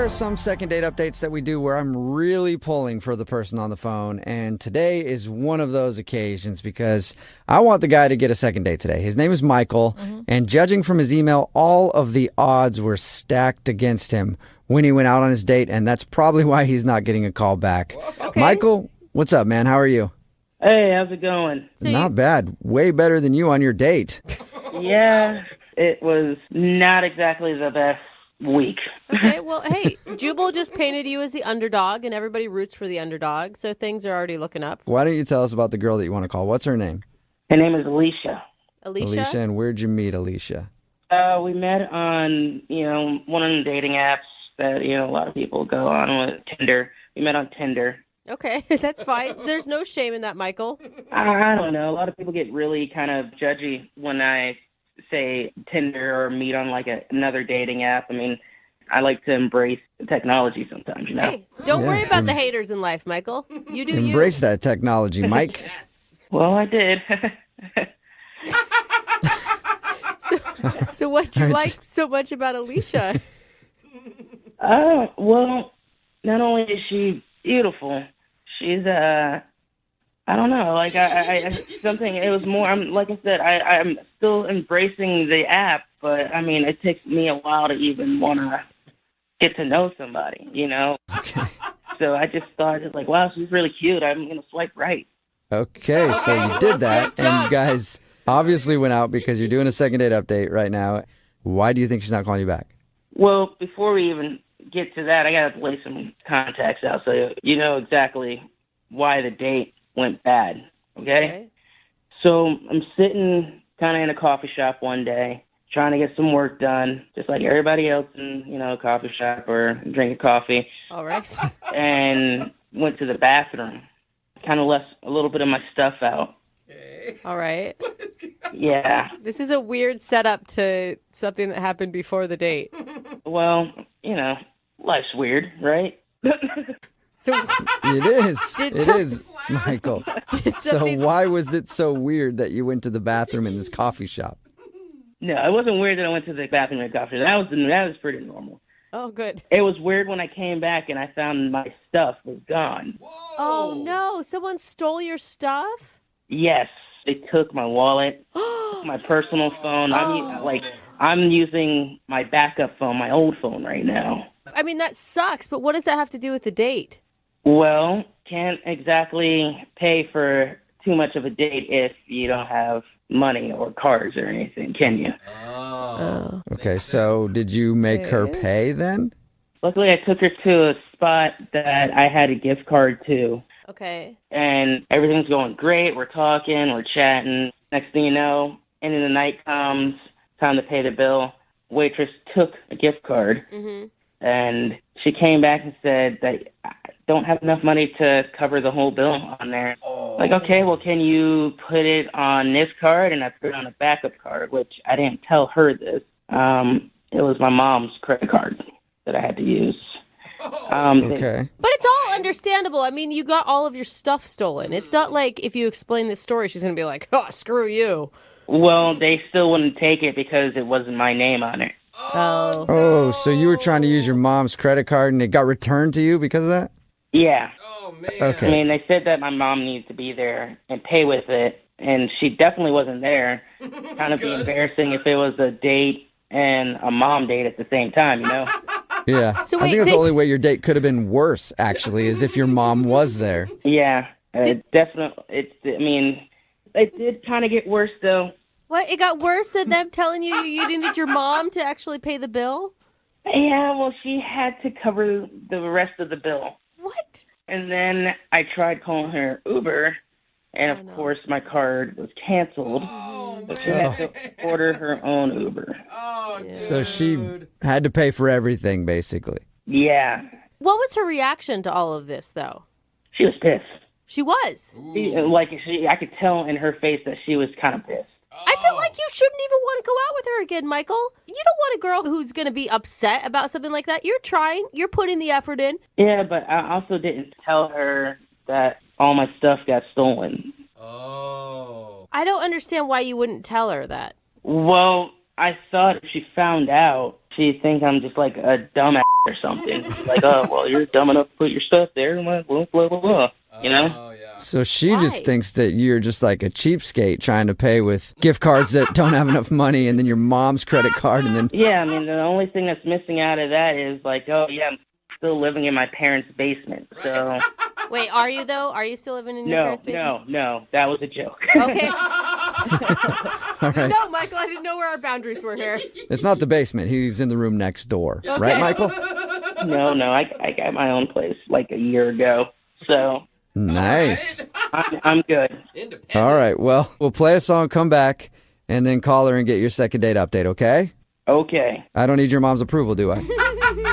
are some second date updates that we do where I'm really pulling for the person on the phone, and today is one of those occasions because I want the guy to get a second date today. His name is Michael, and judging from his email, all of the odds were stacked against him when he went out on his date, and that's probably why he's not getting a call back. Okay. Michael, what's up, man? How are you? Hey, how's it going? Not bad. Way better than you on your date. Yeah, it was not exactly the best week. Okay, well, hey, Jubal just painted you as the underdog, and everybody roots for the underdog, so things are already looking up. Why don't you tell us about the girl that you want to call? What's her name? Her name is Alicia. Alicia? And where'd you meet Alicia? We met on, one of the dating apps that, a lot of people go on with, Tinder. We met on Tinder. Okay, that's fine. There's no shame in that, Michael. I don't know. A lot of people get really kind of judgy when I say Tinder or meet on like another dating app. I mean, I like to embrace technology sometimes, Hey, don't worry about the haters in life, Michael. You do Embrace that technology, Mike. Well, I did. So what you like so much about Alicia? Well, not only is she beautiful, she's I don't know, like I something. It was more. Like I said, I'm still embracing the app, but I mean, it takes me a while to even want to get to know somebody, Okay. So I just thought, like, wow, she's really cute. I'm gonna swipe right. Okay, so you did that, and you guys obviously went out because you're doing a second date update right now. Why do you think she's not calling you back? Well, before we even get to that, I gotta lay some context out so you know exactly why the date went bad. Okay? So I'm sitting kind of in a coffee shop one day, trying to get some work done, just like everybody else in, a coffee shop or drinking coffee. All right. And went to the bathroom, kind of left a little bit of my stuff out. All right. Yeah. This is a weird setup to something that happened before the date. Well, life's weird, right? So It is. It is, Michael. So why was it so weird that you went to the bathroom in this coffee shop? No, it wasn't weird that I went to the bathroom in a coffee shop. That was pretty normal. Oh, good. It was weird when I came back and I found my stuff was gone. Whoa. Oh, no. Someone stole your stuff? Yes, they took my wallet, my personal phone. I'm using my backup phone, my old phone right now. I mean, that sucks, but what does that have to do with the date? Well, can't exactly pay for too much of a date if you don't have money or cards or anything, can you? Oh. Okay, so did you make her pay then? Luckily, I took her to a spot that I had a gift card to. Okay. And everything's going great. We're talking, we're chatting. Next thing you know, end of the night comes, time to pay the bill. Waitress took a gift card, and she came back and said that I don't have enough money to cover the whole bill on there. Oh. Like, okay, well, can you put it on this card? And I put it on a backup card, which I didn't tell her this. It was my mom's credit card that I had to use. Okay. But it's all understandable. I mean, you got all of your stuff stolen. It's not like if you explain this story, she's going to be like, oh, screw you. Well, they still wouldn't take it because it wasn't my name on it. Oh. Oh, so you were trying to use your mom's credit card and it got returned to you because of that? Yeah. Oh, man. Okay. I mean, they said that my mom needs to be there and pay with it, and she definitely wasn't there. Kind of be embarrassing if it was a date and a mom date at the same time, Yeah. So I wait, think that's the only way your date could have been worse, actually, is if your mom was there. Yeah, definitely. It did kind of get worse, though. What? It got worse than them telling you you needed your mom to actually pay the bill? Yeah, well, she had to cover the rest of the bill. What? And then I tried calling her Uber, and of course my card was canceled. So she had to order her own Uber. Oh, dude. So she had to pay for everything, basically. Yeah. What was her reaction to all of this, though? She was pissed. She was. I could tell in her face that she was kind of pissed. I feel like you shouldn't even want to go out with her again, Michael. You don't want a girl who's going to be upset about something like that. You're trying. You're putting the effort in. Yeah, but I also didn't tell her that all my stuff got stolen. Oh. I don't understand why you wouldn't tell her that. Well, I thought if she found out, she think I'm just like a dumbass or something. Like, oh, well, you're dumb enough to put your stuff there. Blah, blah, blah, blah. You know? Oh, yeah. So she Why? just thinks that you're just like a cheapskate trying to pay with gift cards that don't have enough money, and then your mom's credit card, and then Yeah, I mean, the only thing that's missing out of that is like, oh, yeah, I'm still living in my parents' basement. So, Wait, are you though? Are you still living in your parents' basement? no, that was a joke. Okay. all right. No, Michael, I didn't know where our boundaries were here. It's not the basement. He's in the room next door. Right, Michael? no, I got my own place like a year ago. So, Nice. I'm good. Independent. All right. Well, we'll play a song, come back, and then call her and get your second date update, okay? Okay. I don't need your mom's approval, do I?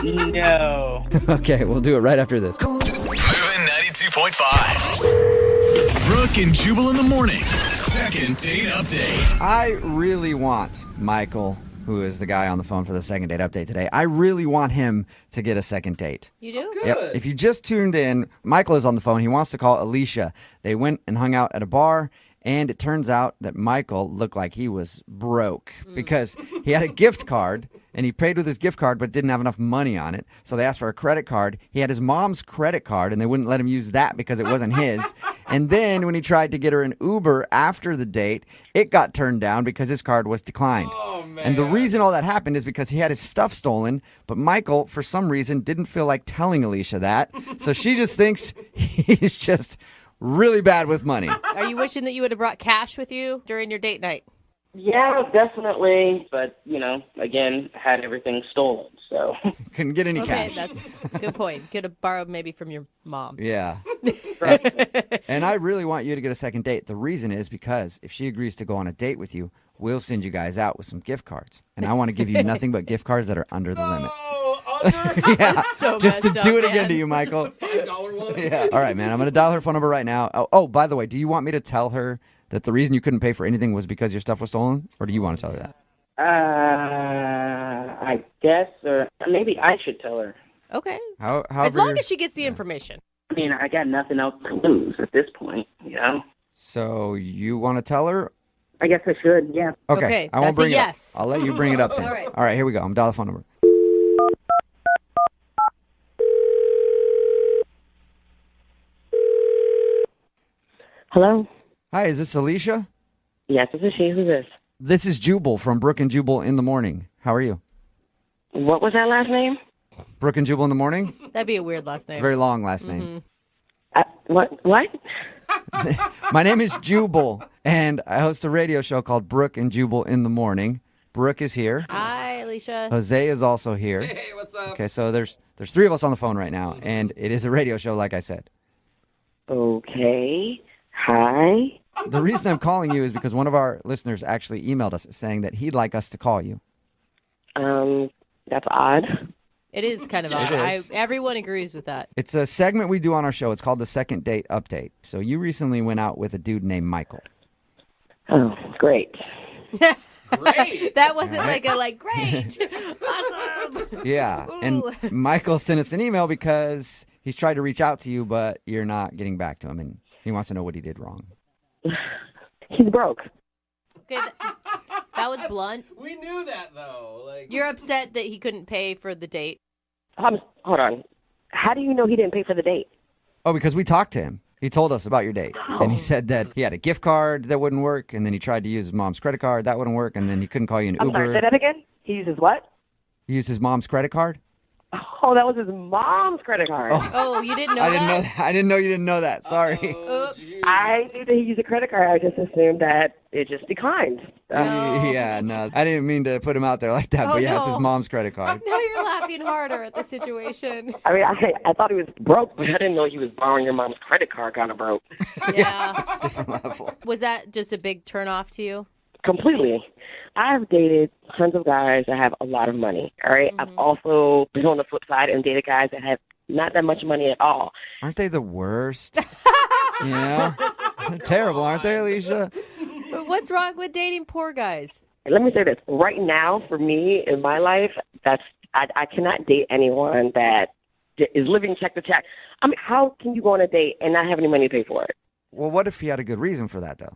No. Okay, we'll do it right after this. Moving 92.5. Brooke and Jubal in the mornings. Second date update. I really want Michael, who is the guy on the phone for the second date update today, I really want him to get a second date. You do? Yep. If you just tuned in, Michael is on the phone. He wants to call Alicia. They went and hung out at a bar, and it turns out that Michael looked like he was broke because he had a gift card, and he paid with his gift card but didn't have enough money on it. So they asked for a credit card. He had his mom's credit card, and they wouldn't let him use that because it wasn't his. And then when he tried to get her an Uber after the date, it got turned down because his card was declined. Oh, man. And the reason all that happened is because he had his stuff stolen, but Michael, for some reason, didn't feel like telling Alicia that. So she just thinks he's just really bad with money. Are you wishing that you would have brought cash with you during your date night? Yeah, definitely. But, again, had everything stolen. So, Couldn't get any Okay, cash. that's a good point. Could have borrowed maybe from your mom. Yeah. And I really want you to get a second date. The reason is because if she agrees to go on a date with you, we'll send you guys out with some gift cards. And I want to give you nothing but gift cards that are under the limit. Oh, under Yeah. So Just to messed do up, it again man. to you, Michael. $5 ones. Yeah. All right, man. I'm going to dial her phone number right now. Oh, by the way, do you want me to tell her that the reason you couldn't pay for anything was because your stuff was stolen? Or do you want to tell her that? I guess, or maybe I should tell her. Okay. However As long you're- as she gets the information. I mean, I got nothing else to lose at this point, So you want to tell her? I guess I should, yeah. Okay, I won't that's a bring it yes. up. I'll let you bring it up then. All right. All right, here we go. I'm dialing the phone number. Hello? Hi, is this Alicia? Yes, this is she. Who's this? This is Jubal from Brooke and Jubal in the Morning. How are you? What was that last name? Brooke and Jubal in the Morning? That'd be a weird last It's a name. very long last name. What? My name is Jubal, and I host a radio show called Brooke and Jubal in the Morning. Brooke is here. Hi, Alicia. Jose is also here. Hey, what's up? Okay, so there's three of us on the phone right now, and it is a radio show, like I said. Okay. Hi. The reason I'm calling you is because one of our listeners actually emailed us saying that he'd like us to call you. That's odd. It is kind of odd. is. Everyone agrees with that. It's a segment we do on our show. It's called the Second Date Update. So you recently went out with a dude named Michael. Oh, great. Great. That wasn't great. Awesome. Yeah, and Ooh. Michael sent us an email because he's tried to reach out to you, but you're not getting back to him, and he wants to know what he did wrong. He's broke. Okay, that was blunt. We knew that, though. Like, You're upset that he couldn't pay for the date. Hold on. How do you know he didn't pay for the date? Oh, because we talked to him. He told us about your date, and he said that he had a gift card that wouldn't work, and then he tried to use his mom's credit card. That wouldn't work, and then he couldn't call you an I'm Uber. sorry, say that again? He uses what? He used his mom's credit card? Oh, that was his mom's credit card. Oh, you didn't know I that? didn't know that. I didn't know you didn't know that. Sorry. Oops. I knew that he used a credit card. I just assumed that it just declined. No. Yeah, no. I didn't mean to put him out there like that, Oh, but yeah, it's his no. mom's credit card. Now you're laughing harder at the situation. I mean, I thought he was broke, but I didn't know he was borrowing your mom's credit card kind of broke. Yeah. It's a different level. Was that just a big turnoff to you? Completely. I've dated tons of guys that have a lot of money, all right? I've also been on the flip side and dated guys that have not that much money at all. Aren't they the worst? You know? They're terrible, aren't they, Alicia? But what's wrong with dating poor guys? Let me say this. Right now, for me, in my life, I cannot date anyone that is living check to check. I mean, how can you go on a date and not have any money to pay for it? Well, what if he had a good reason for that, though?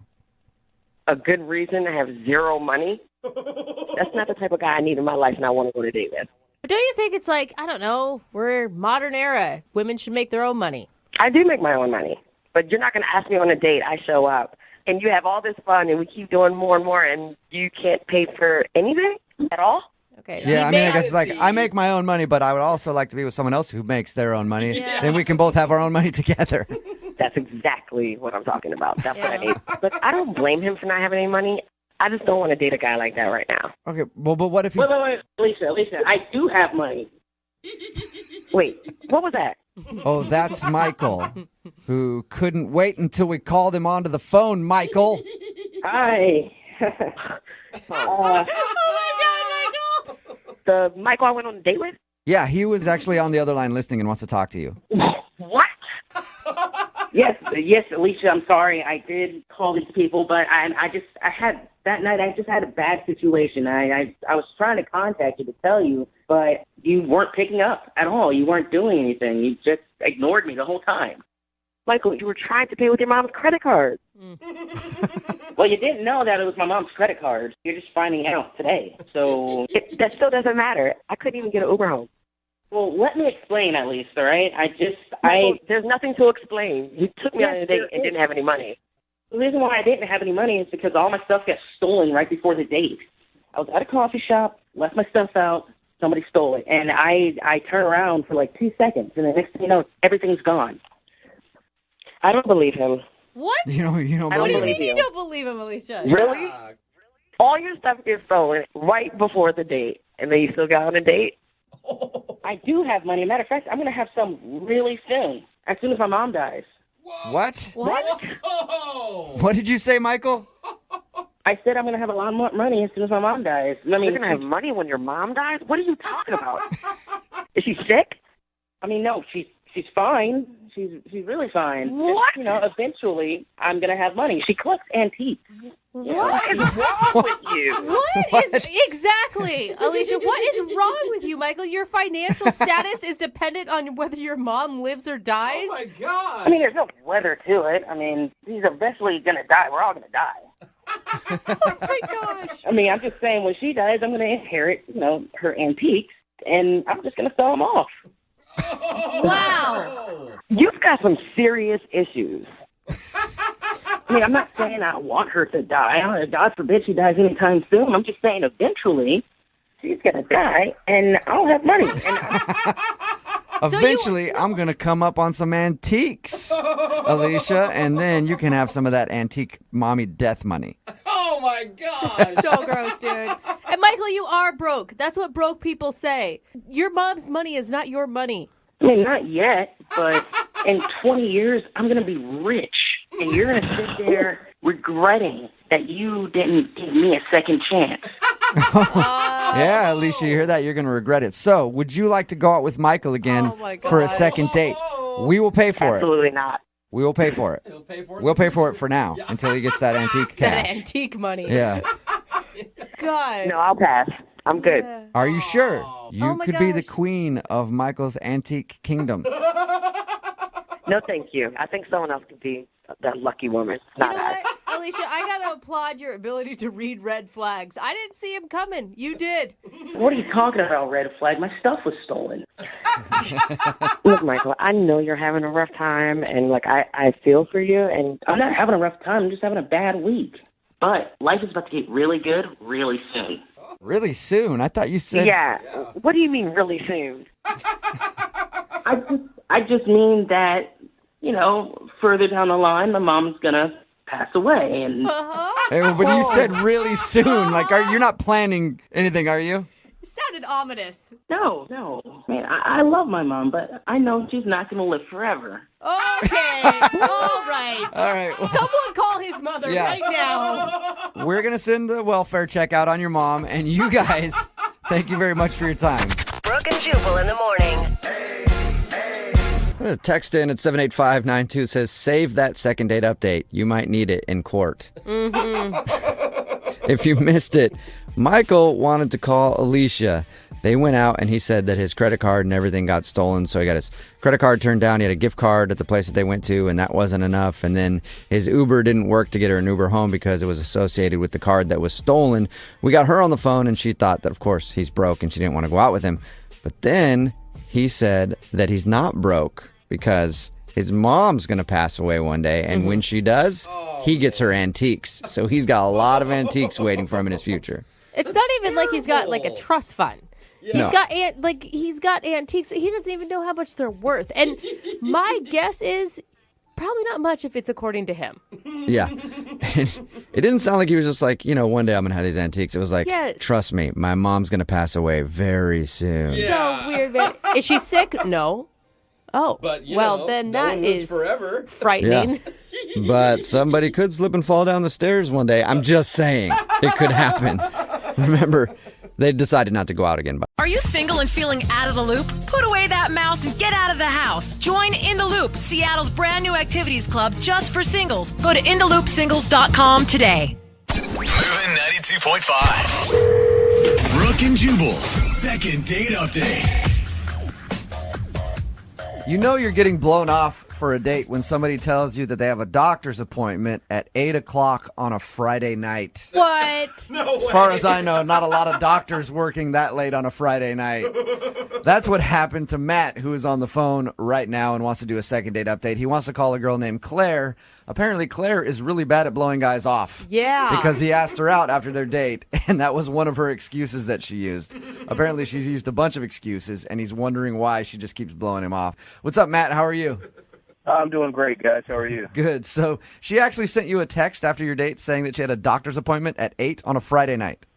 A good reason to have zero money? That's not the type of guy I need in my life and I want to go on a date with. But don't you think it's like, I don't know, we're modern era. Women should make their own money. I do make my own money, but you're not going to ask me on a date. I show up, and you have all this fun, and we keep doing more and more, and you can't pay for anything at all? Okay. Yeah, I mean, I guess it's like I make my own money, but I would also like to be with someone else who makes their own money. Yeah. Then we can both have our own money together. That's exactly what I'm talking about. That's what I need. But I don't blame him for not having any money. I just don't want to date a guy like that right now. Okay, well, but what if he... Wait, Alicia, I do have money. Wait, what was that? Oh, that's Michael, who couldn't wait until we called him onto the phone, Michael. Hi. Oh my God, Michael! The Michael I went on a date with? Yeah, he was actually on the other line listening and wants to talk to you. What? Yes, Alicia, I'm sorry. I did call these people, but I had that night. I just had a bad situation. I was trying to contact you to tell you, but you weren't picking up at all. You weren't doing anything. You just ignored me the whole time. Michael, you were trying to pay with your mom's credit card. Well, you didn't know that it was my mom's credit card. You're just finding out today. So That still doesn't matter. I couldn't even get an Uber home. well, let me explain at least. All right. There's nothing to explain. You took me on a date and didn't have any money. The reason why I didn't have any money is because all my stuff got stolen right before the date. I was at a coffee shop, left my stuff out, somebody stole it, and I turn around for like 2 seconds, and the next thing you know, everything's gone. I don't believe him. What? You know, I don't What do you believe mean you you. don't believe him, Alicia? Really? All your stuff gets stolen right before the date, and then you still got on a date? I do have money. Matter of fact, I'm going to have some really soon, as soon as my mom dies. What? What? Oh. What did you say, Michael? I said I'm going to have a lot more money as soon as my mom dies. I mean, You're going to have money when your mom dies? What are you talking about? Is she sick? I mean, no, she's fine. She's really fine. What? Just, eventually I'm going to have money. She collects antiques. What is wrong with you? What is exactly, Alicia? What is wrong with you, Michael? Your financial status is dependent on whether your mom lives or dies. Oh my God. I mean, there's no weather to it. I mean, she's eventually going to die. We're all going to die. Oh my gosh! I mean, I'm just saying when she dies, I'm going to inherit, her antiques, and I'm just going to sell them off. Wow. You've got some serious issues. I mean, I'm not saying I want her to die. God forbid she dies anytime soon. I'm just saying eventually she's going to die, and I'll have money. And Eventually, I'm going to come up on some antiques, Alicia, and then you can have some of that antique mommy death money. Oh my God. So gross, dude. And Michael, you are broke. That's what broke people say. Your mom's money is not your money. I mean, not yet, but in 20 years, I'm going to be rich, and you're going to sit there regretting that you didn't give me a second chance. Yeah, Alicia, you hear that? You're going to regret it. So, would you like to go out with Michael again Oh my for a God. second date? We will pay for it. Absolutely not. We will pay for it. He'll pay for it. We'll pay for it for now until he gets that antique That cash. antique money. Yeah. God. No, I'll pass. I'm good. Yeah. Are you sure? You Oh my could be the gosh. queen of Michael's antique kingdom. No, thank you. I think someone else could be that lucky woman. You Not know us. what, Alicia? I gotta applaud your ability to read red flags. I didn't see him coming. You did. What are you talking about, red flag? My stuff was stolen. Look, Michael, I know you're having a rough time, and I feel for you, and I'm not having a rough time. I'm just having a bad week. But life is about to get really good really soon. Really soon? I thought you said... yeah. What do you mean really soon? I just mean that, further down the line, my mom's gonna pass away, and Hey, well, but you said really soon. Like, you're not planning anything, are you? It sounded ominous. no, man, I love my mom, but I know she's not gonna live forever. Okay. All right. All right. Well, Someone call his mother Yeah. right now. we're going to send the welfare check out on your mom. And you guys, thank you very much for your time. Brooke and Jubal in the morning. I'm going to text in at 78592. It says, save that second date update. You might need it in court. If you missed it, Michael wanted to call Alicia They went out, and he said that his credit card and everything got stolen. So he got his credit card turned down. He had a gift card at the place that they went to, and that wasn't enough. And then his Uber didn't work to get her an Uber home because it was associated with the card that was stolen. We got her on the phone, and she thought that, of course, he's broke, and she didn't want to go out with him. But then he said that he's not broke because his mom's going to pass away one day, and when she does, he gets her antiques. So he's got a lot of antiques waiting for him in his future. It's not even like he's got like a trust fund. No. He's got antiques that he doesn't even know how much they're worth. And my guess is probably not much if it's according to him. Yeah. It didn't sound like he was just like, one day I'm going to have these antiques. It was like, trust me, my mom's going to pass away very soon. So weird, man. Is she sick? No. Oh, But, then no that one lives is forever. frightening. Yeah. But somebody could slip and fall down the stairs one day. I'm just saying it could happen. Remember, they decided not to go out again. Are you single and feeling out of the loop? Put away that mouse and get out of the house. Join In the Loop, Seattle's brand new activities club just for singles. Go to intheloopsingles.com today. Moving 92.5. Brooke and Jubal's second date update. You know you're getting blown off for a date when somebody tells you that they have a doctor's appointment at 8 o'clock on a Friday night. What? No As far as I know, not a lot of doctors working that late on a Friday night. That's what happened to Matt, who is on the phone right now and wants to do a second date update. He wants to call a girl named Claire. Apparently, Claire is really bad at blowing guys off. Yeah. Because he asked her out after their date, and that was one of her excuses that she used. Apparently, she's used a bunch of excuses, and he's wondering why she just keeps blowing him off. What's up, Matt? How are you? I'm doing great, guys. How are you? Good. So she actually sent you a text after your date saying that she had a doctor's appointment at 8 on a Friday night.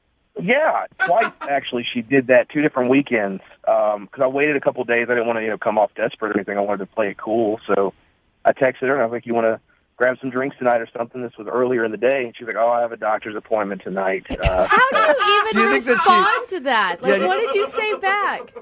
Yeah, twice actually. She did that 2 different weekends. Because I waited a couple days. I didn't want to, come off desperate or anything. I wanted to play it cool. So I texted her and I was like, "You want to grab some drinks tonight or something?" This was earlier in the day. And she's like, "Oh, I have a doctor's appointment tonight." How do you even Do you think that respond to that? Like, Yeah, what did you say back?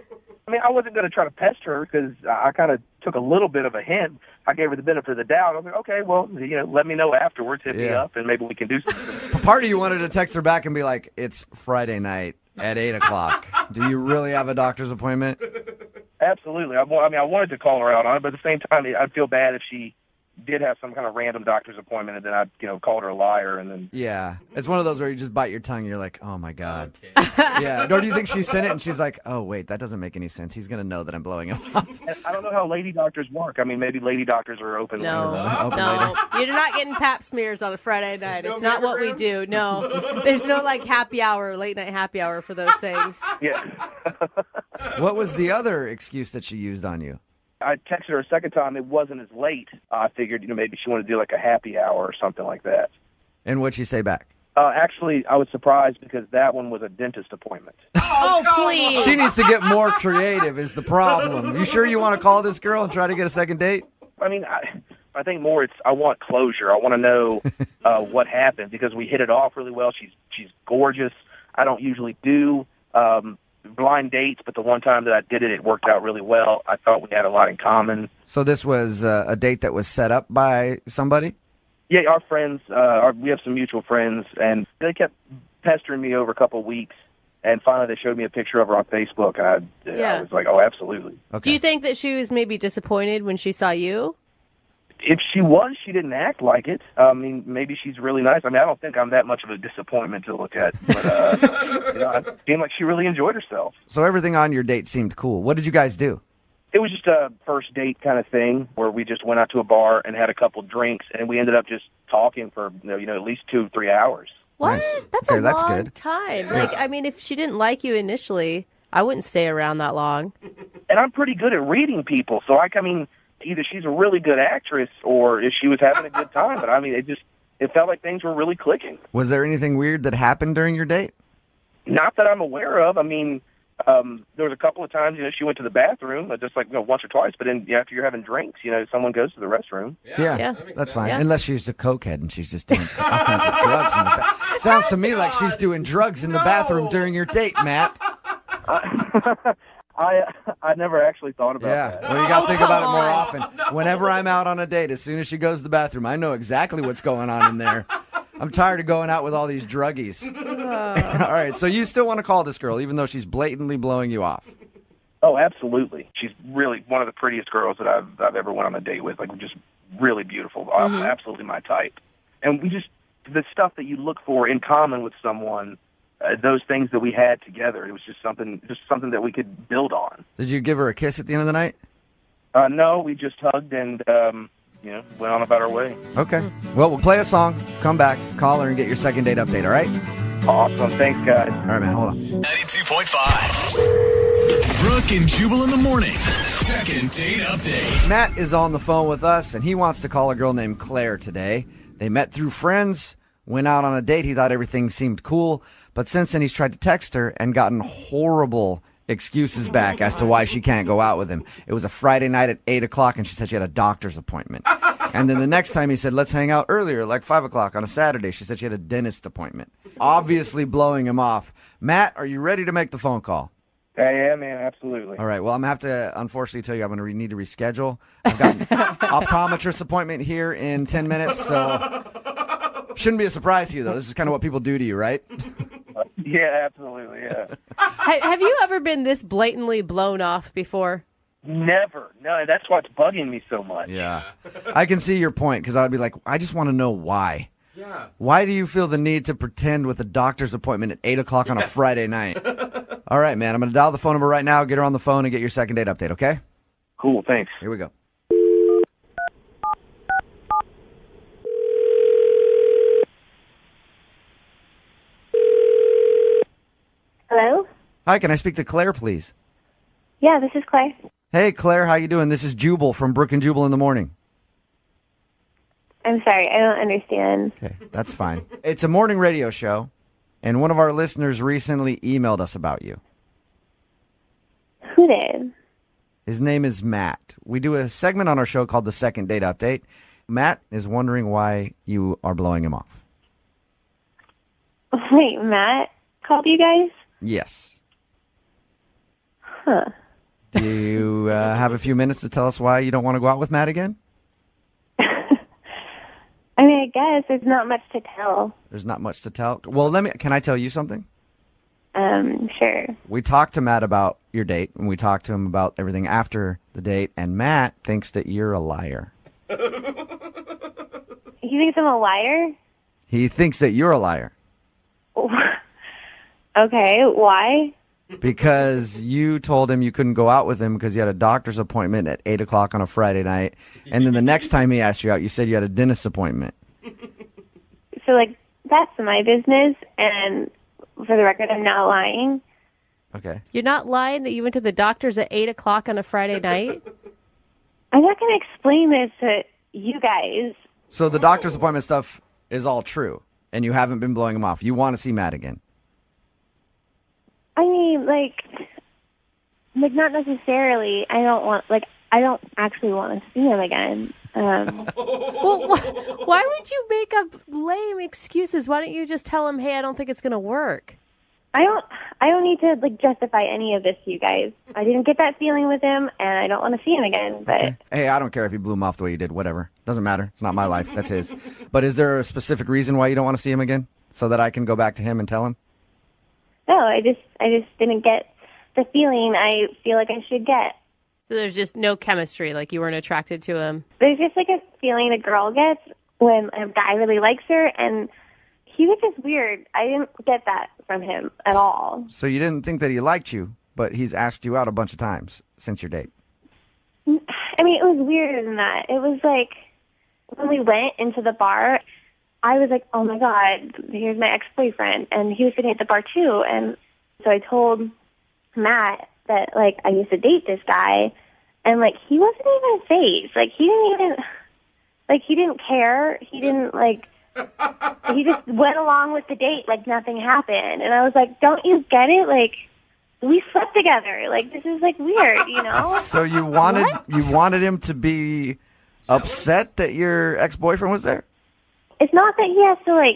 I mean, I wasn't going to try to pester her because I kind of took a little bit of a hint. I gave her the benefit of the doubt. I was like, "Okay, well, let me know afterwards. Hit me up, and maybe we can do something." Part of you wanted to text her back and be like, "It's Friday night at 8 o'clock. Do you really have a doctor's appointment?" Absolutely. I wanted to call her out on it, but at the same time, I'd feel bad if she did have some kind of random doctor's appointment, and then I, called her a liar, and then Yeah. It's one of those where you just bite your tongue. You're like, "Oh, my God." Yeah. Or do you think she sent it and she's like, "Oh, wait, that doesn't make any sense. He's going to know that I'm blowing him off." I don't know how lady doctors work. I mean, maybe lady doctors are open. No, Open no. You're not getting pap smears on a Friday night. It's not what we do. No. There's no, happy hour, late night happy hour for those things. Yeah. What was the other excuse that she used on you? I texted her a second time. It wasn't as late. I figured, maybe she wanted to do like a happy hour or something like that. And what'd she say back? Actually, I was surprised because that one was a dentist appointment. Oh, please. She needs to get more creative is the problem. You sure you want to call this girl and try to get a second date? I mean, I think more I want closure. I want to know what happened because we hit it off really well. She's gorgeous. I don't usually do blind dates, but the one time that I did it, it worked out really well. I thought we had a lot in common. So this was a date that was set up by somebody? Yeah, our friends, we have some mutual friends, and they kept pestering me over a couple of weeks, and finally they showed me a picture of her on Facebook, and I was like, "Oh, absolutely." Okay. Do you think that she was maybe disappointed when she saw you? If she was, she didn't act like it. I mean, maybe she's really nice. I mean, I don't think I'm that much of a disappointment to look at, but it seemed like she really enjoyed herself. So everything on your date seemed cool. What did you guys do? It was just a first date kind of thing where we just went out to a bar and had a couple drinks, and we ended up just talking for at least 2-3 hours. What? Nice. That's Okay, a that's long good. time. I mean, if she didn't like you initially, I wouldn't stay around that long. And I'm pretty good at reading people, so I mean, either she's a really good actress or if she was having a good time. But I mean, it felt like things were really clicking. Was there anything weird that happened during your date? Not that I'm aware of. I mean, there was a couple of times, she went to the bathroom, just like once or twice. But then after you're having drinks, someone goes to the restroom. Yeah, that's fine. Yeah. Unless she's a cokehead and she's just doing all kinds of drugs in the bathroom. Sounds to me like she's doing drugs in the bathroom during your date, Matt. I never actually thought about that. Well, you got to think about it more often. Whenever I'm out on a date, as soon as she goes to the bathroom, I know exactly what's going on in there. I'm tired of going out with all these druggies. All right, so you still want to call this girl, even though she's blatantly blowing you off? Oh, absolutely. She's really one of the prettiest girls that I've ever went on a date with. Like, just really beautiful. Absolutely my type. And the stuff that you look for in common with someone, those things that we had together, it was just something that we could build on. Did you give her a kiss at the end of the night? No, we just hugged and, went on about our way. Okay. Well, we'll play a song, come back, call her, and get your second date update, all right? Awesome. Thanks, guys. All right, man, hold on. 92.5. Brooke and Jubal in the mornings. Second date update. Matt is on the phone with us, and he wants to call a girl named Claire today. They met through friends, went out on a date. He thought everything seemed cool, but since then he's tried to text her and gotten horrible excuses back as to why she can't go out with him. It was a Friday night at 8 o'clock, and she said she had a doctor's appointment. And then the next time he said, let's hang out earlier, like 5 o'clock on a Saturday. She said she had a dentist appointment. Obviously blowing him off. Matt, are you ready to make the phone call? Yeah, man, absolutely. All right, well, I'm going to have to, unfortunately, tell you I'm going to need to reschedule. I've got an optometrist appointment here in 10 minutes, so shouldn't be a surprise to you, though. This is kind of what people do to you, right? Yeah, absolutely, yeah. Have you ever been this blatantly blown off before? Never. No, that's what's bugging me so much. Yeah. I can see your point, because I would be like, I just want to know why. Yeah. Why do you feel the need to pretend with a doctor's appointment at 8 o'clock on a Friday night? All right, man. I'm going to dial the phone number right now, get her on the phone, and get your second date update, okay? Cool, thanks. Here we go. Hello? Hi, can I speak to Claire, please? Yeah, this is Claire. Hey, Claire, how you doing? This is Jubal from Brooke and Jubal in the morning. I'm sorry, I don't understand. Okay, that's fine. It's a morning radio show, and one of our listeners recently emailed us about you. Who did? His name is Matt. We do a segment on our show called the Second Date Update. Matt is wondering why you are blowing him off. Wait, Matt called you guys? Yes. Huh. Do you have a few minutes to tell us why you don't want to go out with Matt again? I mean, I guess there's not much to tell. There's not much to tell. Well, can I tell you something? Sure. We talked to Matt about your date, and we talked to him about everything after the date, and Matt thinks that you're a liar. He thinks I'm a liar? He thinks that you're a liar. Okay, why? Because you told him you couldn't go out with him because you had a doctor's appointment at 8 o'clock on a Friday night, and then the next time he asked you out, you said you had a dentist appointment. So, that's my business, and for the record, I'm not lying. Okay. You're not lying that you went to the doctor's at 8 o'clock on a Friday night? I'm not going to explain this to you guys. So the doctor's appointment stuff is all true, and you haven't been blowing him off. You want to see Matt again. I mean, not necessarily. I don't actually want to see him again. Well, why would you make up lame excuses? Why don't you just tell him, hey, I don't think it's going to work? I don't need to justify any of this to you guys. I didn't get that feeling with him, and I don't want to see him again. But okay. Hey, I don't care if you blew him off the way you did. Whatever, doesn't matter. It's not my life. That's his. But is there a specific reason why you don't want to see him again, so that I can go back to him and tell him? No, I just didn't get the feeling I feel like I should get. So there's just no chemistry, like you weren't attracted to him? There's just a feeling a girl gets when a guy really likes her, and he was just weird. I didn't get that from him at all. So you didn't think that he liked you, but he's asked you out a bunch of times since your date. I mean, it was weirder than that. It was when we went into the bar, I was like, oh my God, here's my ex-boyfriend. And he was sitting at the bar too. And so I told Matt that I used to date this guy, and he wasn't even phased. He didn't care. He didn't he just went along with the date like nothing happened. And I was like, don't you get it? We slept together. This is weird, you know? So you wanted him to be upset that your ex-boyfriend was there? It's not that he has to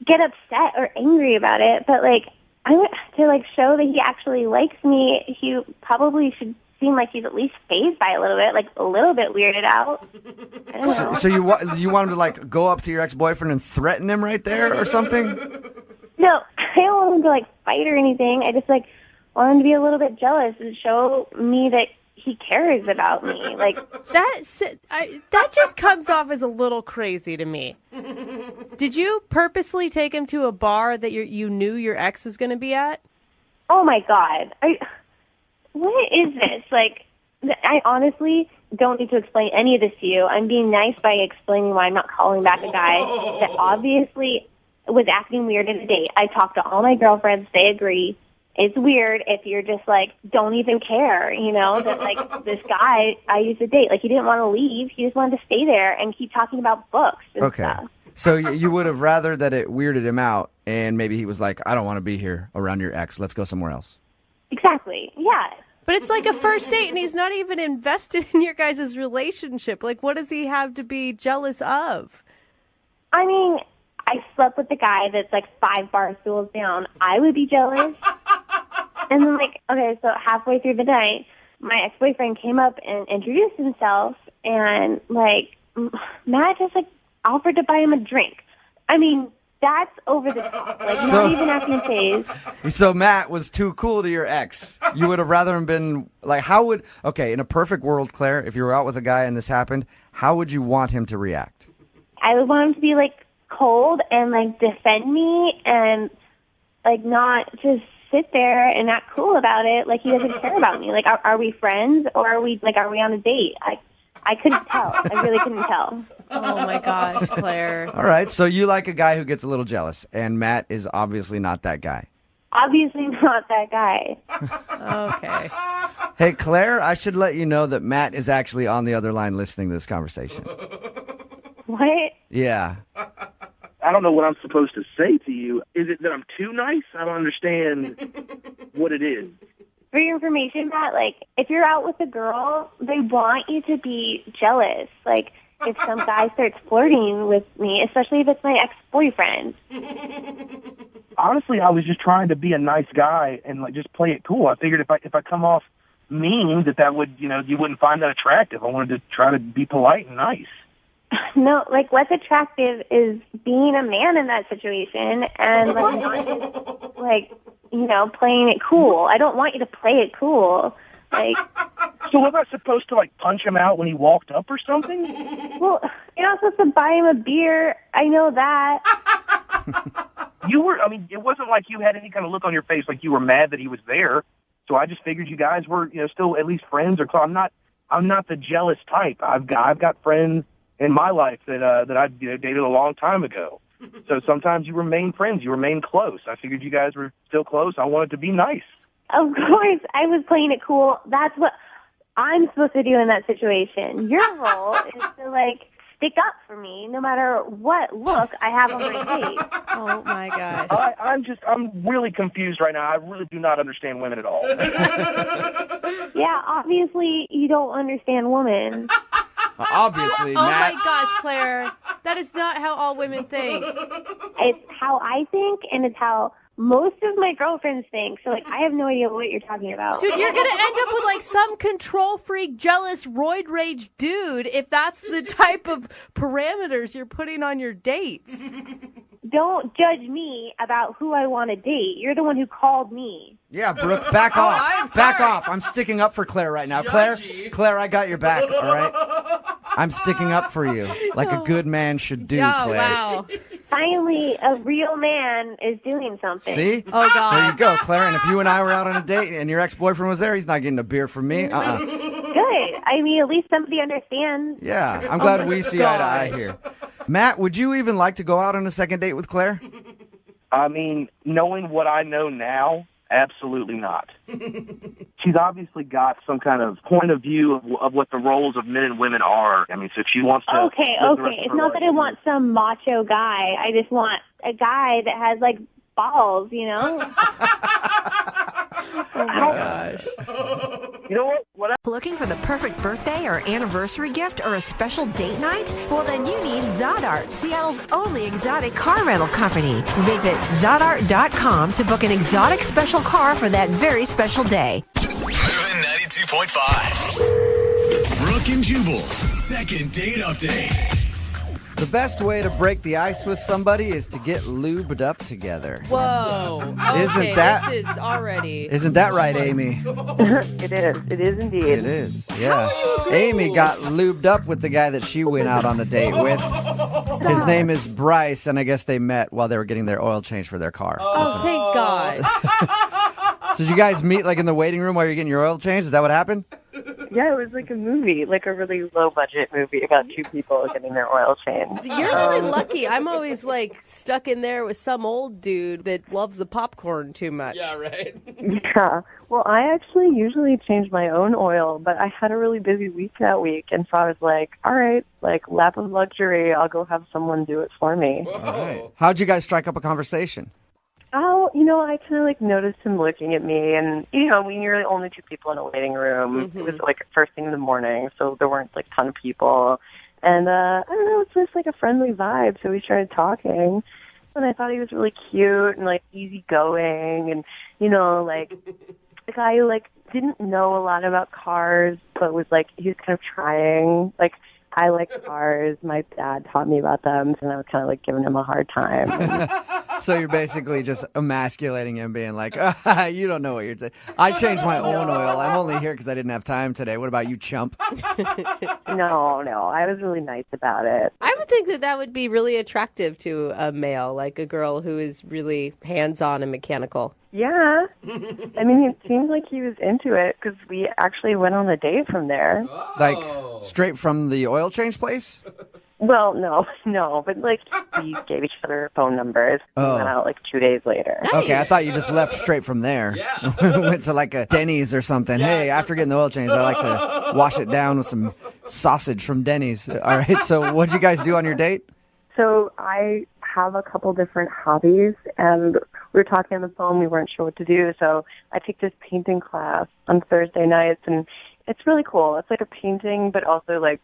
get upset or angry about it, but I want to show that he actually likes me. He probably should seem like he's at least fazed by it a little bit, like a little bit weirded out. I don't know. So you want him to like go up to your ex-boyfriend and threaten him right there or something? No, I don't want him to like fight or anything. I just like want him to be a little bit jealous and show me that he cares about me. Like that just comes off as a little crazy to me. Did you purposely take him to a bar that you knew your ex was going to be at? Oh my God. What is this? Like, I honestly don't need to explain any of this to you. I'm being nice by explaining why I'm not calling back a guy that obviously was acting weird at a date. I talked to all my girlfriends. They agree. It's weird if you're just like, don't even care, that like this guy I used to date. Like, he didn't want to leave. He just wanted to stay there and keep talking about books and stuff. So you would have rather that it weirded him out and maybe he was like, I don't want to be here around your ex. Let's go somewhere else. Exactly. Yeah. But it's like a first date, and he's not even invested in your guys' relationship. Like, what does he have to be jealous of? I mean, I slept with the guy that's like 5 bar stools down. I would be jealous. And then, like, okay, so halfway through the night, my ex-boyfriend came up and introduced himself, and, like, Matt just, like, offered to buy him a drink. I mean, that's over the top. Like, not even acting phased. So Matt was too cool to your ex. You would have rather him been like, in a perfect world, Claire, if you were out with a guy and this happened, how would you want him to react? I would want him to be like cold and like defend me and like not just sit there and act cool about it. Like he doesn't care about me. Like, are we friends or are we on a date? I couldn't tell. I really couldn't tell. Oh, my gosh, Claire. All right, so you like a guy who gets a little jealous, and Matt is obviously not that guy. Obviously not that guy. Okay. Hey, Claire, I should let you know that Matt is actually on the other line listening to this conversation. What? Yeah. I don't know what I'm supposed to say to you. Is it that I'm too nice? I don't understand what it is. For your information, Matt, like, if you're out with a girl, they want you to be jealous. Like, if some guy starts flirting with me, especially if it's my ex-boyfriend. Honestly, I was just trying to be a nice guy and, like, just play it cool. I figured if I come off mean, that would, you wouldn't find that attractive. I wanted to try to be polite and nice. No, like, what's attractive is being a man in that situation and, like, not just, like, playing it cool. I don't want you to play it cool. Like, so was I supposed to, like, punch him out when he walked up or something? Well, you're not supposed to buy him a beer. I know that. It wasn't like you had any kind of look on your face like you were mad that he was there. So I just figured you guys were, still at least friends or close. I'm not the jealous type. I've got friends in my life that I dated a long time ago. So sometimes you remain friends. You remain close. I figured you guys were still close. I wanted to be nice. Of course, I was playing it cool. That's what I'm supposed to do in that situation. Your role is to, like, stick up for me no matter what look I have on my face. Oh, my gosh. I'm really confused right now. I really do not understand women at all. Yeah, obviously you don't understand women. Obviously, oh Matt. my gosh, Claire. That is not how all women think. It's how I think, and it's how most of my girlfriends think. So, like, I have no idea what you're talking about. Dude, you're going to end up with, like, some control freak, jealous, roid rage dude if that's the type of parameters you're putting on your dates. Don't judge me about who I want to date. You're the one who called me. Yeah, Brooke, back off. Back off. I'm sticking up for Claire right now. Claire, I got your back, all right? I'm sticking up for you like a good man should do, Oh, Claire. wow. Finally, a real man is doing something. See? Oh, God. There you go, Claire. And if you and I were out on a date and your ex-boyfriend was there, he's not getting a beer from me. Good. I mean, at least somebody understands. Yeah, I'm glad we see eye to eye here. Matt, would you even like to go out on a second date with Claire? I mean, knowing what I know now, absolutely not. She's obviously got some kind of point of view of what the roles of men and women are. I mean, so if she wants to... Okay. It's not that I want some macho guy. I just want a guy that has, like, balls, Oh, my gosh. You know what? Looking for the perfect birthday or anniversary gift or a special date night? Well, then you need Zodart, Seattle's only exotic car rental company. Visit Zodart.com to book an exotic special car for that very special day. Moving 92.5. 103.5. Brooke and Jubal's second date update. The best way to break the ice with somebody is to get lubed up together. Whoa. Okay, Isn't that- this is already... Isn't that right, Amy? It is. It is indeed. It is, yeah. Amy got lubed up with the guy that she went out on the date with. His name is Bryce, and I guess they met while they were getting their oil change for their car. Oh, thank God. So did you guys meet like in the waiting room while you're getting your oil changed? Is that what happened? Yeah, it was like a movie, like a really low-budget movie about two people getting their oil changed. You're really lucky. I'm always like stuck in there with some old dude that loves the popcorn too much. Yeah, right? Yeah. Well, I actually usually change my own oil, but I had a really busy week that week, and so I was like, all right, like lap of luxury, I'll go have someone do it for me. Whoa. All right. How'd you guys strike up a conversation? Oh, I kind of like noticed him looking at me, and when you're the only two people in a waiting room, it was like first thing in the morning, so there weren't like a ton of people, and I don't know, it's just like a friendly vibe. So we started talking, and I thought he was really cute and like easygoing, and like the guy who like didn't know a lot about cars, but was like he was kind of trying. Like I like cars, my dad taught me about them, and I was kind of like giving him a hard time. So you're basically just emasculating him, being like, you don't know what you're saying. I changed my own oil. I'm only here because I didn't have time today. What about you, chump? No, I was really nice about it. I would think that would be really attractive to a male, like a girl who is really hands-on and mechanical. Yeah. I mean, it seemed like he was into it because we actually went on a date from there. Like straight from the oil change place? Well, no, but like we gave each other phone numbers. And went out like 2 days later. Nice. Okay, I thought you just left straight from there. Yeah. Went to like a Denny's or something. Yeah. Hey, after getting the oil change, I like to wash it down with some sausage from Denny's. All right, so what'd you guys do on your date? So I have a couple different hobbies, and we were talking on the phone. We weren't sure what to do, so I took this painting class on Thursday nights, and it's really cool. It's like a painting, but also like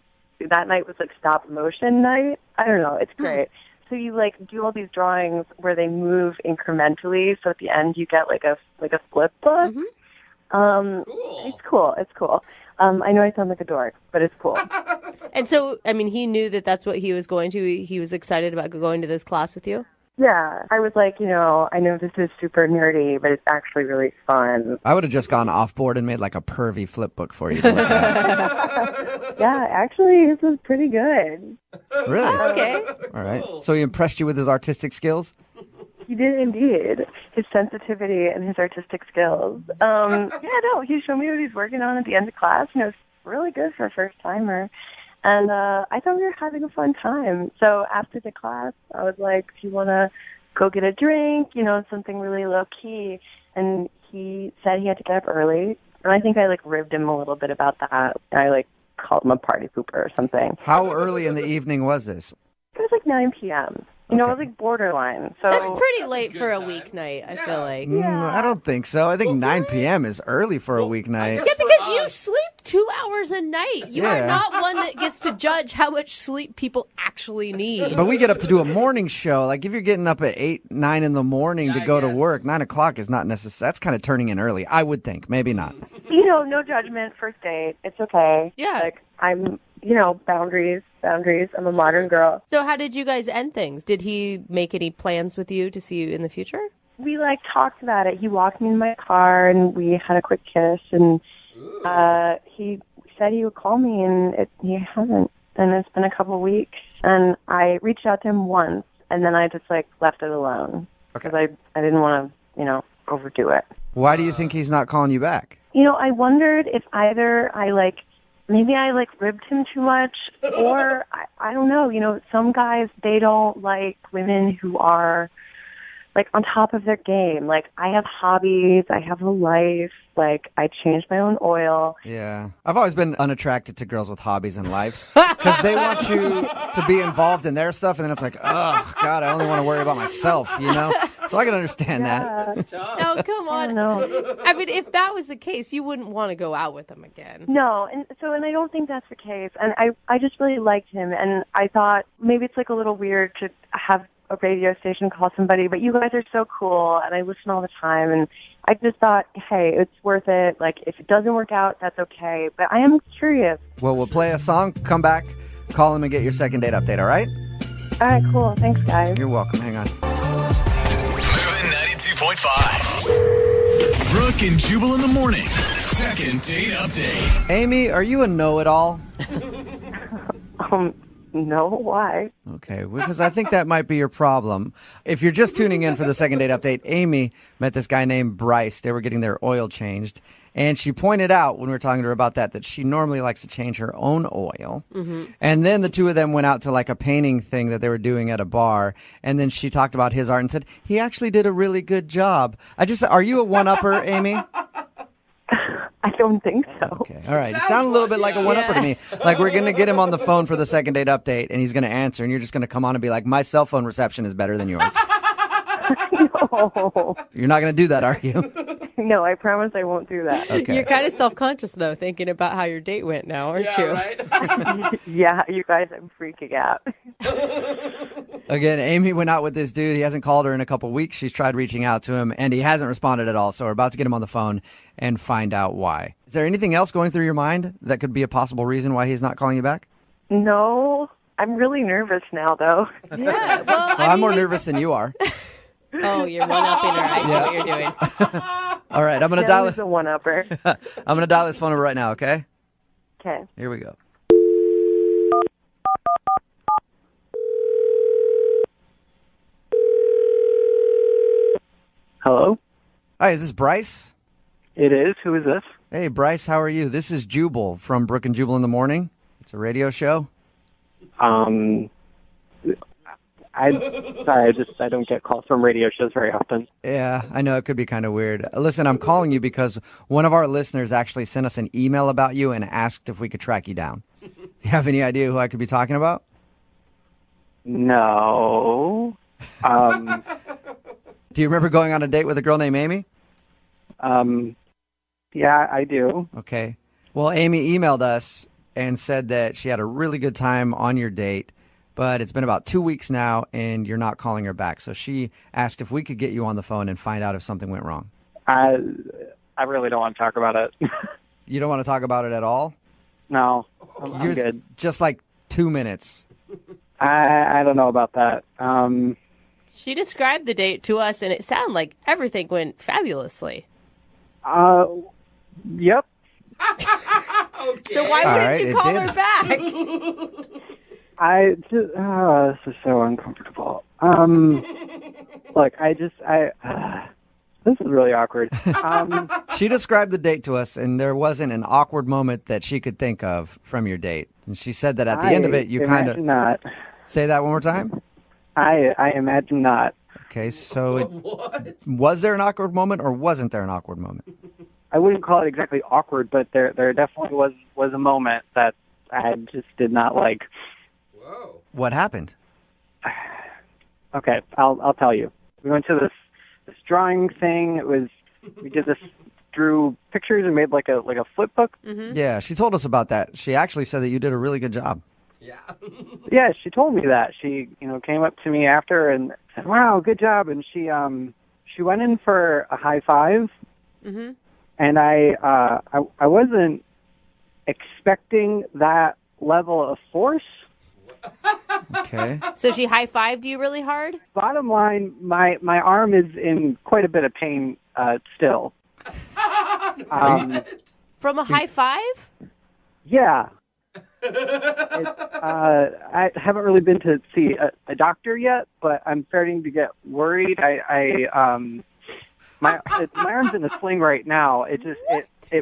that night was like stop motion night. I don't know. It's great. So you like do all these drawings where they move incrementally. So at the end you get like a flip book. Cool. It's cool. I know I sound like a dork, but it's cool. And so, I mean, he knew that that's what he was going to. He was excited about going to this class with you? Yeah. I was like, I know this is super nerdy, but it's actually really fun. I would have just gone off board and made like a pervy flip book for you to look at. Yeah, actually, this was pretty good. Really? Okay. All right. So he impressed you with his artistic skills? He did indeed. His sensitivity and his artistic skills. He showed me what he's working on at the end of class, and it was really good for a first-timer. And I thought we were having a fun time. So after the class, I was like, do you want to go get a drink, something really low-key? And he said he had to get up early. And I think I, ribbed him a little bit about that. I, called him a party pooper or something. How early in the evening was this? It was 9 p.m. It was borderline. So That's pretty late for a weeknight, I feel like. I don't think so. I think 9 p.m. is early for a weeknight. Yeah, because you sleep 2 hours a night. You Yeah. are not one that gets to judge how much sleep people actually need. But we get up to do a morning show. Like if you're getting up at 8, 9 in the morning to go to work, 9 o'clock is not necessary. That's kind of turning in early. I would think. Maybe not. no judgment, first date. It's okay. Yeah. I'm, boundaries. I'm a modern girl. So how did you guys end things? Did he make any plans with you to see you in the future? We talked about it. He walked me in my car and we had a quick kiss, and he said he would call me, and he hasn't. And it's been a couple weeks, and I reached out to him once, and then I just left it alone because I didn't want to overdo it. Why do you think he's not calling you back? I wondered if either maybe I ribbed him too much, or I don't know. Some guys, they don't like women who are on top of their game. I have hobbies, I have a life, I change my own oil. Yeah. I've always been unattracted to girls with hobbies and lives because they want you to be involved in their stuff, and then it's oh, God, I only want to worry about myself, So I can understand that. No, come on. I mean, if that was the case, you wouldn't want to go out with him again. No, and I don't think that's the case. And I just really liked him, and I thought maybe it's a little weird to have a radio station call somebody, but you guys are so cool, and I listen all the time, and I just thought, hey, it's worth it. Like, if it doesn't work out, that's okay. But I am curious. Well, we'll play a song, come back, call him, and get your second date update, all right? All right, cool. Thanks, guys. You're welcome. Hang on. Moving 92.5. Brooke and Jubal in the mornings. Second date update. Amy, are you a know-it-all? No, why? Okay, because I think that might be your problem. If you're just tuning in for the second date update, Amy met this guy named Bryce. They were getting their oil changed. And she pointed out when we were talking to her about that she normally likes to change her own oil. Mm-hmm. And then the two of them went out to like a painting thing that they were doing at a bar. And then she talked about his art and said, he actually did a really good job. Are you a one-upper, Amy? I don't think so. Okay, all right. You sound a little bit like a one-upper to me. Like we're going to get him on the phone for the second date update, and he's going to answer, and you're just going to come on and be like, my cell phone reception is better than yours. No. You're not going to do that, are you? No, I promise I won't do that. Okay. You're kind of self-conscious, though, thinking about how your date went now, aren't you? Right? Yeah, you guys, I'm freaking out. Again, Amy went out with this dude. He hasn't called her in a couple weeks. She's tried reaching out to him, and he hasn't responded at all. So we're about to get him on the phone and find out why. Is there anything else going through your mind that could be a possible reason why he's not calling you back? No, I'm really nervous now, though. Yeah, well, I'm more nervous than you are. Oh, you're one-upping her. I see what you're doing. All right, I'm going to That dial was a one-upper. I'm going to dial this phone number right now, okay? Okay. Here we go. Hello? Hi, is this Bryce? It is. Who is this? Hey, Bryce, how are you? This is Jubal from Brooke and Jubal in the Morning. It's a radio show. I don't get calls from radio shows very often. Yeah, I know it could be kind of weird. Listen, I'm calling you because one of our listeners actually sent us an email about you and asked if we could track you down. You have any idea who I could be talking about? No. Do you remember going on a date with a girl named Amy? Yeah, I do. Okay. Well, Amy emailed us and said that she had a really good time on your date, but it's been about 2 weeks now and you're not calling her back. So she asked if we could get you on the phone and find out if something went wrong. I really don't want to talk about it. You don't want to talk about it at all? No, I'm good. Just like 2 minutes. I don't know about that. She described the date to us, and it sounded like everything went fabulously. Yep. Okay. So why wouldn't you call her back? This is so uncomfortable. Look, this is really awkward. She described the date to us, and there wasn't an awkward moment that she could think of from your date. And she said that at the end of it, you kind of... not. Say that one more time? I imagine not. Okay, so was there an awkward moment, or wasn't there an awkward moment? I wouldn't call it exactly awkward, but there definitely was a moment that I just did not like. Whoa. What happened? Okay, I'll tell you. We went to this drawing thing. We drew pictures and made like a flip book. Mm-hmm. Yeah, she told us about that. She actually said that you did a really good job. Yeah. Yeah, she told me that. She, came up to me after and said, "Wow, good job." And she went in for a high five. Mm-hmm. And I wasn't expecting that level of force. Okay. So she high-fived you really hard? Bottom line, my arm is in quite a bit of pain still. From a high five? Yeah. I haven't really been to see a doctor yet, but I'm starting to get worried. My arm's in a sling right now. It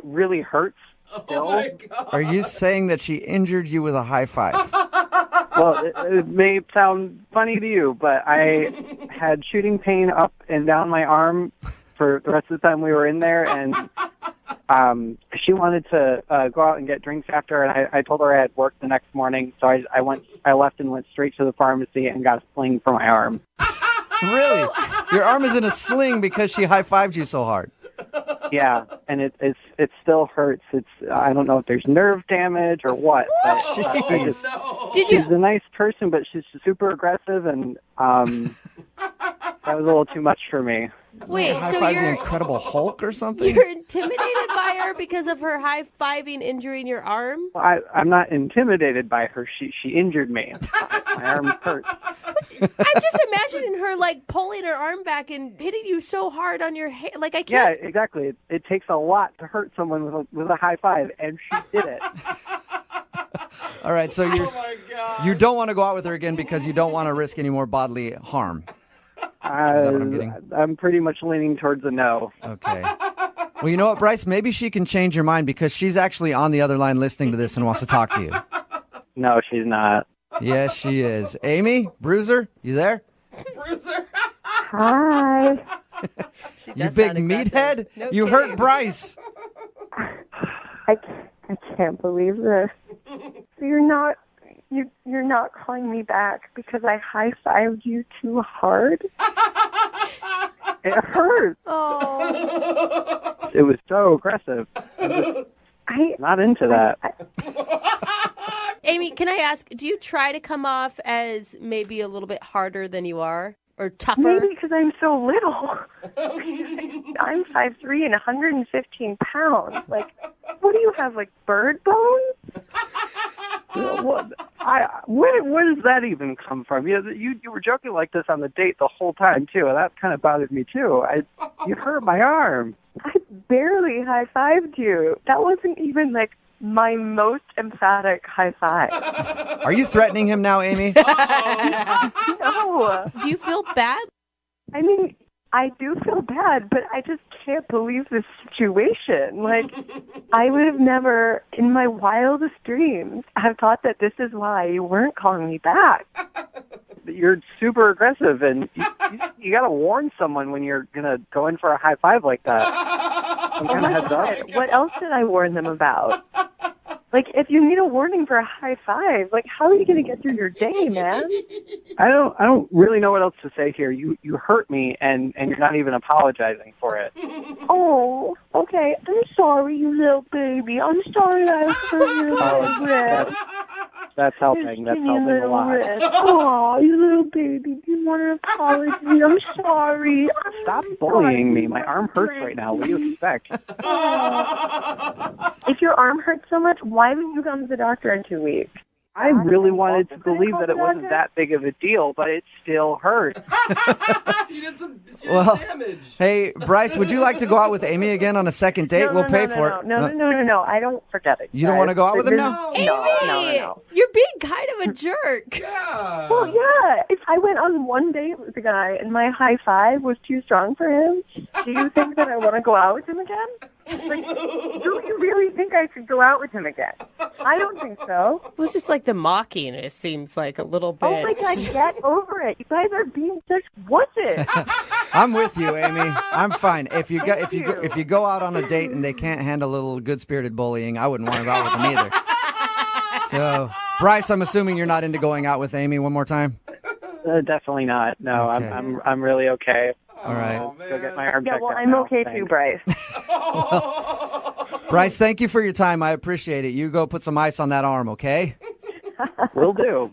really hurts still. Oh my God. Are you saying that she injured you with a high five? Well, it may sound funny to you, but I had shooting pain up and down my arm for the rest of the time we were in there, and she wanted to go out and get drinks after, and I told her I had work the next morning, so I left and went straight to the pharmacy and got a sling for my arm. Really? Your arm is in a sling because she high-fived you so hard. Yeah, and it still hurts. I don't know if there's nerve damage or what. But Jeez. She's a nice person, but she's super aggressive, and that was a little too much for me. Wait, High so five the you're Incredible Hulk or something? you're intimidated by her because of her high-fiving injury in your arm? I'm not intimidated by her. She injured me. My arm hurt. I'm just imagining her like pulling her arm back and hitting you so hard on your head. Like I Yeah, can't. exactly. It takes a lot to hurt someone with a high five, and she did it. All right, so you don't want to go out with her again because you don't want to risk any more bodily harm. Is that what I'm getting? I'm pretty much leaning towards a no. Okay. Well, you know what, Bryce? Maybe she can change your mind because she's actually on the other line listening to this and wants to talk to you. No, she's not. Yes, she is. Amy, Bruiser, you there? Bruiser. Hi. You big meathead? You hurt Bryce. I can't believe this. So you're not calling me back because I high-fived you too hard? It hurt. Oh. It was so aggressive. I'm not into that. Amy, can I ask, do you try to come off as maybe a little bit harder than you are? Or tougher? Maybe because I'm so little. I'm 5'3" and 115 pounds. Like, what do you have, like bird bones? Where does that even come from? You were joking like this on the date the whole time, too, and that kind of bothered me, too. You hurt my arm. I barely high-fived you. That wasn't even, like, my most emphatic high five. Are you threatening him now, Amy? No. Do you feel bad? I mean, I do feel bad, but I just can't believe this situation. Like, I would have never, in my wildest dreams, have thought that this is why you weren't calling me back. You're super aggressive, and you got to warn someone when you're going to go in for a high five like that. Some kind of heads up. What else did I warn them about? Like, if you need a warning for a high five, like, how are you going to get through your day, man? I don't really know what else to say here. You hurt me, and you're not even apologizing for it. Oh, okay. I'm sorry, you little baby. I'm sorry I hurt your little wrist. That's helping. That's helping a lot. Oh, you little baby. Do you want an apology? I'm sorry. Stop bullying me. My arm hurts right now. What do you expect? If your arm hurts so much, why didn't you come to the doctor in 2 weeks? I really wanted to believe that it wasn't that big of a deal, but it still hurt. You did some serious damage. Hey, Bryce, would you like to go out with Amy again on a second date? We'll pay for it. No. I don't forget it. You don't want to go out with him now? No. You're being kind of a jerk. Yeah. Well, yeah. If I went on one date with a guy and my high five was too strong for him, do you think that I want to go out with him again? Like, do you really think I should go out with him again? I don't think so. It was just like the mocking, it seems like a little bit. Oh my God, get over it. You guys are being such wusses. I'm with you, Amy. I'm fine. If you go out on a date and they can't handle a little good-spirited bullying, I wouldn't want to go out with them either. So, Bryce, I'm assuming you're not into going out with Amy one more time? Definitely not. No, Okay. I'm really okay. All right. Go get my arm Yeah, checked well, out I'm now. okay Thanks. too, Bryce. Bryce, thank you for your time. I appreciate it. You go put some ice on that arm, okay? Will do.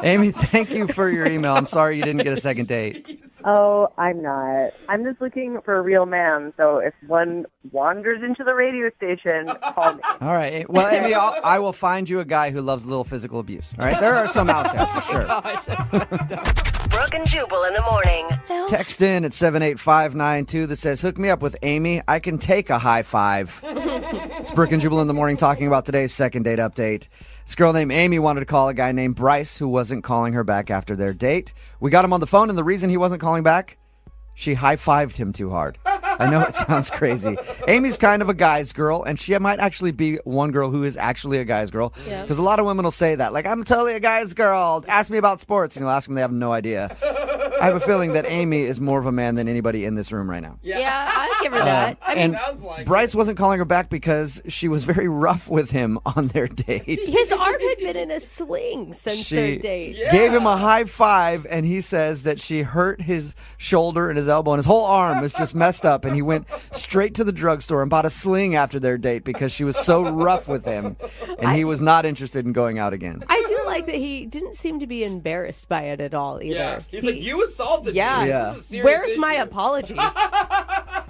Amy, thank you for your email. I'm sorry you didn't get a second date. Oh, I'm not. I'm just looking for a real man. So if one wanders into the radio station, call me. All right. Well, Amy, I will find you a guy who loves a little physical abuse. All right? There are some out there for sure. Brooke and Jubal in the morning. Text in at 78592 that says, hook me up with Amy. I can take a high five. It's Brooke and Jubal in the morning talking about today's second date update. This girl named Amy wanted to call a guy named Bryce who wasn't calling her back after their date. We got him on the phone, and the reason he wasn't calling back, she high-fived him too hard. I know it sounds crazy. Amy's kind of a guy's girl, and she might actually be one girl who is actually a guy's girl. Because a lot of women will say that. Like, I'm totally a guy's girl. Ask me about sports. And you'll ask them, they have no idea. I have a feeling that Amy is more of a man than anybody in this room right now. Yeah, I'd give her that. I mean, And Bryce wasn't calling her back because she was very rough with him on their date. his arm had been in a sling since their date. Gave him a high five, and he says that she hurt his shoulder and his elbow, and his whole arm was just messed up, and he went straight to the drugstore and bought a sling after their date because she was so rough with him, and he was not interested in going out again. I do like that he didn't seem to be embarrassed by it at all either. Yeah, he's like, you assaulted me. Yeah. This is a serious Where's issue. my apology?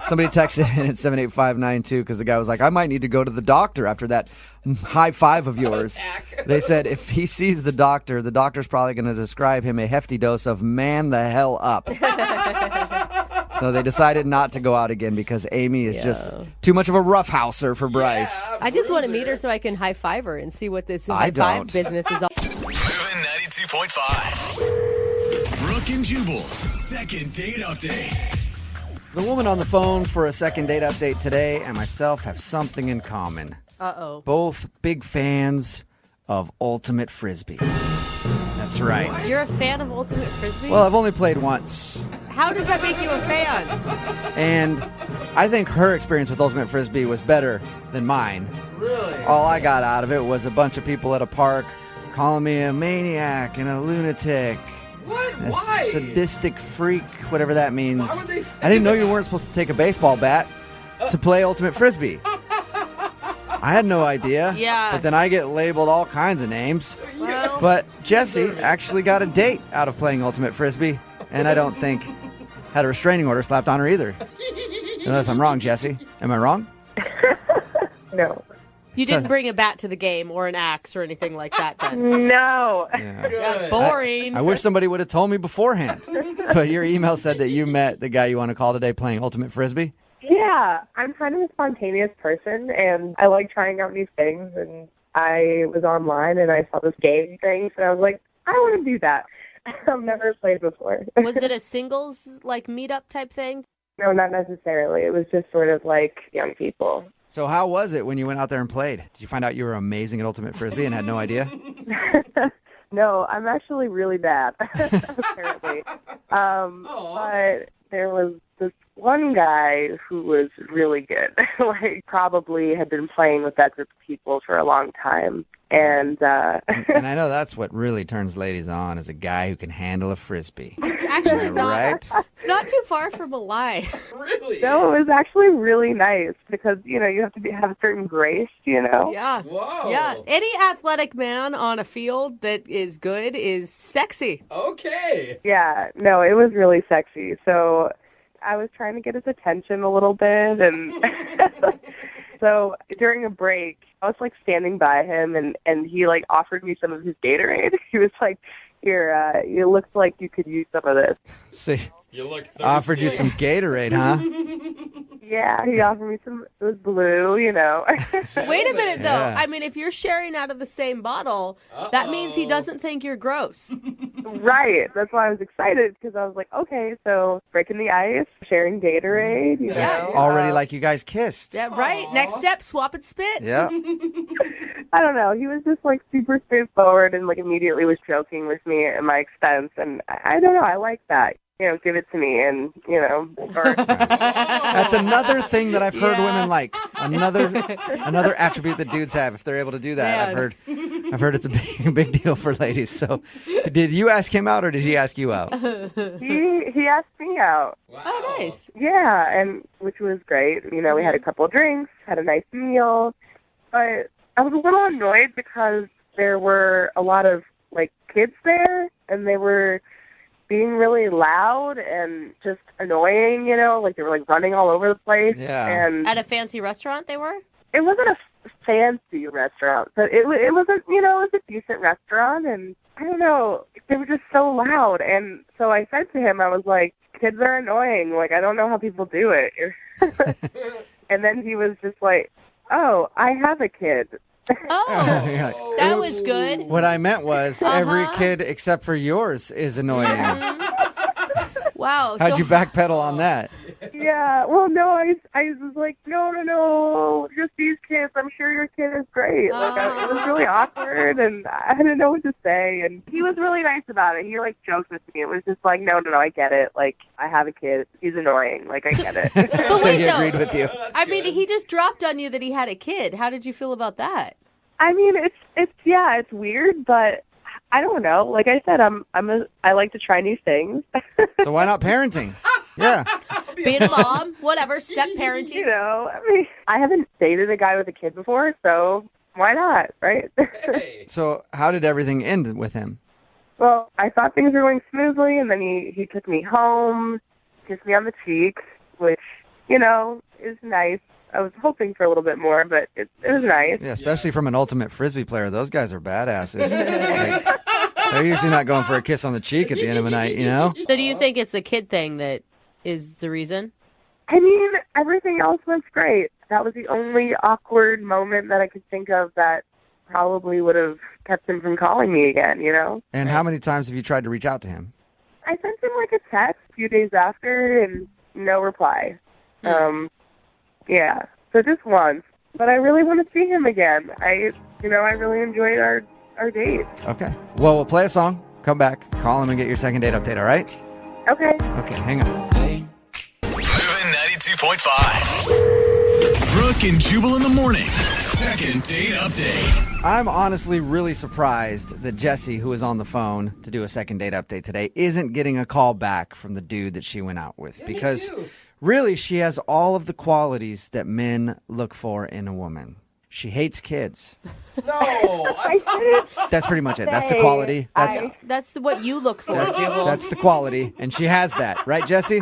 Somebody texted in at 78592 because the guy was like, I might need to go to the doctor after that high five of yours. They said if he sees the doctor's probably going to describe him a hefty dose of man the hell up. So they decided not to go out again because Amy is just too much of a roughhouser for Bryce. I just want to meet her so I can high five her and see what this I high five don't. business is all. Moving 92.5. Brooke and Jubal's second date update. The woman on the phone for a second date update today and myself have something in common. Uh-oh. Both big fans of Ultimate Frisbee. That's right. You're a fan of Ultimate Frisbee? Well, I've only played once. How does that make you a fan? And I think her experience with Ultimate Frisbee was better than mine. Really? All I got out of it was a bunch of people at a park calling me a maniac and a lunatic. What? A Why? sadistic freak, whatever that means. Why would they I didn't know you weren't supposed to take a baseball bat to play Ultimate Frisbee. I had no idea. Yeah. But then I get labeled all kinds of names. Well, But Jesse actually got a date out of playing Ultimate Frisbee, and I don't think had a restraining order slapped on her either. Unless I'm wrong, Jesse. Am I wrong? No. you didn't bring a bat to the game or an axe or anything like that then. No. That's boring. I wish somebody would have told me beforehand. But your email said that you met the guy you want to call today playing Ultimate Frisbee. Yeah, I'm kind of a spontaneous person, and I like trying out new things. And I was online, and I saw this game thing, so I was like, I want to do that. I've never played before. Was it a singles, like, meetup type thing? No, not necessarily. It was just sort of like young people. So how was it when you went out there and played? Did you find out you were amazing at Ultimate Frisbee and had no idea? No, I'm actually really bad, apparently. But there was this one guy who was really good. Like, probably had been playing with that group of people for a long time. And And I know that's what really turns ladies on, is a guy who can handle a Frisbee. It's actually not. Right? It's not too far from a lie. Really? no, it was actually really nice because, you have to have a certain grace, Yeah. Whoa. Yeah. Any athletic man on a field that is good is sexy. Okay. Yeah, no, it was really sexy. So I was trying to get his attention a little bit, and so during a break, I was like standing by him, and he like offered me some of his Gatorade. He was like, "Here, it looks like you could use some of this." See, You look thirsty. offered you some Gatorade, huh? Yeah, he offered me some. It was blue, Wait a minute, though. Yeah. I mean, if you're sharing out of the same bottle, that means he doesn't think you're gross. Right. That's why I was excited, because I was like, okay, so breaking the ice, sharing Gatorade, you Yeah. know. Already like you guys kissed. Yeah, right. Next step, swap and spit. Yeah. I don't know. He was just like super straightforward and like immediately was joking with me at my expense, and I don't know. I like that. Give it to me, and or That's another thing that I've heard Yeah. women like. Another attribute that dudes have if they're able to do that. Man. I've heard it's a big deal for ladies. So, did you ask him out or did he ask you out? he asked me out. Wow. Oh, nice. Yeah, and which was great. We had a couple of drinks, had a nice meal, but I was a little annoyed because there were a lot of like kids there, and they were being really loud and just annoying, like they were like running all over the place. Yeah. And At a fancy restaurant, they were? it wasn't a fancy restaurant, but it was a, it was a decent restaurant, and I don't know, they were just so loud. And so I said to him, I was like, kids are annoying. Like, I don't know how people do it. And then he was just like, oh, I have a kid. Oh, Yeah. that was good. What I meant was every kid except for yours is annoying. Wow. How'd so you backpedal on that? Yeah, well, no, I was like, no, just these kids. I'm sure your kid is great. It was really awkward, and I didn't know what to say. And he was really nice about it. He, like, joked with me. It was just like, no, I get it. Like, I have a kid. He's annoying. Like, I get it. But So wait, he though. agreed with you. I mean, he just dropped on you that he had a kid. How did you feel about that? I mean, it's weird, but I don't know. Like I said, I like to try new things. So why not parenting? Yeah. Being a mom, whatever, step parenting. You know, I mean, I haven't dated a guy with a kid before, so why not, right? So how did everything end with him? Well, I thought things were going smoothly, and then he took me home, kissed me on the cheek, which, you know, is nice. I was hoping for a little bit more, but it was nice. Yeah, especially from an ultimate Frisbee player. Those guys are badasses. They're usually not going for a kiss on the cheek at the end of the night, you know? So do you think it's a kid thing that is the reason? I mean, everything else was great. That was the only awkward moment that I could think of that probably would have kept him from calling me again, you know? And how many times have you tried to reach out to him? I sent him like a text a few days after and no reply. Yeah, so just once. But I really want to see him again. I really enjoyed our date. Okay. Well, we'll play a song, come back, call him, and get your second date update, all right? Okay. Okay, hang on. Moving 92.5. Brooke and Jubal in the mornings. Second date update. I'm honestly really surprised that Jessie, who was on the phone to do a second date update today, isn't getting a call back from the dude that she went out with. Because really, she has all of the qualities that men look for in a woman. She hates kids. No. That's pretty much it. That's the quality. That's what you look for, Jubal. That's the quality, and she has that. Right, Jessie?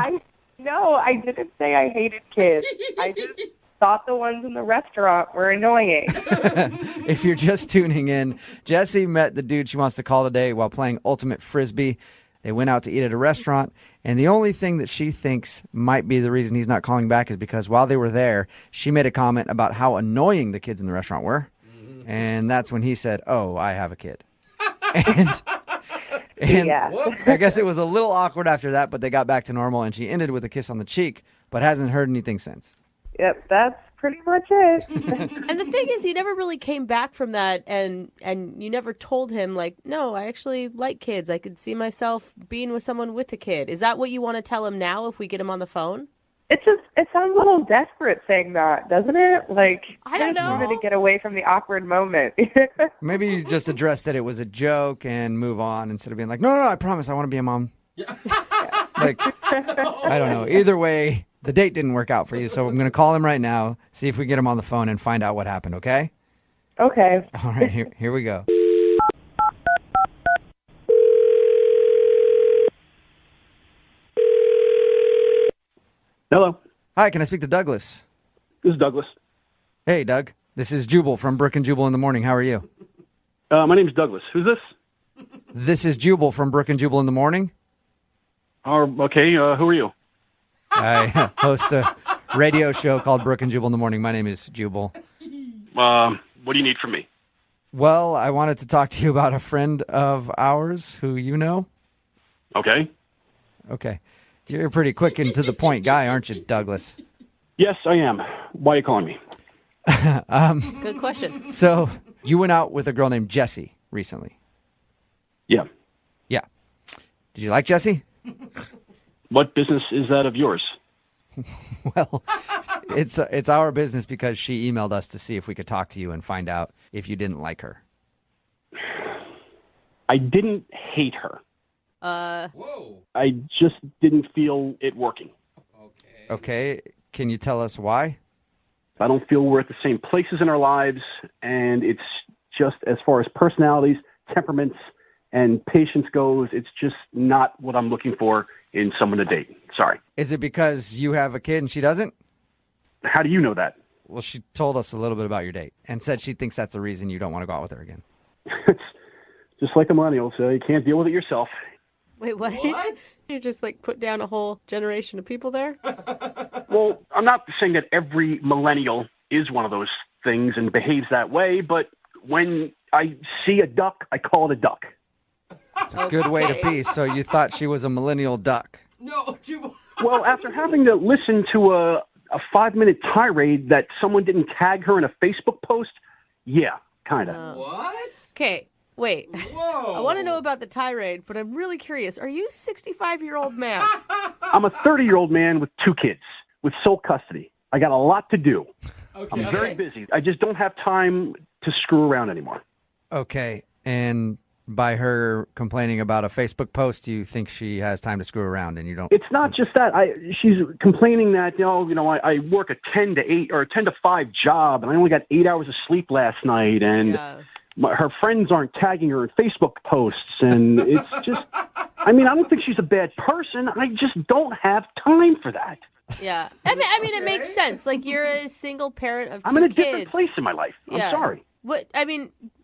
No, I didn't say I hated kids. I just thought the ones in the restaurant were annoying. If you're just tuning in, Jessie met the dude she wants to call today while playing Ultimate Frisbee. They went out to eat at a restaurant, and the only thing that she thinks might be the reason he's not calling back is because while they were there, she made a comment about how annoying the kids in the restaurant were. And that's when he said, "Oh, I have a kid." And Yeah. I guess it was a little awkward after that, but they got back to normal, and she ended with a kiss on the cheek, but hasn't heard anything since. Yep, that's pretty much it. And the thing is, you never really came back from that, and you never told him, like, no, I actually like kids. I could see myself being with someone with a kid. Is that what you want to tell him now if we get him on the phone? It sounds a little desperate saying that, doesn't it? Like, I don't know. wanted to get away from the awkward moment. Maybe you just address that it was a joke and move on instead of being like, no, I promise I want to be a mom. Like, I don't know. Either way, the date didn't work out for you, so I'm going to call him right now, see if we get him on the phone and find out what happened, okay? Okay. All right, here we go. Hello. Hi, can I speak to Douglas? This is Douglas. Hey, Doug. This is Jubal from Brooke and Jubal in the Morning. How are you? My name's Douglas. Who's this? This is Jubal from Brooke and Jubal in the Morning. Okay, who are you? I host a radio show called Brooke and Jubal in the Morning. My name is Jubal. What do you need from me? Well, I wanted to talk to you about a friend of ours who you know. Okay. Okay. You're a pretty quick and to the point guy, aren't you, Douglas? Yes, I am. Why are you calling me? Good question. So you went out with a girl named Jessie recently. Yeah. Yeah. Did you like Jessie? What business is that of yours? Well, it's our business because she emailed us to see if we could talk to you and find out if you didn't like her. I didn't hate her. Whoa. I just didn't feel it working. Okay. Can you tell us why? I don't feel we're at the same places in our lives, and it's just as far as personalities, temperaments, and patience goes, it's just not what I'm looking for in someone to date. Sorry. Is it because you have a kid and she doesn't? How do you know that? Well, she told us a little bit about your date and said she thinks that's the reason you don't want to go out with her again. It's just like a millennial, so you can't deal with it yourself. Wait, what? You just, like, put down a whole generation of people there? Well, I'm not saying that every millennial is one of those things and behaves that way, but when I see a duck, I call it a duck. It's a good way to be. So you thought she was a millennial duck. No, Jubal. Well, after having to listen to a 5-minute tirade that someone didn't tag her in a Facebook post, yeah, kind of. What? Okay, wait. Whoa. I want to know about the tirade, but I'm really curious. Are you a 65-year-old man? I'm a 30-year-old man with 2 kids with sole custody. I got a lot to do. Okay. I'm very busy. I just don't have time to screw around anymore. Okay, and by her complaining about a Facebook post, you think she has time to screw around, and you don't? It's not just that. She's complaining that I work a 10 to 8 or a 10 to 5 job, and I only got 8 hours of sleep last night, and her friends aren't tagging her in Facebook posts, and it's just. I mean, I don't think she's a bad person. I just don't have time for that. Yeah. I mean, it makes sense. Like, you're a single parent of 2 kids. I'm in a different place in my life. I'm sorry.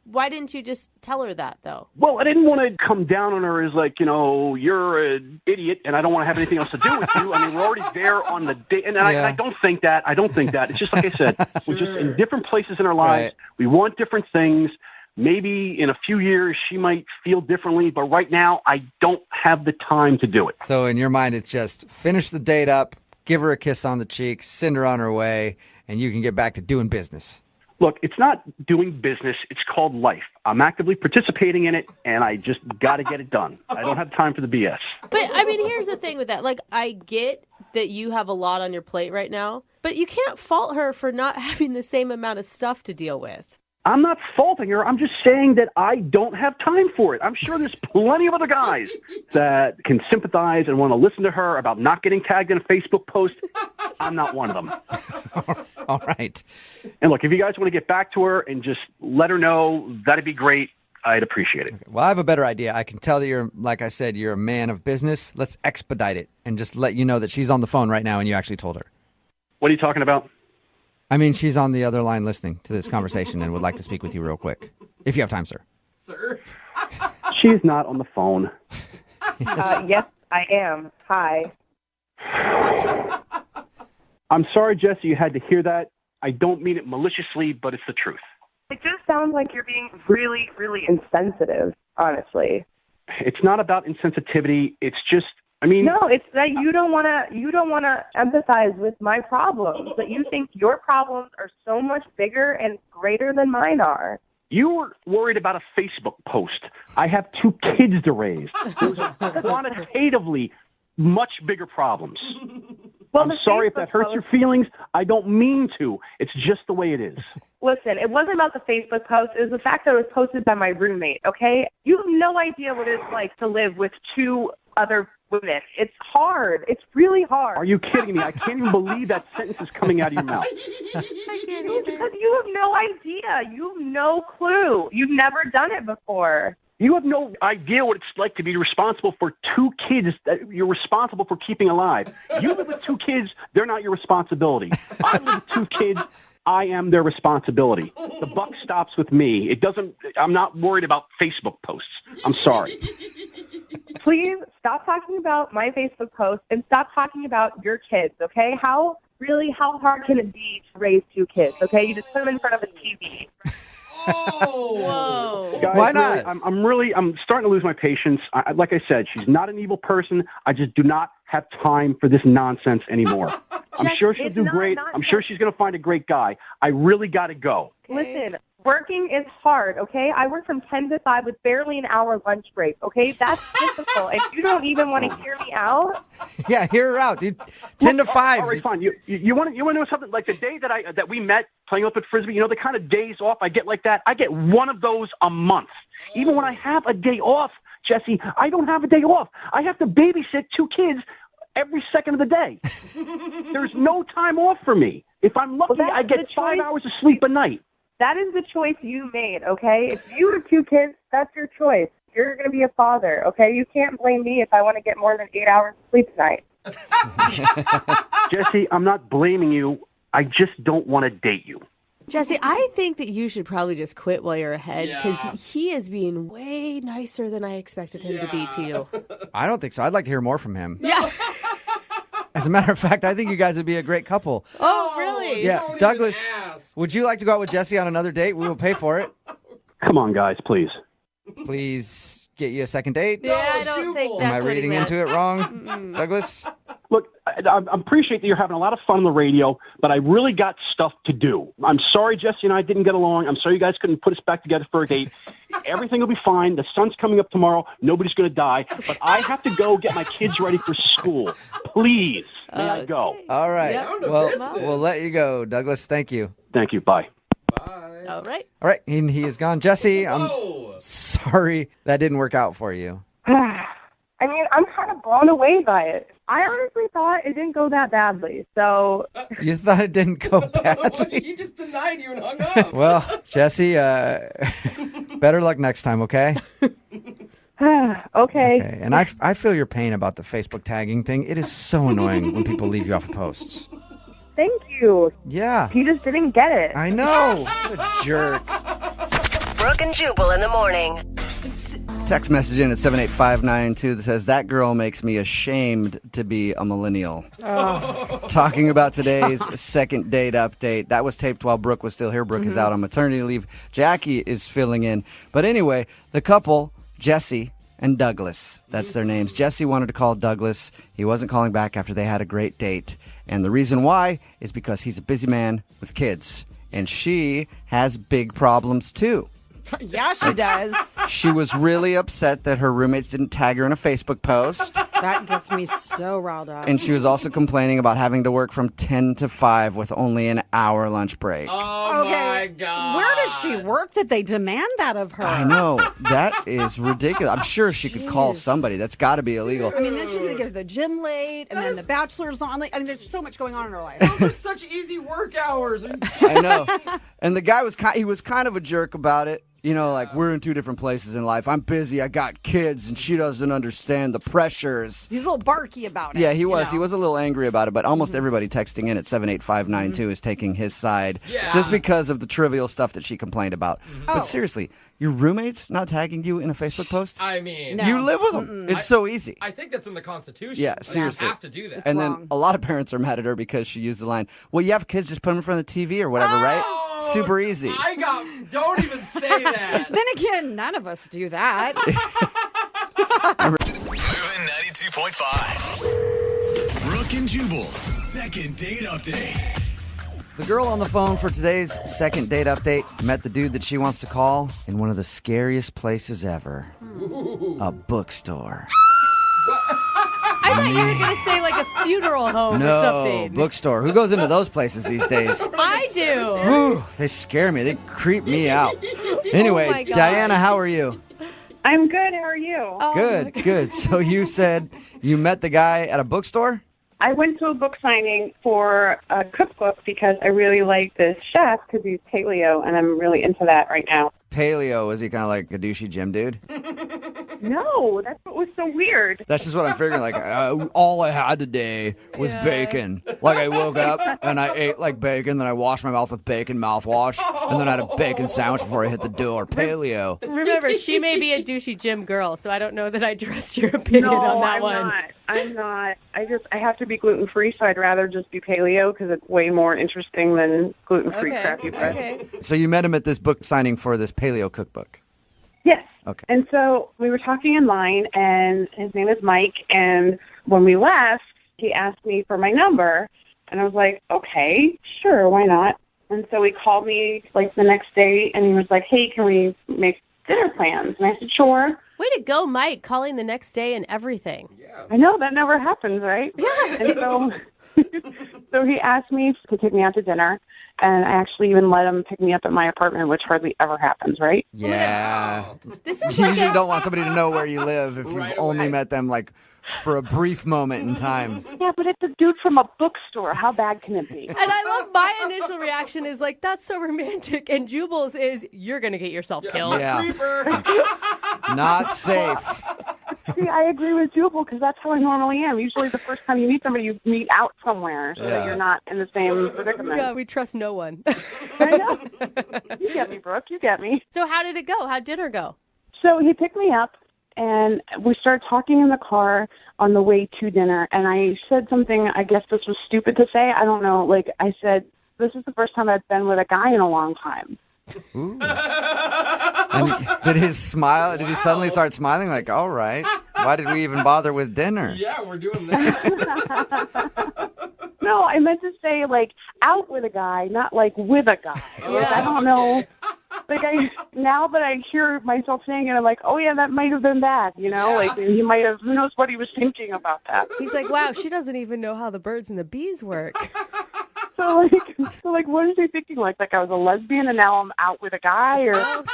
Why didn't you just tell her that, though? Well, I didn't want to come down on her as like, you're an idiot and I don't want to have anything else to do with you. I mean, we're already there on the day. And I don't think that. It's just like I said, we're just in different places in our lives. Right. We want different things. Maybe in a few years she might feel differently, but right now I don't have the time to do it. So in your mind, it's just finish the date up, give her a kiss on the cheek, send her on her way, and you can get back to doing business. Look, it's not doing business. It's called life. I'm actively participating in it, and I just got to get it done. I don't have time for the BS. But, I mean, here's the thing with that. Like, I get that you have a lot on your plate right now, but you can't fault her for not having the same amount of stuff to deal with. I'm not faulting her. I'm just saying that I don't have time for it. I'm sure there's plenty of other guys that can sympathize and want to listen to her about not getting tagged in a Facebook post. I'm not one of them. All right. And look, if you guys want to get back to her and just let her know, that'd be great. I'd appreciate it. Okay. Well, I have a better idea. I can tell that you're, like I said, you're a man of business. Let's expedite it and just let you know that she's on the phone right now and you actually told her. What are you talking about? I mean, she's on the other line listening to this conversation and would like to speak with you real quick. If you have time, sir. Sir? She's not on the phone. Yes, I am. Hi. I'm sorry, Jesse, you had to hear that. I don't mean it maliciously, but it's the truth. It just sounds like you're being really, really insensitive, honestly. It's not about insensitivity. It's just, I mean... No, it's that you don't want to empathize with my problems, that you think your problems are so much bigger and greater than mine are. You were worried about a Facebook post. I have 2 kids to raise. There's quantitatively much bigger problems. Well, I'm sorry if that hurts your feelings. I don't mean to. It's just the way it is. Listen, it wasn't about the Facebook post. It was the fact that it was posted by my roommate, okay? You have no idea what it's like to live with 2 other women. It's hard. It's really hard. Are you kidding me? I can't even believe that sentence is coming out of your mouth. I can't even, because you have no idea. You have no clue. You've never done it before. You have no idea what it's like to be responsible for 2 kids that you're responsible for keeping alive. You live with 2 kids, they're not your responsibility. I live with 2 kids, I am their responsibility. The buck stops with me. I'm not worried about Facebook posts. I'm sorry. Please stop talking about my Facebook post and stop talking about your kids, okay? How hard can it be to raise 2 kids, okay? You just put them in front of a TV. Oh, whoa. Guys, why not? I'm starting to lose my patience. Like I said, she's not an evil person. I just do not have time for this nonsense anymore. I'm sure she'll do great. I'm sure she's going to find a great guy. I really got to go. Okay. Listen, working is hard, okay? I work from 10 to 5 with barely an hour lunch break, okay? That's difficult. If you don't even want to hear me out. Yeah, hear her out, dude. 10 to 5. All right, fine. You want to know something? Like the day that we met playing up at Frisbee, the kind of days off I get like that? I get one of those a month. Even when I have a day off, Jesse, I don't have a day off. I have to babysit 2 kids every second of the day. There's no time off for me. If I'm lucky, I get 5 hours of sleep a night. That is the choice you made, okay? If you have 2 kids, that's your choice. You're going to be a father, okay? You can't blame me if I want to get more than 8 hours of sleep tonight. Jesse, I'm not blaming you. I just don't want to date you. Jesse, I think that you should probably just quit while you're ahead because he is being way nicer than I expected him to be to you. I don't think so. I'd like to hear more from him. Yeah. As a matter of fact, I think you guys would be a great couple. Oh, really? Yeah. Douglas, would you like to go out with Jesse on another date? We will pay for it. Come on, guys, please. Please get you a second date? Yeah, I don't think that's Am I reading into it wrong, Douglas? Look, I appreciate that you're having a lot of fun on the radio, but I really got stuff to do. I'm sorry Jesse and I didn't get along. I'm sorry you guys couldn't put us back together for a date. Everything will be fine. The sun's coming up tomorrow. Nobody's going to die. But I have to go get my kids ready for school. Please, may I go? All right. Yep. Well, we'll let you go, Douglas. Thank you. Thank you. Bye. All right. All right. He is gone. Jesse, I'm sorry that didn't work out for you. I mean, I'm kind of blown away by it. I honestly thought it didn't go that badly. So You thought it didn't go badly? He just denied you and hung up. Well, Jesse, better luck next time, okay? okay. And I feel your pain about the Facebook tagging thing. It is so annoying when people leave you off of posts. Thank you. Yeah. He just didn't get it. I know. What a jerk. Brooke and Jubal in the morning. Text message in at 78592 that says, that girl makes me ashamed to be a millennial. Talking about today's second date update. That was taped while Brooke was still here. Brooke is out on maternity leave. Jackie is filling in. But anyway, the couple, Jesse and Douglas, that's their names. Jesse wanted to call Douglas. He wasn't calling back after they had a great date. And the reason why is because he's a busy man with kids. And she has big problems too. Yeah, she does. She was really upset that her roommates didn't tag her in a Facebook post. That gets me so riled up. And she was also complaining about having to work from 10 to 5 with only an hour lunch break. Oh, my God. Where does she work that they demand that of her? I know. That is ridiculous. I'm sure she could call somebody. That's got to be illegal. I mean, then she's going to get to the gym late, and then the bachelor's on late. I mean, there's so much going on in her life. Those are such easy work hours. I know. And the guy was kind of a jerk about it. You know, like, we're in two different places in life. I'm busy. I got kids, and she doesn't understand the pressures. He's a little barky about it. Yeah, he was. He was a little angry about it, but almost everybody texting in at 78592 is taking his side just because of the trivial stuff that she complained about. But seriously, your roommates not tagging you in a Facebook post? I mean, you live with them. It's so easy. I think that's in the Constitution. Yeah, Like, seriously. You have to do that. And then a lot of parents are mad at her because she used the line, well, you have kids, just put them in front of the TV or whatever, right? Super easy. Don't even say that. Then again, none of us do that. Moving 92.5. Brooke and Jubal's second date update. The girl on the phone for today's second date update met the dude that she wants to call in one of the scariest places ever. A bookstore. I thought you were going to say like a funeral home or No, something. bookstore. Who goes into those places these days? I do. Whew, they scare me. They creep me out. Anyway, my God. Diana, how are you? I'm good. How are you? Good. So you said you met the guy at a bookstore? I went to a book signing for a cookbook because I really like this chef because he's paleo, and I'm really into that right now. Paleo, is he kind of like a douchey gym dude? No, that's what was so weird. That's just what I'm figuring. Like, all I had today was bacon. Like, I woke up and I ate like bacon, then I washed my mouth with bacon mouthwash, and then I had a bacon sandwich before I hit the door. Paleo. Remember, she may be a douchey gym girl, so I don't know that I trust your opinion on that one. I'm not. I have to be gluten-free, so I'd rather just be paleo because it's way more interesting than gluten-free crappy bread. Okay. So you met him at this book signing for this paleo cookbook. Yes. Okay. And so we were talking in line, and his name is Mike, and when we left, he asked me for my number, and I was like, okay, sure, why not? And so he called me, like, the next day, and he was like, hey, can we make dinner plans? And I said, sure. Way to go, Mike, calling the next day and everything. I know, that never happens, right? Yeah. And so he asked me to take me out to dinner, and I actually even let him pick me up at my apartment, which hardly ever happens, right? Yeah. This is You like usually don't want somebody to know where you live if you've only met them, like, for a brief moment in time. Yeah, but it's a dude from a bookstore. How bad can it be? And I love my initial reaction is like, that's so romantic. And Jubal's is, you're going to get yourself killed. Yeah. Not safe. See, I agree with Jubal because that's how I normally am. Usually the first time you meet somebody, you meet out somewhere so that you're not in the same predicament. Yeah, we trust no one. I know. You get me, Brooke. You get me. So how did it go? How'd dinner go? So he picked me up, and we started talking in the car on the way to dinner, and I said something, I guess this was stupid to say. I don't know. Like, I said, this is the first time I've been with a guy in a long time. Ooh. And did he suddenly start smiling like, all right? Why did we even bother with dinner? Yeah, we're doing that. No, I meant to say, like, out with a guy, not, like, with a guy. Like, I don't know. Like, now that I hear myself saying it, I'm like, oh, yeah, that might have been bad, you know? Like, he might have, who knows what he was thinking about that. He's like, wow, she doesn't even know how the birds and the bees work. So, what is he thinking? Like I was a lesbian and now I'm out with a guy? Or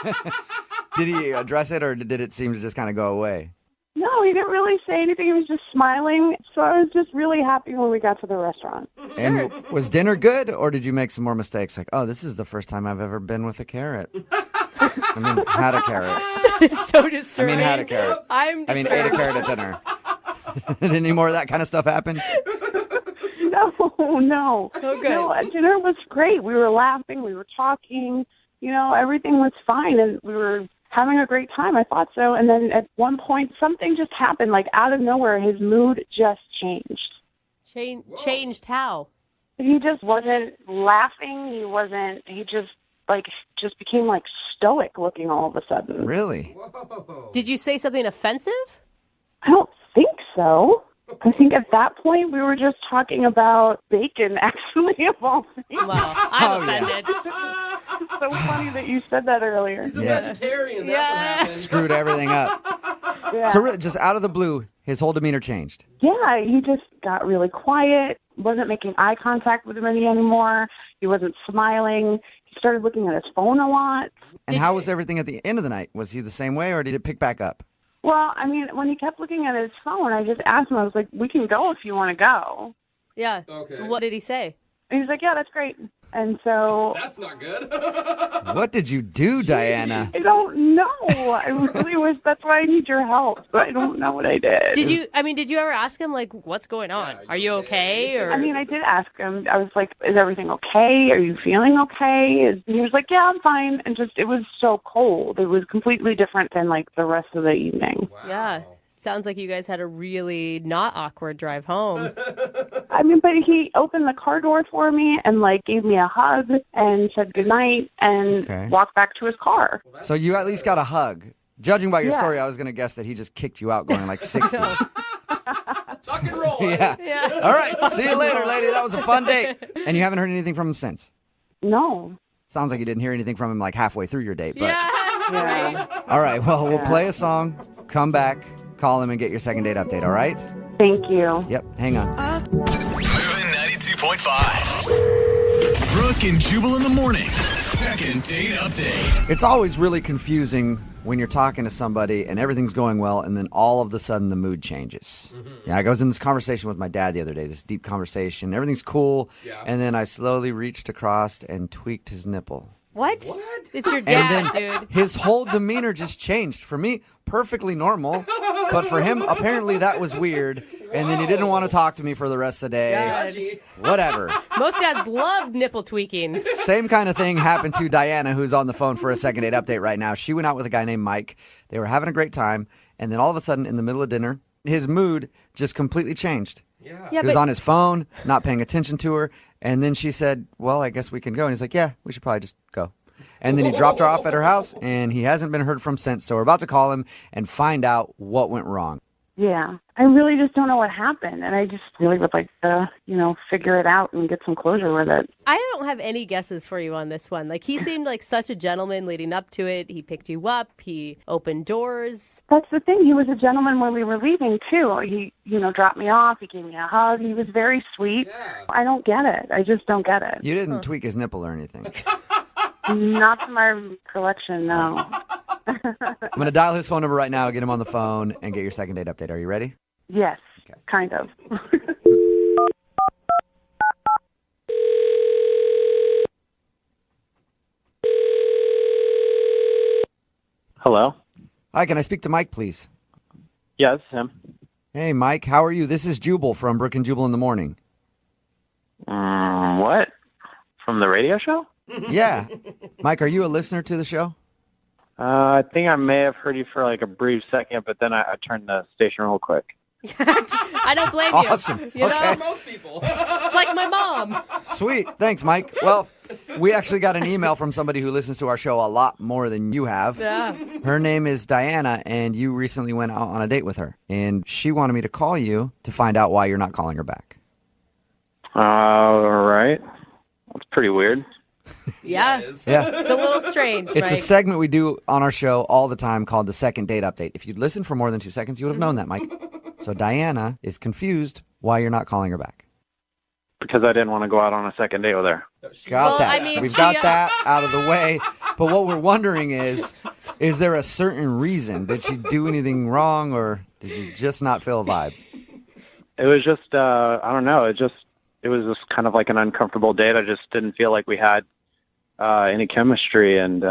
Did he address it, or did it seem to just kind of go away? No, he didn't really say anything. He was just smiling. So I was just really happy when we got to the restaurant. And was dinner good, or did you make some more mistakes? Like, oh, this is the first time I've ever been with a carrot. I mean, had a carrot. It's so disturbing. I mean, had a carrot. I'm ate a carrot at dinner. Did any more of that kind of stuff happen? No. Oh, good. No, dinner was great. We were laughing. We were talking. You know, everything was fine. And we were having a great time. I thought so. And then at one point, something just happened. Like, out of nowhere, his mood just changed. Changed how? He just wasn't laughing. He just became, like, stoic looking all of a sudden. Really? Whoa. Did you say something offensive? I don't think so. I think at that point we were just talking about bacon, actually, of all things. Well, I'm offended. It's so funny that you said that earlier. He's a vegetarian. That's what happened. Screwed everything up. Yeah. So really, just out of the blue, his whole demeanor changed. Yeah, he just got really quiet, wasn't making eye contact with me anymore. He wasn't smiling. He started looking at his phone a lot. And how was everything at the end of the night? Was he the same way, or did it pick back up? Well, I mean, when he kept looking at his phone, I just asked him, I was like, we can go if you want to go. Yeah. Okay. What did he say? And he's like, yeah, that's great. And so... That's not good. What did you do, Diana? I don't know. I really was. That's why I need your help. But I don't know what I did. Did you ever ask him, like, what's going on? Are you okay? Or... I mean, I did ask him. I was like, is everything okay? Are you feeling okay? And he was like, yeah, I'm fine. And just, it was so cold. It was completely different than, like, the rest of the evening. Wow. Yeah. Sounds like you guys had a really not awkward drive home. I mean, but he opened the car door for me and, like, gave me a hug and said goodnight and walked back to his car. So you at least got a hug. Judging by your story, I was going to guess that he just kicked you out going like 60. Tuck and roll. Yeah. All right. See you later, lady. That was a fun date. And you haven't heard anything from him since? No. Sounds like you didn't hear anything from him like halfway through your date. But... Yeah. Right? All right. Well, we'll play a song, come back, call him, and get your second date update, all right? Thank you. Yep. Hang on. Moving 92.5. Brooke and Jubal in the mornings. Second date update. It's always really confusing when you're talking to somebody and everything's going well, and then all of a sudden the mood changes. Yeah, I was in this conversation with my dad the other day, this deep conversation. Everything's cool, and then I slowly reached across and tweaked his nipple. What? It's your dad, and then dude. His whole demeanor just changed. For me, perfectly normal. But for him, apparently that was weird. And then he didn't want to talk to me for the rest of the day. God. Whatever. Most dads love nipple tweaking. Same kind of thing happened to Diana, who's on the phone for a second date update right now. She went out with a guy named Mike. They were having a great time. And then all of a sudden, in the middle of dinner, his mood just completely changed. Yeah, he was on his phone, not paying attention to her. And then she said, well, I guess we can go. And he's like, yeah, we should probably just go. And then he dropped her off at her house, and he hasn't been heard from since. So we're about to call him and find out what went wrong. Yeah. I really just don't know what happened. And I just really would like to, figure it out and get some closure with it. I don't have any guesses for you on this one. Like, he seemed like such a gentleman leading up to it. He picked you up. He opened doors. That's the thing. He was a gentleman when we were leaving, too. He, dropped me off. He gave me a hug. He was very sweet. Yeah. I don't get it. I just don't get it. You didn't tweak his nipple or anything? Not to my recollection, no. I'm going to dial his phone number right now, get him on the phone, and get your second date update. Are you ready? Yes, kind of. Hello? Hi, can I speak to Mike, please? Yeah, this is him. Hey, Mike, how are you? This is Jubal from Brooke and Jubal in the Morning. What? From the radio show? Yeah. Mike, are you a listener to the show? I think I may have heard you for like a brief second, but then I turned the station real quick. I don't blame Awesome. you. You know? Okay. Most people. It's like my mom. Sweet. Thanks, Mike. Well, we actually got an email from somebody who listens to our show a lot more than you have. Yeah. Her name is Diana, and you recently went out on a date with her. And she wanted me to call you to find out why you're not calling her back. All right. That's pretty weird. Yeah. Yeah. It's a little strange, It's a Mike. segment we do on our show all the time called the Second Date Update. If you'd listened for more than 2 seconds, you would have known that, Mike. So Diana is confused why you're not calling her back. Because I didn't want to go out on a second date with her. Got Well, that. I mean, We've she, got that out of the way. But what we're wondering is there a certain reason? Did she do anything wrong, or did you just not feel a vibe? It was just, I don't know. It was just kind of like an uncomfortable date. I just didn't feel like we had any chemistry, and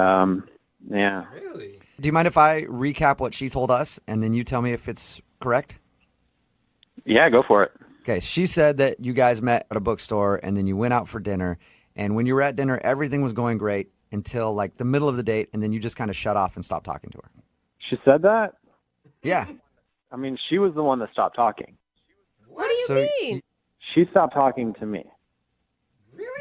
yeah. Really? Do you mind if I recap what she told us, and then you tell me if it's correct? Yeah, go for it. Okay, she said that you guys met at a bookstore, and then you went out for dinner, and when you were at dinner, everything was going great until, like, the middle of the date, and then you just kind of shut off and stopped talking to her. She said that? Yeah. I mean, she was the one that stopped talking. What do you So mean? She stopped talking to me.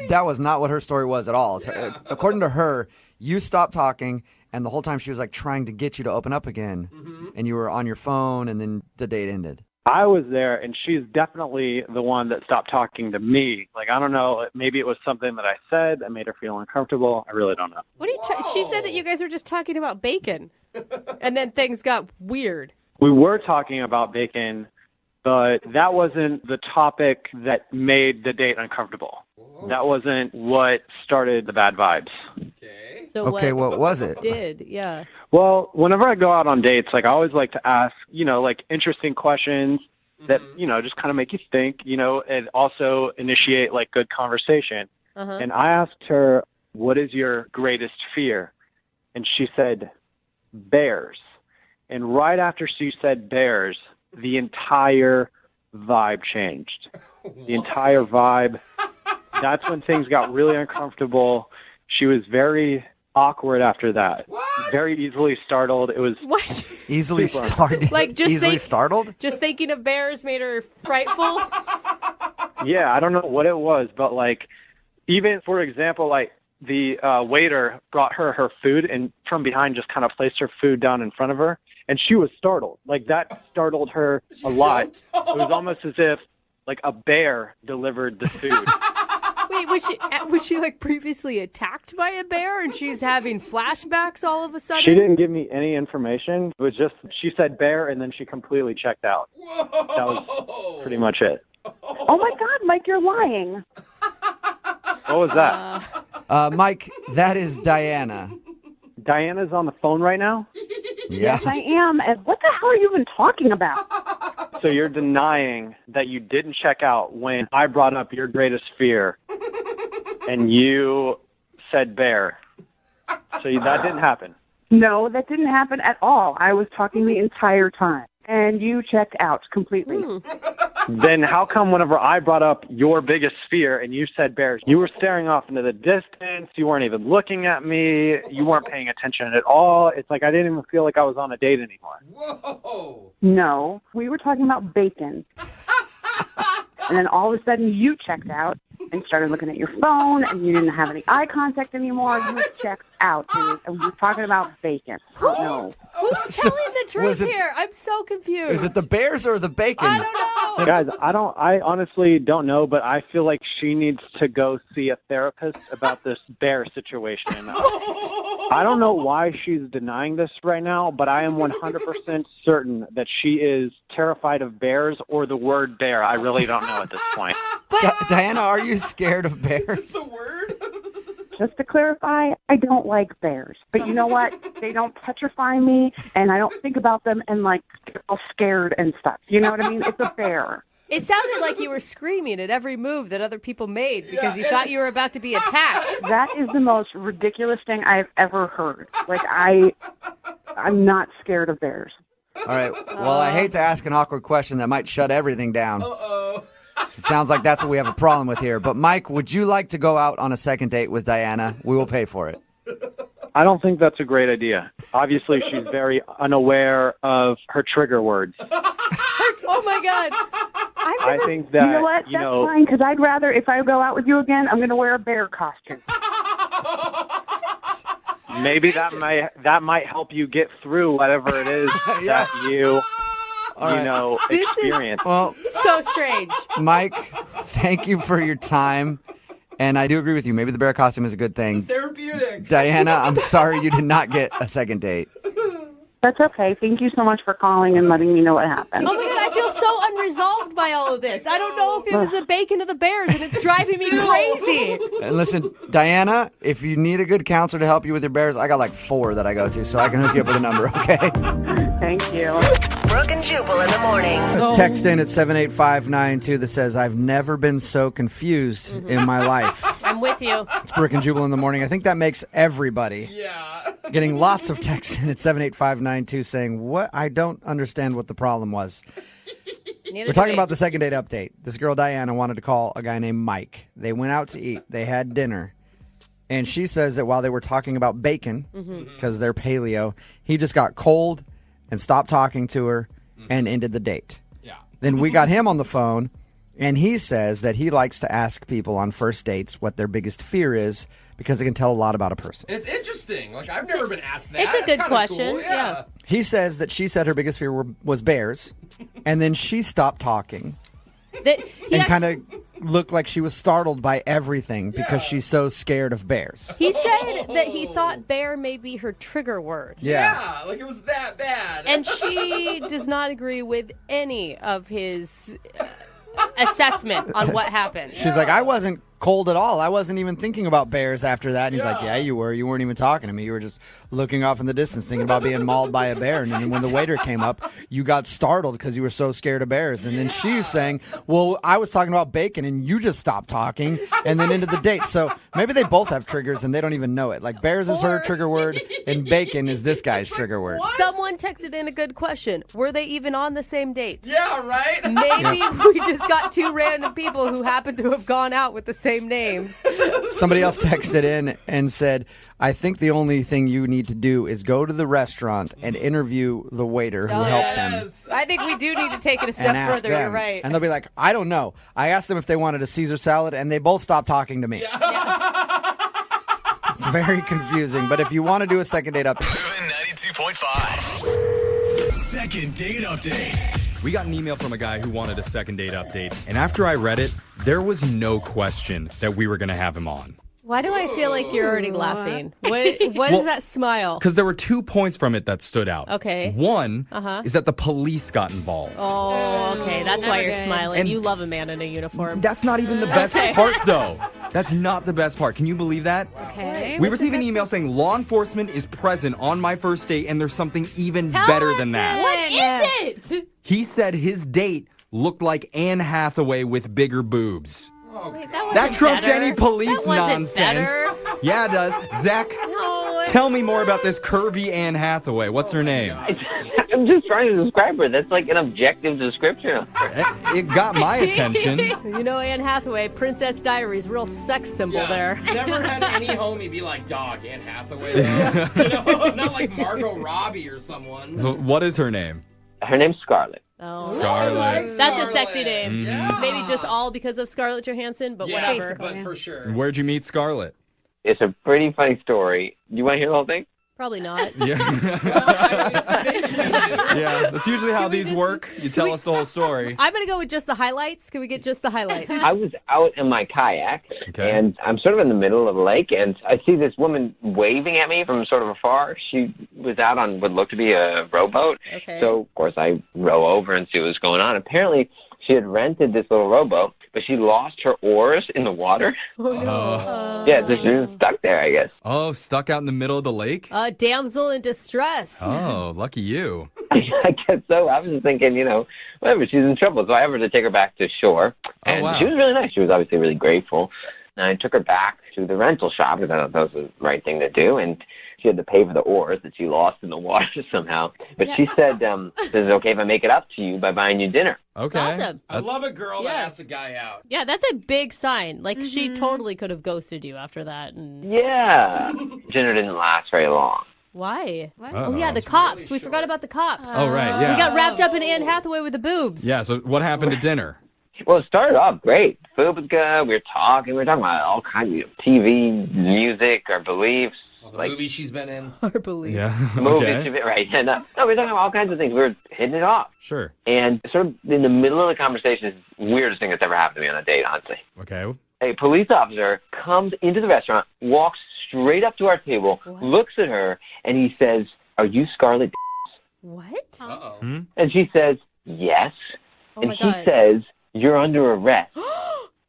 That was not what her story was at all. According to her, you stopped talking, and the whole time she was like trying to get you to open up again, and you were on your phone, and then the date ended. I was there, and she's definitely the one that stopped talking to me. Like, I don't know, maybe it was something that I said that made her feel uncomfortable. I really don't know. What are you? She said that you guys were just talking about bacon, and then things got weird. We were talking about bacon, but that wasn't the topic that made the date uncomfortable. That wasn't what started the bad vibes. So Okay, what was it? Did yeah? Well, whenever I go out on dates, like I always like to ask, like interesting questions that, just kind of make you think, and also initiate like good conversation. Uh-huh. And I asked her, what is your greatest fear? And she said, bears. And right after she said bears, the entire vibe changed. The entire vibe. That's when things got really uncomfortable. She was very awkward after that. Very easily startled. It was What? Easily super startled? Like just Easily startled? Just thinking of bears made her frightful. Yeah, I don't know what it was, but like, even for example, like the waiter brought her food and from behind just kind of placed her food down in front of her, and she was startled. Like that startled her a lot. It was almost as if like a bear delivered the food. Wait, was she like previously attacked by a bear and she's having flashbacks all of a sudden? She didn't give me any information. It was just she said bear and then she completely checked out. That was pretty much it. Oh my God, Mike, you're lying. What was that? Mike, that is Diana. Diana's on the phone right now? Yeah. Yes, I am. And what the hell are you even talking about? So you're denying that you didn't check out when I brought up your greatest fear and you said bear. So that didn't happen. No, that didn't happen at all. I was talking the entire time, and you checked out completely. Then how come whenever I brought up your biggest fear and you said bears, you were staring off into the distance, you weren't even looking at me, you weren't paying attention at all? It's like I didn't even feel like I was on a date anymore. Whoa. No, we were talking about bacon. And then all of a sudden you checked out and started looking at your phone, and you didn't have any eye contact anymore. You checked out, dude. And we were talking about bacon. Oh, no. Who's telling the truth was it- here? I'm so confused. Is it the bears or the bacon? I don't know. Guys, I honestly don't know, but I feel like she needs to go see a therapist about this bear situation. I don't know why she's denying this right now, but I am 100% certain that she is terrified of bears or the word bear. I really don't know at this point. Diana, are you scared of bears? Just to clarify, I don't like bears. But you know what? They don't petrify me, and I don't think about them and, like, get all scared and stuff. You know what I mean? It's a bear. It sounded like you were screaming at every move that other people made because you thought you were about to be attacked. That is the most ridiculous thing I've ever heard. Like, I'm not scared of bears. All right. Well, I hate to ask an awkward question that might shut everything down. It sounds like that's what we have a problem with here. But, Mike, would you like to go out on a second date with Diana? We will pay for it. I don't think that's a great idea. Obviously, she's very unaware of her trigger words. Oh my God. I think that You know what? That's fine, because I'd rather, if I go out with you again, I'm going to wear a bear costume. maybe that might help you get through whatever it is that you This experience. Well, so strange. Mike, thank you for your time. And I do agree with you. Maybe the bear costume is a good thing. Therapeutic. Diana, I'm sorry you did not get a second date. That's okay. Thank you so much for calling and letting me know what happened. Oh my God, I feel so unresolved by all of this. I don't know if it was the bacon of the bears, and it's driving me crazy. And listen, Diana, if you need a good counselor to help you with your bears, I got like 4 that I go to, so I can hook you up with a number, okay? Thank you. Brooke and Jubal in the morning. Text in at 78592 that says, I've never been so confused in my life. I'm with you. It's Brooke and Jubal in the morning. I think that makes everybody. Yeah. Getting lots of texts in at 78592 saying, what? I don't understand what the problem was. We're talking about the second date update. This girl, Diana, wanted to call a guy named Mike. They went out to eat. They had dinner. And she says that while they were talking about bacon, because they're paleo, he just got cold and stopped talking to her and ended the date. Yeah. Then we got him on the phone, and he says that he likes to ask people on first dates what their biggest fear is because it can tell a lot about a person. It's interesting. Like, I've never been asked that. It's a good kinda question. Cool. Yeah. He says that she said her biggest fear was bears, and then she stopped talking and kind of looked like she was startled by everything because she's so scared of bears. He said that he thought bear may be her trigger word. Yeah. Like it was that bad. And she does not agree with any of his assessment on what happened. She's like, I wasn't cold at all. I wasn't even thinking about bears after that. And he's like, yeah, you were. You weren't even talking to me. You were just looking off in the distance thinking about being mauled by a bear. And then when the waiter came up, you got startled because you were so scared of bears. And then she's saying, well, I was talking about bacon and you just stopped talking and then into the date. So maybe they both have triggers and they don't even know it. Like bears is her trigger word and bacon is this guy's trigger word. Someone texted in a good question. Were they even on the same date? Yeah, right? Maybe we just got 2 random people who happen to have gone out with the same names. Somebody else texted in and said, I think the only thing you need to do is go to the restaurant and interview the waiter who helped them. I think we do need to take it a step And ask further. them. You're right. And they'll be like, I don't know. I asked them if they wanted a Caesar salad, and they both stopped talking to me. It's very confusing. But if you want to do a second date update, 92.5. Second date update. We got an email from a guy who wanted a second date update, and after I read it, there was no question that we were going to have him on. Why do I feel like you're already laughing? What is that smile? Because there were 2 points from it that stood out. Okay. One is that the police got involved. Oh, okay. That's why you're smiling. And you love a man in a uniform. That's not even the best part, though. That's not the best part. Can you believe that? Okay. We received an email saying law enforcement is present on my first date, and there's something even better than that. What is it? He said his date looked like Anne Hathaway with bigger boobs. Wait, That trumps better. any police That wasn't nonsense. better. Yeah, it does. Zach, tell me more about this curvy Anne Hathaway. What's her name? I'm just trying to describe her. That's like an objective description. It got my attention. You know, Anne Hathaway, Princess Diaries, real sex symbol there. Never had any homie be like, dog, Anne Hathaway. You know, not like Margot Robbie or someone. So what is her name? Her name's Scarlett. Oh. Scarlett. That's a sexy name. Mhm. Maybe just all because of Scarlett Johansson, but Yeah, whatever. but for sure. Where'd you meet Scarlett? It's a pretty funny story. You want to hear the whole thing? Probably not. Yeah. Yeah, that's usually how these work. You tell us the whole story. I'm going to go with just the highlights. Can we get just the highlights? I was out in my kayak, and I'm sort of in the middle of the lake, and I see this woman waving at me from sort of afar. She was out on what looked to be a rowboat. Okay. So, of course, I row over and see what was going on. Apparently, she had rented this little rowboat, but she lost her oars in the water. Oh, no. Yeah, so she was stuck there, I guess. Oh, stuck out in the middle of the lake? Damsel in distress. Oh, lucky you. I guess so. I was just thinking, you know, whatever, she's in trouble. So I offered to take her back to shore. And wow. she was really nice. She was obviously really grateful. And I took her back to the rental shop because I thought that was the right thing to do. And she had to pay for the oars that she lost in the water somehow. But she said, is it okay if I make it up to you by buying you dinner? Okay. That's awesome. I love a girl that asks a guy out. Yeah, that's a big sign. Like, she totally could have ghosted you after that. And... Yeah. Dinner didn't last very long. Why? Uh-oh. Oh, yeah, the cops. We forgot about the cops. Oh, right, yeah. We got wrapped up in Anne Hathaway with the boobs. Yeah, so what happened to dinner? Well, it started off great. Food was good. We were talking about all kinds of TV, music, our beliefs. The movie she's been in. Our beliefs. Yeah, Movies, okay. right. And, no, we were talking about all kinds of things. We were hitting it off. Sure. And sort of in the middle of the conversation, is the weirdest thing that's ever happened to me on a date, honestly. Okay. A police officer comes into the restaurant, walks straight up to our table, looks at her, and he says, "Are you Scarlett?" What? Uh-oh. And she says, "Yes." Oh, and my he God. says, "You're under arrest.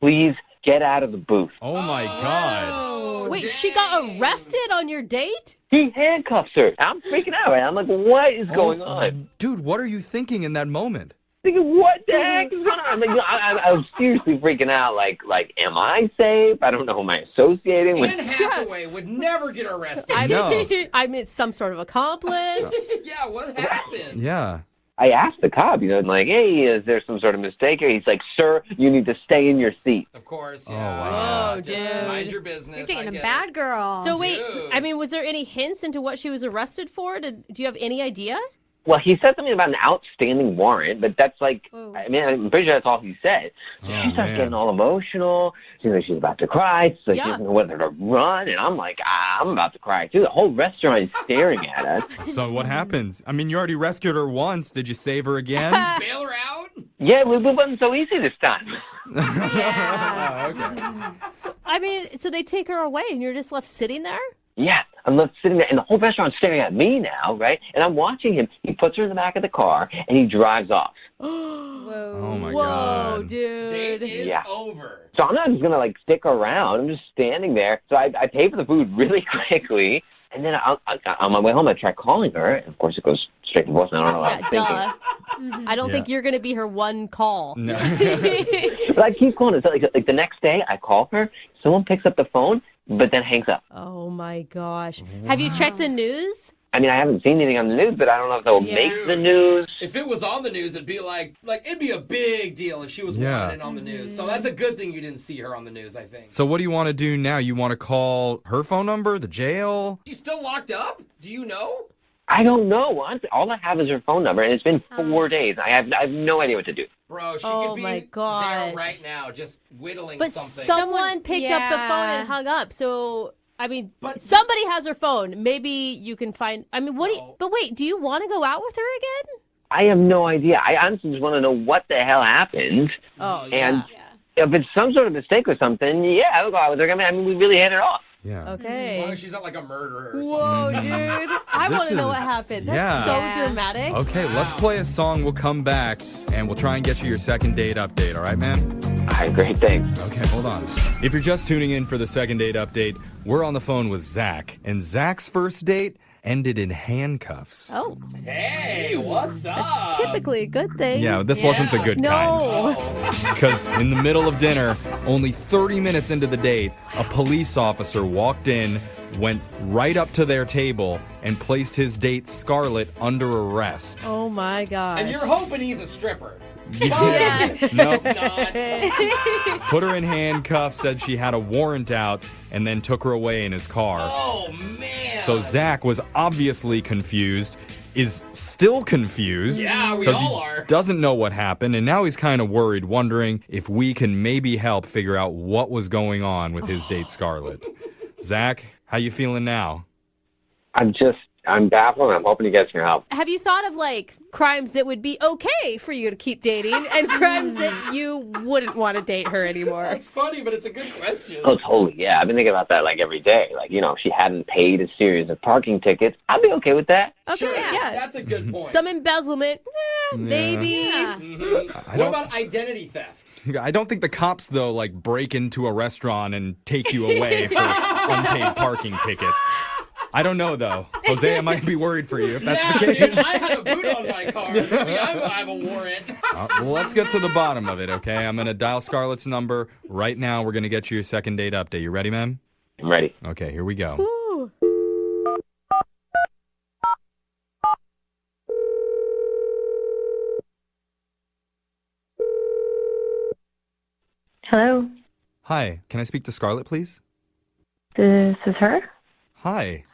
Please get out of the booth." Oh, my God. Wait, she got arrested on your date? He handcuffs her. I'm freaking out, right? I'm like, what is going on? Dude, what are you thinking in that moment? Thinking, what the heck is going on? I'm like, I was seriously freaking out. Like, am I safe? I don't know who am I associating with. Anne Hathaway would never get arrested. I mean, some sort of accomplice. Yeah, what happened? Yeah. I asked the cop, like, hey, is there some sort of mistake here? He's like, sir, you need to stay in your seat. Of course, Oh, yeah. wow. Whoa, Just dude. mind your business. You're taking I a get bad it. girl. So wait, Dude. I mean, was there any hints into what she was arrested for? Do you have any idea? Well, he said something about an outstanding warrant, but that's like, I mean, I'm pretty sure that's all he said. So she starts getting all emotional. She's like, she's about to cry. So she doesn't know whether to run. And I'm like, I'm about to cry, too. The whole restaurant is staring at us. So what happens? I mean, you already rescued her once. Did you save her again? Bail her out? Yeah, it wasn't so easy this time. Okay. So, I mean, so they take her away and you're just left sitting there? Yeah, I'm left sitting there, and the whole restaurant's staring at me now, right? And I'm watching him. He puts her in the back of the car, and he drives off. Whoa. Oh, my Whoa, God. dude. Date is over. So I'm not just going to, stick around. I'm just standing there. So I pay for the food really quickly, and then on my way home, I try calling her, and of course it goes straight to voicemail. I don't know what I'm thinking. I don't think you're going to be her one call. No. But I keep calling her. So like the next day, I call her, someone picks up the phone, but then hangs up. Oh, my gosh. Have you checked the news? I mean, I haven't seen anything on the news, but I don't know if they'll make the news. If it was on the news, it'd be like it'd be a big deal if she was wanted in on the news. So that's a good thing you didn't see her on the news, I think. So what do you want to do now? You want to call her phone number, the jail? She's still locked up? Do you know? I don't know. Honestly, all I have is her phone number, and it's been 4 days. I have no idea what to do. Bro, she Oh, could be my gosh. there right now, just whittling But something. someone picked up the phone and hung up. So, I mean, somebody has her phone. Maybe you can find. I mean, but wait, do you want to go out with her again? I have no idea. I honestly just want to know what the hell happened. Oh, yeah. And if it's some sort of mistake or something, yeah, I'll go out with her. I mean, we really hit it off. Yeah. Okay. As long as she's not like a murderer or Whoa, something. dude. I This want to know is- what happened. That's yeah. so dramatic. Okay, let's play a song. We'll come back, and we'll try and get you your second date update. All right, man? All right, great, thanks. Okay, hold on. If you're just tuning in for the second date update, we're on the phone with Zach. And Zach's first date ended in handcuffs. Oh. Hey, what's up? That's typically a good thing. Yeah, this wasn't the good kind. No. Because in the middle of dinner, only 30 minutes into the date, a police officer walked in, went right up to their table, and placed his date, Scarlett, under arrest. Oh, my gosh. And you're hoping he's a stripper. Yeah. Nope. Not. Put her in handcuffs, said she had a warrant out, and then took her away in his car. Oh, man. So Zach was obviously confused, is still confused. Yeah, we 'cause all he are. doesn't know what happened, and now he's kind of worried, wondering if we can maybe help figure out what was going on with his date, Scarlett. Zach, how you feeling now? I'm baffled, and I'm hoping you guys can help. Have you thought of, crimes that would be okay for you to keep dating and crimes that you wouldn't want to date her anymore? That's funny, but it's a good question. Oh, totally, yeah. I've been thinking about that, every day. If she hadn't paid a series of parking tickets, I'd be okay with that. Okay, Sure, yeah. that's a good point. Some embezzlement, maybe. Mhm. What don't- about identity theft? I don't think the cops, though, break into a restaurant and take you away for unpaid parking tickets. I don't know, though. Jose, I might be worried for you if that's the case. Dude, I had a boot on my car. Maybe I have a warrant. Well, let's get to the bottom of it, okay? I'm going to dial Scarlett's number right now. We're going to get you your second date update. You ready, ma'am? I'm ready. Okay, here we go. Ooh. Hello, Hi, can I speak to Scarlett, please? this is her. Hi.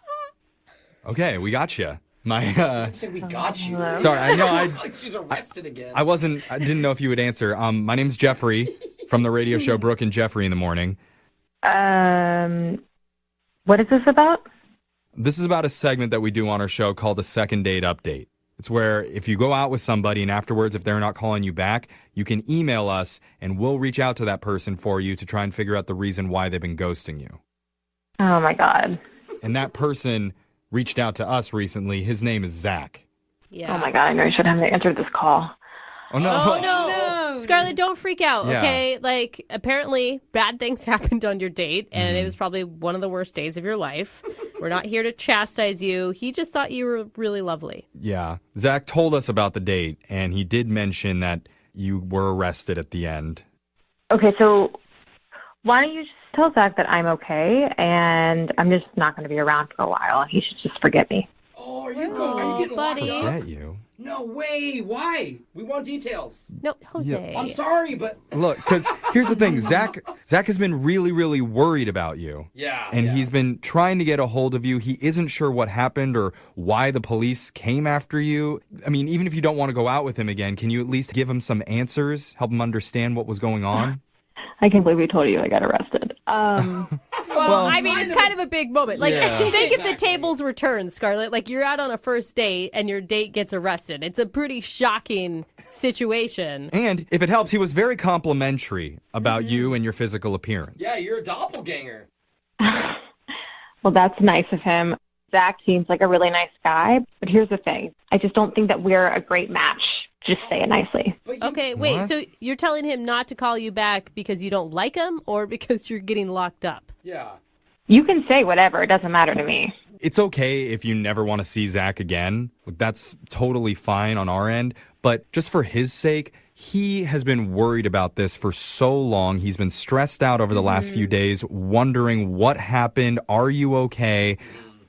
Okay, we got you. I said we got you. Sorry, I know. Like she's arrested again. I didn't know if you would answer. My name's Jeffrey from the radio show Brooke and Jeffrey in the Morning. What is this about? This is about a segment that we do on our show called a second date update. It's where if you go out with somebody and afterwards, if they're not calling you back, you can email us and we'll reach out to that person for you to try and figure out the reason why they've been ghosting you. Oh, my God. And that person reached out to us recently. His name is Zach. Yeah. Oh, my God. I know I should have answered this call. Oh, no. Oh, no. Scarlett, don't freak out, okay? Like, apparently, bad things happened on your date, and it was probably one of the worst days of your life. We're not here to chastise you. He just thought you were really lovely. Yeah. Zach told us about the date, and he did mention that you were arrested at the end. Okay, so why don't you just tell Zach that I'm okay, and I'm just not going to be around for a while, and he should just forget me. Oh, are you getting buddy? locked up? Forget you? No way. Why? We want details. No, Jose. Yeah. I'm sorry, but... Look, because here's the thing. Zach has been really, really worried about you. Yeah. And he's been trying to get a hold of you. He isn't sure what happened or why the police came after you. I mean, even if you don't want to go out with him again, can you at least give him some answers, help him understand what was going on? I can't believe we told you I got arrested. Well, I mean, it's kind of a big moment. Like, Yeah. think if the tables were turned, Scarlett. Like, you're out on a first date and your date gets arrested. It's a pretty shocking situation. And if it helps, he was very complimentary about you and your physical appearance. Yeah, you're a doppelganger. Well, that's nice of him. Zach seems like a really nice guy, but here's the thing. I just don't think that we're a great match. Just say it nicely. Okay, wait, What? so you're telling him not to call you back because you don't like him or because you're getting locked up? Yeah. You can say whatever. It doesn't matter to me. It's okay if you never want to see Zach again. That's totally fine on our end. But just for his sake, he has been worried about this for so long. He's been stressed out over the last few days, wondering what happened. Are you okay?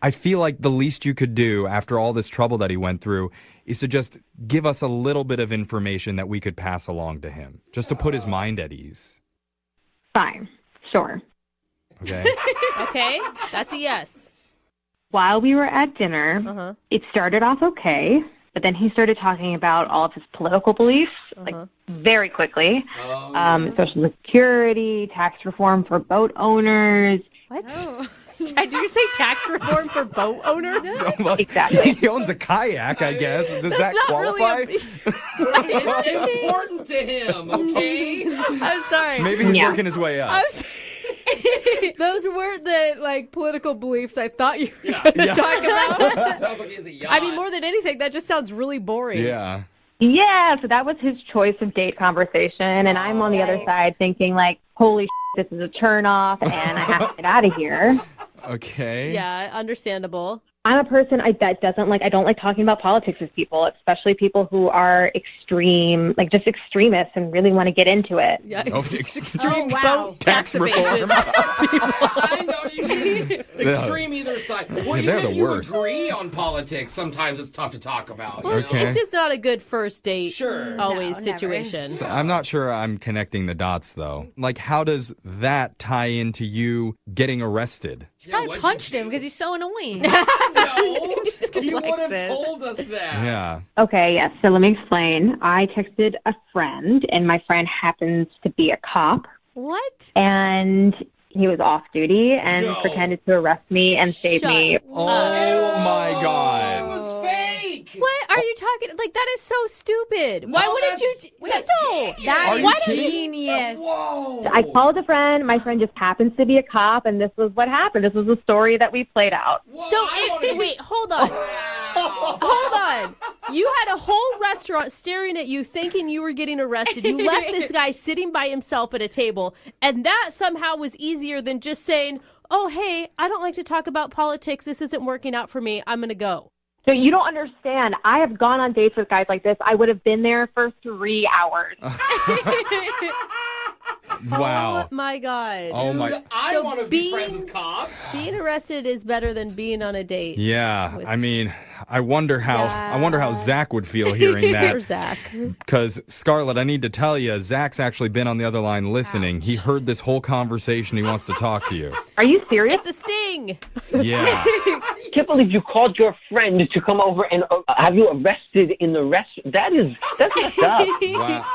I feel like the least you could do after all this trouble that he went through is to just give us a little bit of information that we could pass along to him, just to put his mind at ease. Fine. Sure. Okay? Okay, that's a yes. While we were at dinner, it started off okay, but then he started talking about all of his political beliefs, like very quickly. Social Security, tax reform for boat owners. What? Did you say tax reform for boat owners? Exactly. He owns a kayak, I guess. Does that qualify? It's important to him, okay? I'm sorry. Maybe he's working his way up. Those weren't the political beliefs I thought you were going to talk about. Sounds like he has a yacht. I mean, more than anything, that just sounds really boring. Yeah. Yeah, so that was his choice of date conversation, and I'm on the other side thinking, like, holy this is a turnoff, and I have to get out of here. Okay. Yeah, understandable. I'm a person I don't like talking about politics with people, especially people who are extreme, like just extremists and really want to get into it. Yeah, extreme boat tax evasion. I know you mean extreme either side. Well, they're even the if you worst. agree on politics, sometimes it's tough to talk about. You know? Okay. It's just not a good first date always No, situation. So I'm not sure I'm connecting the dots, though. Like, how does that tie into you getting arrested? I punched him because he's so annoying. No, he would have told us that. Yeah. Okay, yes. So let me explain. I texted a friend, and my friend happens to be a cop. What? And he was off duty and pretended to arrest me and save me. Oh my It God. was fake. What are you talking? Like, that is so stupid. Why wouldn't you? That Why is did you? genius. Whoa. I called a friend. My friend just happens to be a cop, and this was what happened. This was the story that we played out. Whoa, So, wait, hold on. Hold on. You had a whole restaurant staring at you thinking you were getting arrested. You left this guy sitting by himself at a table, and that somehow was easier than just saying, oh, hey, I don't like to talk about politics. This isn't working out for me. I'm going to go. So you don't understand. I have gone on dates with guys like this. I would have been there for 3 hours. Wow. Oh, my God. Oh, my. I want to be friends with cops. Being arrested is better than being on a date. Yeah. I mean, I wonder how Zach would feel hearing Poor that. Zach. Because, Scarlett, I need to tell you, Zach's actually been on the other line listening. He heard this whole conversation. He wants to talk to you. Are you serious? It's a sting. Yeah. can't believe you called your friend to come over and have you arrested in the restaurant. That's messed up. Wow.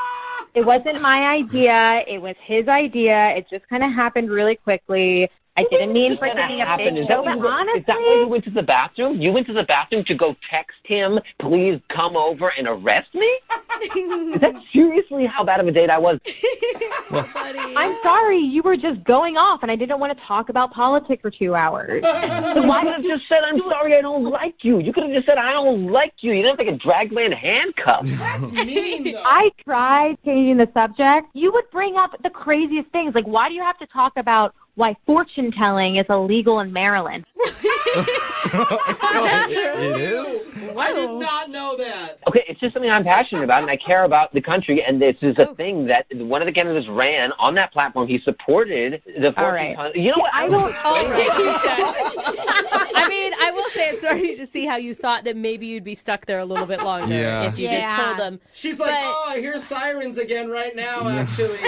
It wasn't my idea. It was his idea. It just kind of happened really quickly. I didn't mean for it to be a big show, but honestly... Is that why you went to the bathroom? You went to the bathroom to go text him, please come over and arrest me? Is that seriously how bad of a date I was? I'm sorry. You were just going off, and I didn't want to talk about politics for 2 hours. So why did you have just said, I'm sorry, I don't like you? You could have just said, I don't like you. You didn't have to get dragged by a handcuff. That's mean, though. I tried changing the subject. You would bring up the craziest things. Like, why do you have to talk about why fortune telling is illegal in Maryland? It is? I did not know that. Okay, it's just something I'm passionate about, and I care about the country, and this is a thing that one of the candidates ran on that platform. He supported the fortune telling. You know what? I don't... I mean, I will say I'm starting to see how you thought that maybe you'd be stuck there a little bit longer if you just told them. She's like, I hear sirens again right now, actually.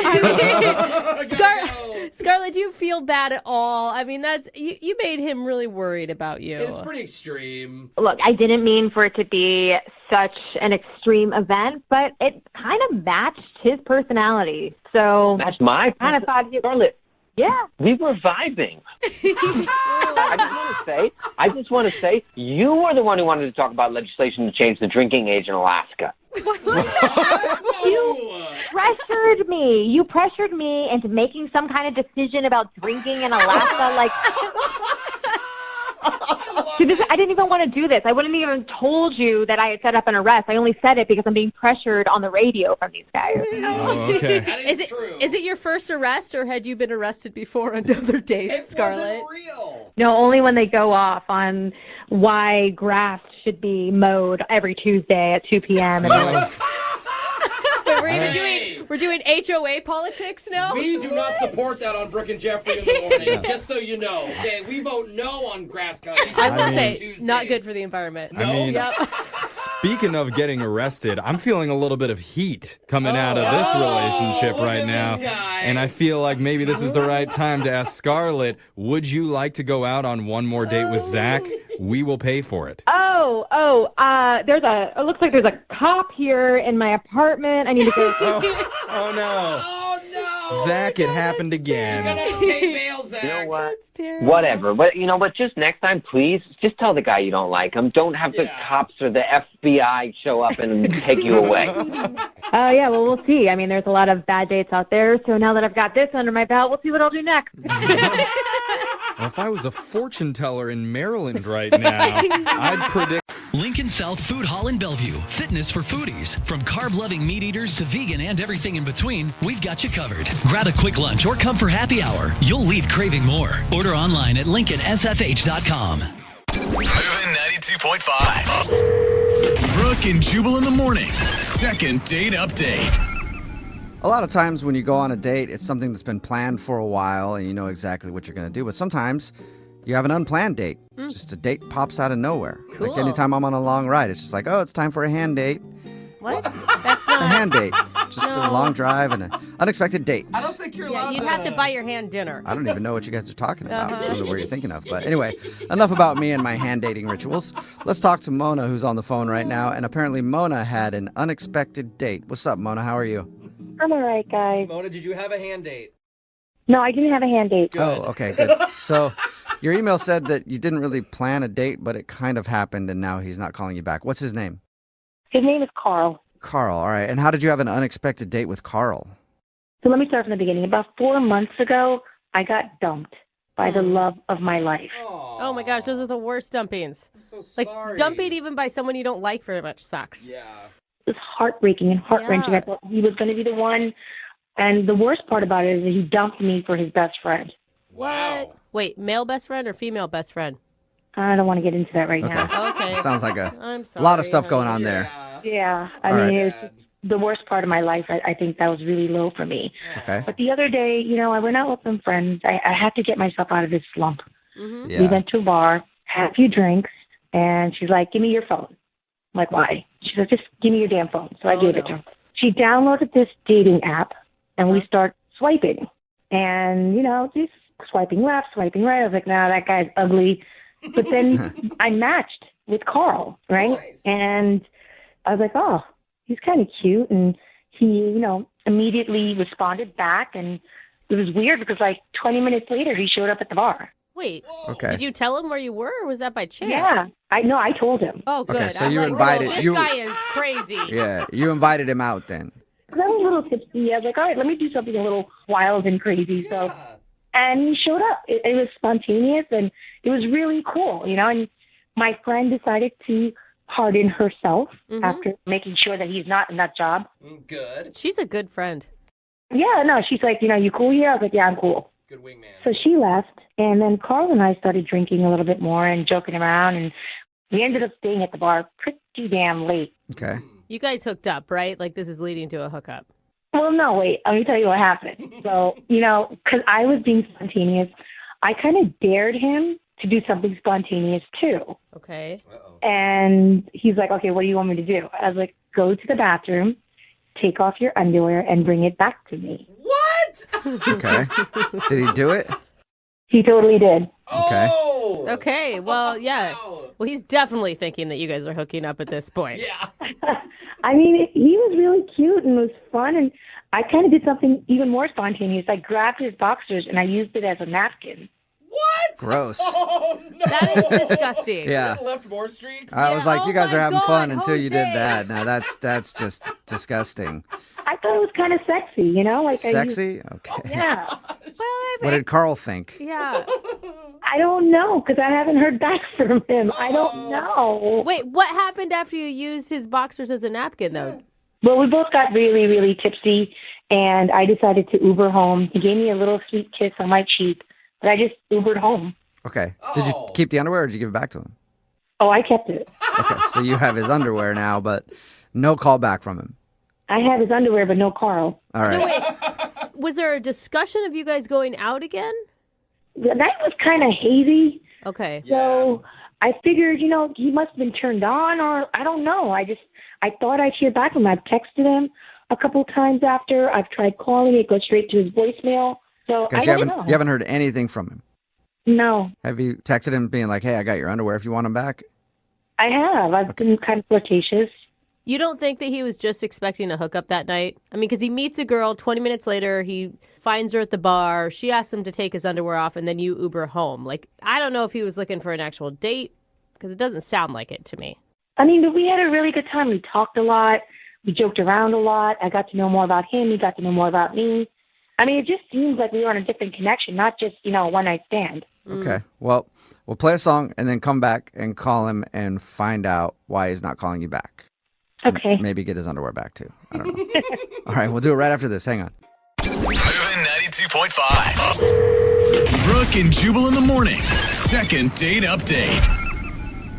Scarlett, do you feel bad at all? I mean, that's you made him really worried about you. It's pretty extreme. Look, I didn't mean for it to be such an extreme event, but it kind of matched his personality. So matched my kind of thought, Scarlett. Yeah, we were vibing. I just want to say, you were the one who wanted to talk about legislation to change the drinking age in Alaska. You pressured me. You pressured me into making some kind of decision about drinking in Alaska. Like, I didn't even want to do this. I wouldn't even told you that I had set up an arrest. I only said it because I'm being pressured on the radio from these guys. Oh, okay. Is it your first arrest, or had you been arrested before on other dates, Scarlett? Real. No, only when they go off on why grass should be mowed every Tuesday at 2 p.m. And they're like, we're doing HOA politics now? We do not support that on Brooke and Jeffrey in the morning, just so you know. Okay, we vote no on grass cutting. I will say, not good for the environment. I mean, speaking of getting arrested, I'm feeling a little bit of heat coming out of this relationship right now. And I feel like maybe this is the right time to ask Scarlett, would you like to go out on one more date with Zach? We will pay for it. it looks like there's a cop here in my apartment. I need to go. Oh, no. Oh, no. Zach, it happened again. You're going to have to pay bail, Zach. You know what? Whatever. But you know what? Just next time, please, just tell the guy you don't like him. Don't have the cops or the FBI show up and take you away. Yeah, well, we'll see. I mean, there's a lot of bad dates out there. So now that I've got this under my belt, we'll see what I'll do next. Well, if I was a fortune teller in Maryland right now, I'd predict... Lincoln South Food Hall in Bellevue. Fitness for foodies. From carb-loving meat eaters to vegan and everything in between, we've got you covered. Grab a quick lunch or come for happy hour. You'll leave craving more. Order online at LincolnSFH.com. Moving 92.5. Brooke and Jubal in the mornings. Second date update. A lot of times when you go on a date, it's something that's been planned for a while and you know exactly what you're going to do. But sometimes you have an unplanned date. Just a date pops out of nowhere. Cool. Like anytime I'm on a long ride, it's just like, oh, it's time for a hand date. What? That's It's a not... hand date. Just a long drive and an unexpected date. I don't think you're allowed You'd have to buy your hand dinner. I don't even know what you guys are talking about. I don't know what you're thinking of. But anyway, enough about me and my hand dating rituals. Let's talk to Mona, who's on the phone right now. And apparently Mona had an unexpected date. What's up, Mona? How are you? I'm all right, guys. Mona, did you have a hand date? No, I didn't have a hand date. Oh, okay, good. So your email said that you didn't really plan a date, but it kind of happened, and now he's not calling you back. What's his name? His name is Carl. Carl, all right. And how did you have an unexpected date with Carl? So let me start from the beginning. About 4 months ago, I got dumped by the love of my life. Oh my gosh, those are the worst dumpings. I'm so Like, sorry. dumping even by someone you don't like very much sucks. Yeah. It was heartbreaking and heart-wrenching. Yeah. I thought he was going to be the one. And the worst part about it is that he dumped me for his best friend. What? Wait, male best friend or female best friend? I don't want to get into that right now. Okay. Sounds like a I'm sorry, lot of stuff going honey. on there. Yeah, All I mean, right. it was the worst part of my life. I think that was really low for me. Okay. But the other day, you know, I went out with some friends. I had to get myself out of this slump. Mm-hmm. Yeah. We went to a bar, had a few drinks, and she's like, give me your phone. I'm like, why? She said, just give me your damn phone. So I gave it to her. She downloaded this dating app, and we start swiping. And, you know, just swiping left, swiping right. I was like, nah, that guy's ugly. But then I matched with Carl, right? Nice. And I was like, oh, he's kind of cute. And he, immediately responded back. And it was weird because 20 minutes later, he showed up at the bar. Wait, okay. Did you tell him where you were, or was that by chance? Yeah, I told him. Oh, good. Okay, so you invited... This guy is crazy. Yeah, you invited him out then. I was a little tipsy. I was like, all right, let me do something a little wild and crazy. So, and he showed up. It was spontaneous, and it was really cool, and my friend decided to pardon herself after making sure that he's not in that job. Good. She's a good friend. Yeah, no, she's like, you cool here? I was like, yeah, I'm cool. Good wingman. So she left, and then Carl and I started drinking a little bit more and joking around, and we ended up staying at the bar pretty damn late. Okay. You guys hooked up, right? Like this is leading to a hookup. Well, no, wait. Let me tell you what happened. So, because I was being spontaneous, I kind of dared him to do something spontaneous too. Okay. And he's like, okay, what do you want me to do? I was like, go to the bathroom, take off your underwear, and bring it back to me. What? Okay. Did he do it? He totally did. Okay. Oh! Okay, well, yeah. Well, he's definitely thinking that you guys are hooking up at this point. Yeah. I mean, he was really cute and it was fun, and I kind of did something even more spontaneous. I grabbed his boxers and I used it as a napkin. What? Gross. Oh, no. That is disgusting. Yeah. Left more streaks? I was like, you guys are having fun until you did Jose. that. Now that's just disgusting. I thought it was kind of sexy, Like Sexy? Okay. Yeah. What did Carl think? Yeah. I don't know because I haven't heard back from him. I don't know. Wait, what happened after you used his boxers as a napkin, though? Well, we both got really, really tipsy, and I decided to Uber home. He gave me a little sweet kiss on my cheek, but I just Ubered home. Okay. Did you keep the underwear or did you give it back to him? Oh, I kept it. Okay, so you have his underwear now, but no call back from him. I have his underwear, but no Carl. All right. So wait, was there a discussion of you guys going out again? The night was kind of hazy. Okay. So I figured, he must have been turned on, or I don't know. I thought I'd hear back from him. I've texted him a couple times after. I've tried calling. It goes straight to his voicemail. So I don't know. You haven't heard anything from him? No. Have you texted him being like, hey, I got your underwear if you want them back? I have. I've been kind of flirtatious. You don't think that he was just expecting a hookup that night? I mean, because he meets a girl, 20 minutes later, he finds her at the bar, she asks him to take his underwear off, and then you Uber home. Like, I don't know if he was looking for an actual date, because it doesn't sound like it to me. I mean, we had a really good time. We talked a lot. We joked around a lot. I got to know more about him. He got to know more about me. I mean, it just seems like we were on a different connection, not just, a one-night stand. Okay. Well, we'll play a song and then come back and call him and find out why he's not calling you back. Okay. Maybe get his underwear back, too. I don't know. All right, we'll do it right after this. Hang on. Moving 92.5. Brooke and Jubal in the mornings. Second date update.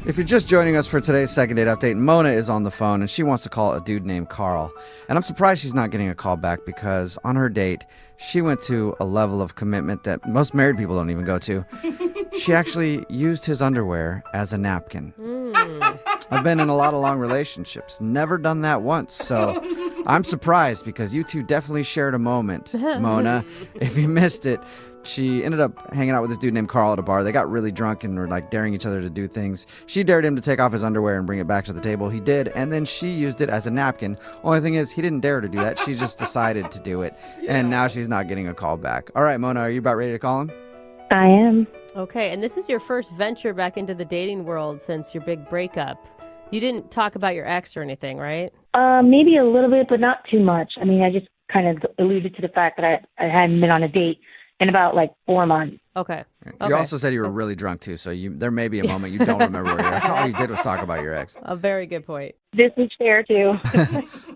If you're just joining us for today's second date update, Mona is on the phone and she wants to call a dude named Carl. And I'm surprised she's not getting a call back because on her date, she went to a level of commitment that most married people don't even go to. She actually used his underwear as a napkin. I've been in a lot of long relationships, never done that once. So I'm surprised because you two definitely shared a moment, Mona. If you missed it, she ended up hanging out with this dude named Carl at a bar. They got really drunk and were like daring each other to do things. She dared him to take off his underwear and bring it back to the table. He did, and then she used it as a napkin. Only thing is, he didn't dare to do that. She just decided to do it, and now she's not getting a call back. All right, Mona, are you about ready to call him? I am. Okay, and this is your first venture back into the dating world since your big breakup. You didn't talk about your ex or anything, right? Maybe a little bit, but not too much. I mean, I just kind of alluded to the fact that I hadn't been on a date in about 4 months. Okay. You also said you were really drunk, too, so there may be a moment you don't remember where you're at. All you did was talk about your ex. A very good point. This is fair, too.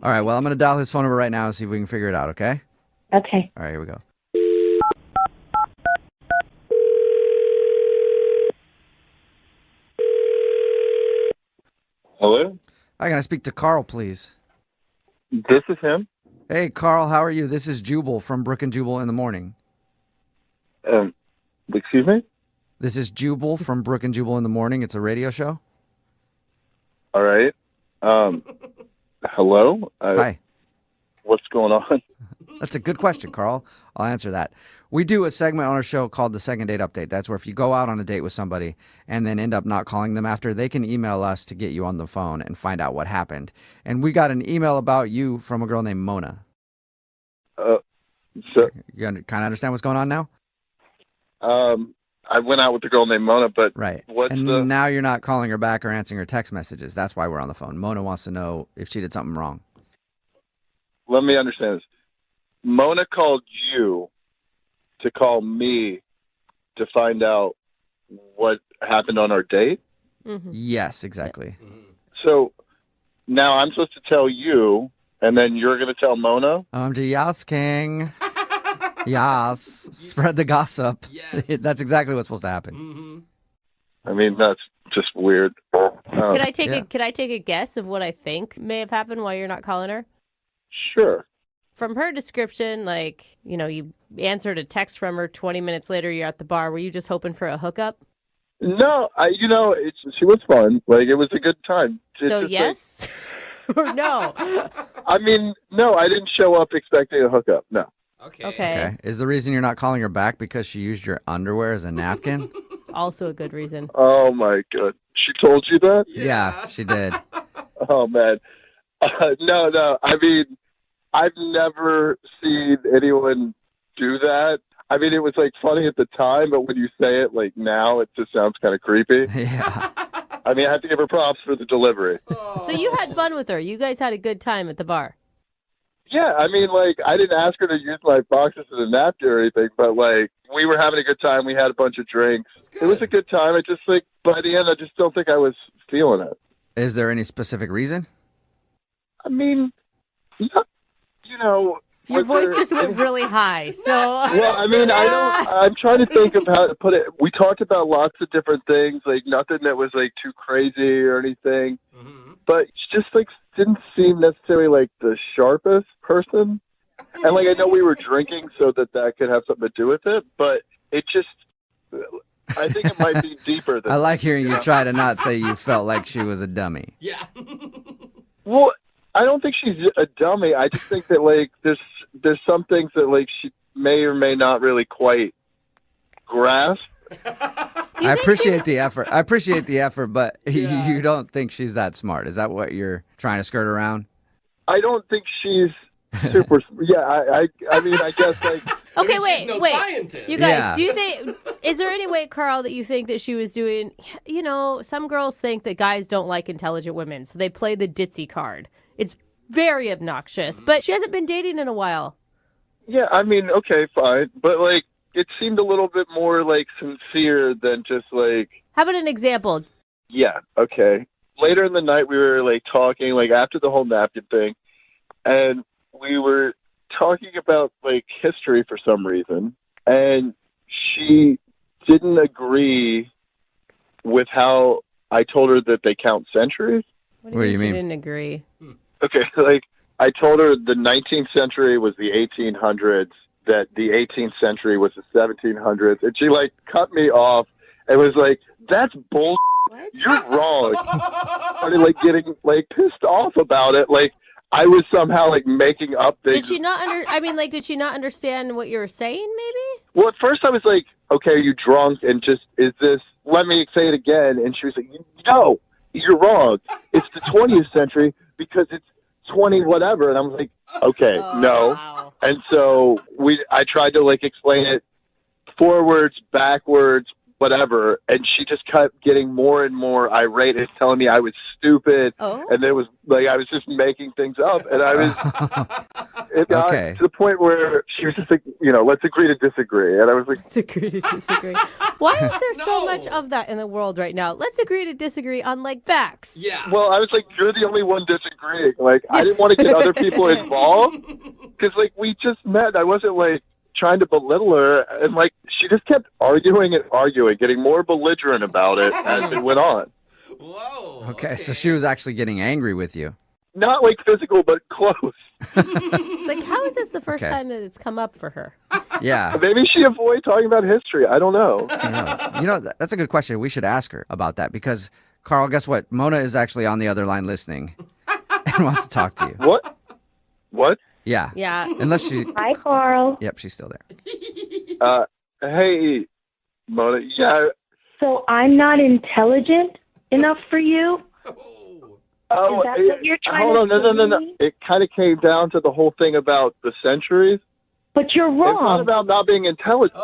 All right, well, I'm going to dial his phone number right now and see if we can figure it out, okay? Okay. All right, here we go. Hello? Hi, can I speak to Carl, please? This is him. Hey, Carl, how are you? This is Jubal from Brooke and Jubal in the morning. Excuse me? This is Jubal from Brooke and Jubal in the morning. It's a radio show. All right. Hello? Hi. What's going on? That's a good question, Carl. I'll answer that. We do a segment on our show called the Second Date Update. That's where if you go out on a date with somebody and then end up not calling them after, they can email us to get you on the phone and find out what happened. And we got an email about you from a girl named Mona. So You kind of understand what's going on now? I went out with a girl named Mona, but Right. what's and the... now you're not calling her back or answering her text messages. That's why we're on the phone. Mona wants to know if she did something wrong. Let me understand this. Mona called you to call me to find out what happened on our date? Mm-hmm. Yes, exactly. So now I'm supposed to tell you, and then you're going to tell Mona? Yas, King. Yas. Spread the gossip. Yes. That's exactly what's supposed to happen. I mean, that's just weird. Could I take a guess of what I think may have happened while you're not calling her? Sure. From her description, like, you answered a text from her 20 minutes later, you're at the bar. Were you just hoping for a hookup? No, she was fun. Like, it was a good time. So yes or no? I mean, no, I didn't show up expecting a hookup. No. Okay. Is the reason you're not calling her back because she used your underwear as a napkin? Also a good reason. Oh, my God. She told you that? Yeah, she did. Oh, man. No. I mean, I've never seen anyone do that. I mean, it was like funny at the time, but when you say it like now, it just sounds kind of creepy. Yeah. I mean, I have to give her props for the delivery. So you had fun with her. You guys had a good time at the bar. Yeah, I mean, like, I didn't ask her to use my boxes as a napkin or anything, but like, we were having a good time. We had a bunch of drinks. It was a good time. I just like, by the end, I just don't think I was feeling it. Is there any specific reason? I mean, Your voice just went really high, so... Well, I mean, I'm trying to think of how to put it. We talked about lots of different things, like nothing that was like too crazy or anything, but she just like didn't seem necessarily like the sharpest person. And like, I know we were drinking, so that could have something to do with it, but it just... I think it might be deeper than I like hearing you try to not say you felt like she was a dummy. Yeah. Well, I don't think she's a dummy. I just think that like there's some things that like she may or may not really quite grasp. I appreciate the effort, but you don't think she's that smart. Is that what you're trying to skirt around? I don't think she's super. Yeah, I mean, I guess like. Okay, wait. Scientist. You guys, do you think, is there any way, Carl, that you think that she was doing, some girls think that guys don't like intelligent women, so they play the ditzy card. It's very obnoxious, but she hasn't been dating in a while. Yeah, I mean, okay, fine. But like, it seemed a little bit more like sincere than just like. How about an example? Yeah, okay. Later in the night, we were like talking, like after the whole napkin thing, and we were talking about like history for some reason, and she didn't agree with how I told her that they count centuries. What do you mean? She didn't agree. Okay, like I told her the 19th century was the 1800s, that the 18th century was the 1700s, and she like cut me off and was like, "That's bull. You're wrong." Started like getting like pissed off about it, like I was somehow like making up things. Did she not did she not understand what you were saying, maybe? Well, at first I was like, "Okay, are you drunk? And just is this? Let me say it again." And she was like, "No, you're wrong. It's the 20th century because it's 20 whatever." And I was like, "Okay, no." Wow. And so I tried to like explain it forwards, backwards, whatever, and she just kept getting more and more irate and telling me I was stupid, and it was like I was just making things up, and I was it got to the point where she was just like, let's agree to disagree, and I was like, let's agree to disagree. Why is there so much of that in the world right now? Let's agree to disagree on like facts. Yeah. Well, I was like, you're the only one disagreeing. Like, I didn't want to get other people involved because like we just met. I wasn't like trying to belittle her, and like she just kept arguing, getting more belligerent about it as it went on. Whoa. Okay, so she was actually getting angry with you. Not like physical, but close. It's like, how is this the first time that it's come up for her? Yeah. Maybe she avoided talking about history. I don't know. That's a good question. We should ask her about that because, Carl, guess what? Mona is actually on the other line listening and wants to talk to you. What? Yeah. Yeah. Unless she. Hi, Carl. Yep, she's still there. Hey, Mona. Yeah. So I'm not intelligent enough for you? Oh, Is that what you're trying hold to on. No. say to me? It kind of came down to the whole thing about the centuries. But you're It's not wrong. about not being intelligent.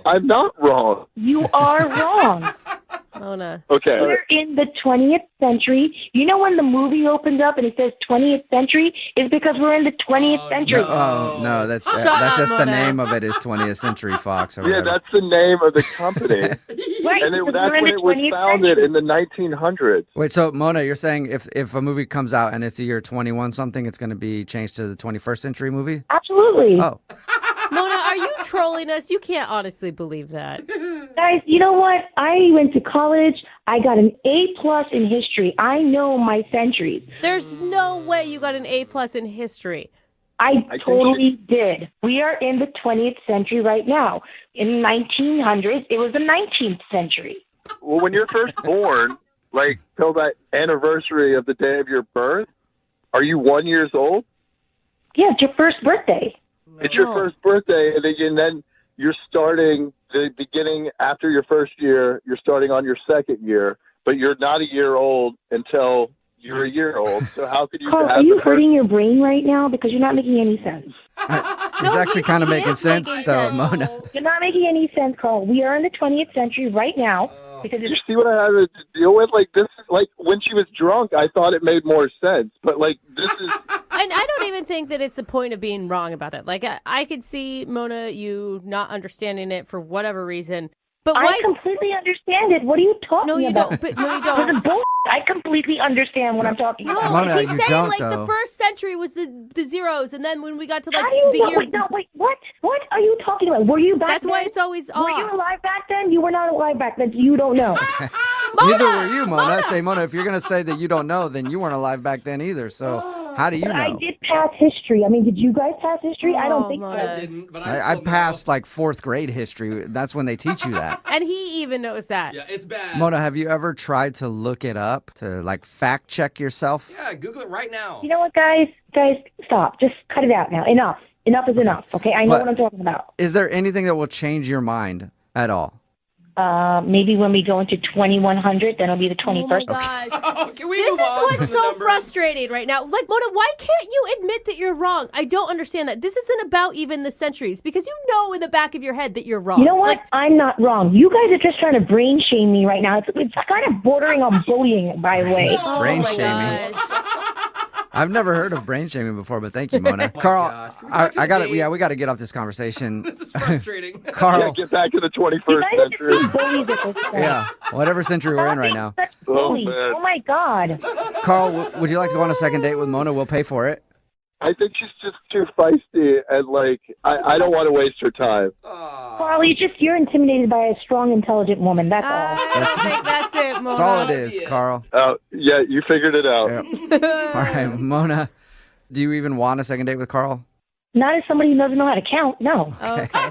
I'm not wrong. You are wrong. Mona. Okay. We're in the 20th century. You know when the movie opens up and it says 20th century? It's because we're in the 20th century. No, that's Shut that's up, just the Mona. name of it is 20th Century Fox. Or Yeah, whatever. that's the name of the company. Right, and because that's we're in when the it was 20th founded in the 1900s. Wait, so Mona, you're saying if a movie comes out and it's the year 21 something, it's going to be changed to the 21st century movie? Absolutely. Oh. Mona, are you trolling us? You can't honestly believe that. Guys, you know what? I went to college. I got an A+ in history. I know my centuries. There's no way you got an A+ in history. I totally did. We are in the 20th century right now. In the 1900s, it was the 19th century. Well, when you're first born, like till that anniversary of the day of your birth, are you 1 year old? Yeah, it's your first birthday. It's your first birthday, and then you're starting the beginning after your first year. You're starting on your second year, but you're not a year old until you're a year old. So how could you Carl, have are you the first... hurting your brain right now? Because you're not making any sense. It's actually kind of making sense, though, Mona. You're not making any sense, Carl. We are in the 20th century right now. Because You see what I had to deal with? Like this, like when she was drunk, I thought it made more sense. But like this is. And I don't even think that it's a point of being wrong about it. Like, I could see, Mona, you not understanding it for whatever reason. But why? I completely understand it. What are you talking about? No, you don't. But no, you don't. This is bull. I completely understand what I'm talking about. Mona, he's you saying don't, like though. the first century was the zeros, and then when we got to like How do you the know? year, Wait, what? What are you talking about? Were you back that's then? why it's always off. Were you alive back then? You were not alive back then. You don't know. Neither were you, Mona. Say, Mona, if you're going to say that you don't know, then you weren't alive back then either. So how do you But know? I did pass history. I mean, did you guys pass history? I don't think so. Mona. Didn't, but I passed like fourth grade history. That's when they teach you that. And he even knows that. Yeah, it's bad. Mona, have you ever tried to look it up, to like fact check yourself? Yeah, Google it right now. You know what, guys? Guys, stop. Just cut it out now. Enough. Enough is enough. Okay, I know But- what I'm talking about. Is there anything that will change your mind at all? Maybe when we go into 2100, then it'll be the 21st. Oh my gosh. Can we This move is on what's from so the numbers? frustrating right now. Like, Mona, why can't you admit that you're wrong? I don't understand that. This isn't about even the centuries, because you know in the back of your head that you're wrong. You know what? Like, I'm not wrong. You guys are just trying to brain shame me right now. It's kind of bordering on bullying, by the way. oh Brain my shaming. gosh. I've never heard of brain shaming before, but thank you, Mona. Carl, I got it. Yeah, we got to get off this conversation. This is frustrating. Carl, Yeah, get back to the 21st You guys are century. just bullies at this point. yeah, whatever century we're in right now. Such bullies. man. Oh my God. Carl, would you like to go on a second date with Mona? We'll pay for it. I think she's just too feisty, and like I don't want to waste her time. Carl, you're intimidated by a strong, intelligent woman. That's all. I don't think that's it, Mona. That's all it is, Carl. Yeah, you figured it out. Yep. All right, Mona, do you even want a second date with Carl? Not as somebody who doesn't know how to count. No. Okay.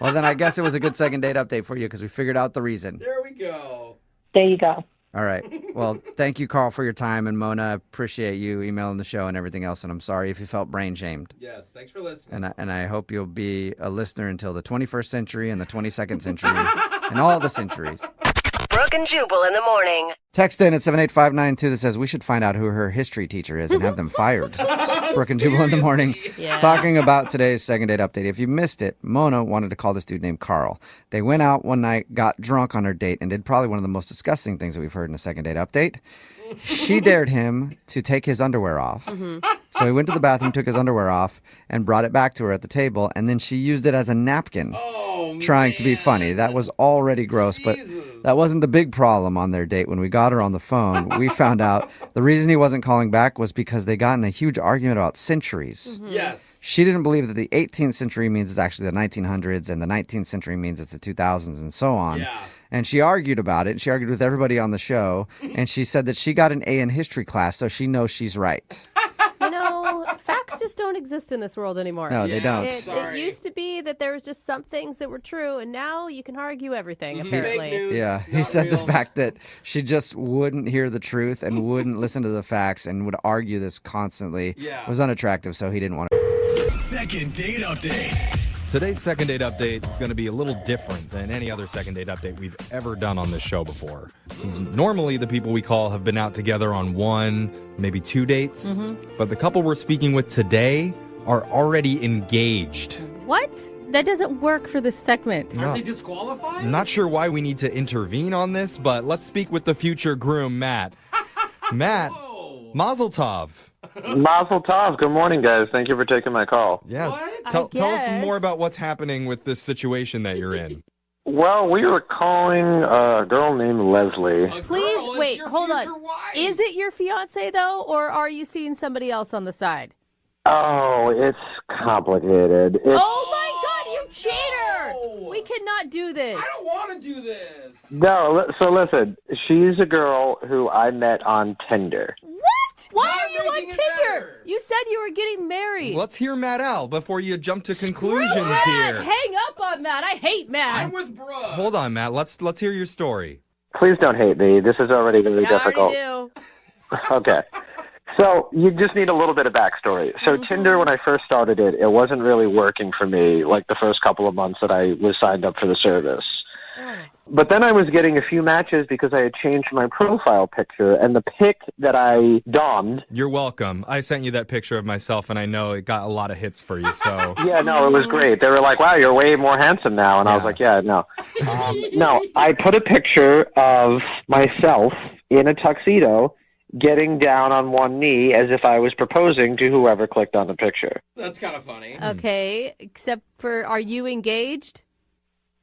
Well, then I guess it was a good second date update for you because we figured out the reason. There we go. There you go. All right. Well, thank you, Carl, for your time. And Mona, I appreciate you emailing the show and everything else. And I'm sorry if you felt brain shamed. Yes, thanks for listening. And I hope you'll be a listener until the 21st century and the 22nd century and all the centuries. Brooke and Jubal in the morning. Text in at 78592 that says we should find out who her history teacher is and have them fired. Brooke and Jubal in the morning. Yeah. Talking about today's second date update. If you missed it, Mona wanted to call this dude named Carl. They went out one night, got drunk on her date, and did probably one of the most disgusting things that we've heard in a second date update. She dared him to take his underwear off. So he went to the bathroom, took his underwear off, and brought it back to her at the table, and then she used it as a napkin, trying to be funny. That was already gross, but that wasn't the big problem on their date. When we got her on the phone, we found out the reason he wasn't calling back was because they got in a huge argument about centuries. Yes. She didn't believe that the 18th century means it's actually the 1900s, and the 19th century means it's the 2000s, and so on. Yeah. And she argued about it, and she argued with everybody on the show, and she said that she got an A in history class, so she knows she's right. You know, facts just don't exist in this world anymore. No, they don't. It used to be that there was just some things that were true, and now you can argue everything, apparently. Fake news. Yeah, he Not said the real. fact that she just wouldn't hear the truth and wouldn't listen to the facts and would argue this constantly Yeah. was unattractive, so he didn't want to. Second date update. Today's second date update is going to be a little different than any other second date update we've ever done on this show before. 'Cause normally, the people we call have been out together on 1, maybe 2 dates. But the couple we're speaking with today are already engaged. What? That doesn't work for this segment. Aren't they disqualified? I'm not sure why we need to intervene on this, but let's speak with the future groom, Matt. Matt, Mazel Tov. Mazel Tov. Good morning, guys. Thank you for taking my call. Yeah. Tell us more about what's happening with this situation that you're in. Well, we were calling a girl named Leslie. Please, wait, hold on. Is it your fiance, though, or are you seeing somebody else on the side? Oh, it's complicated. Oh, my God, you cheater! We cannot do this. I don't want to do this. No, so listen, she's a girl who I met on Tinder. What? Why are you on Tinder? You said you were getting married. Let's hear Matt out before you jump to conclusions Matt, here. hang up on Matt. I hate Matt. I'm with Brooke. Hold on, Matt. Let's hear your story. Please don't hate me. This is already really difficult. I already do. Okay. So you just need a little bit of backstory. So Tinder, when I first started it, it wasn't really working for me like the first couple of months that I was signed up for the service. But then I was getting a few matches because I had changed my profile picture, and the pic that I donned... You're welcome. I sent you that picture of myself, and I know it got a lot of hits for you, so... Yeah, no, it was great. They were like, wow, you're way more handsome now. And I was like, yeah, no. No, I put a picture of myself in a tuxedo getting down on one knee as if I was proposing to whoever clicked on the picture. That's kind of funny. Okay, except for, are you engaged?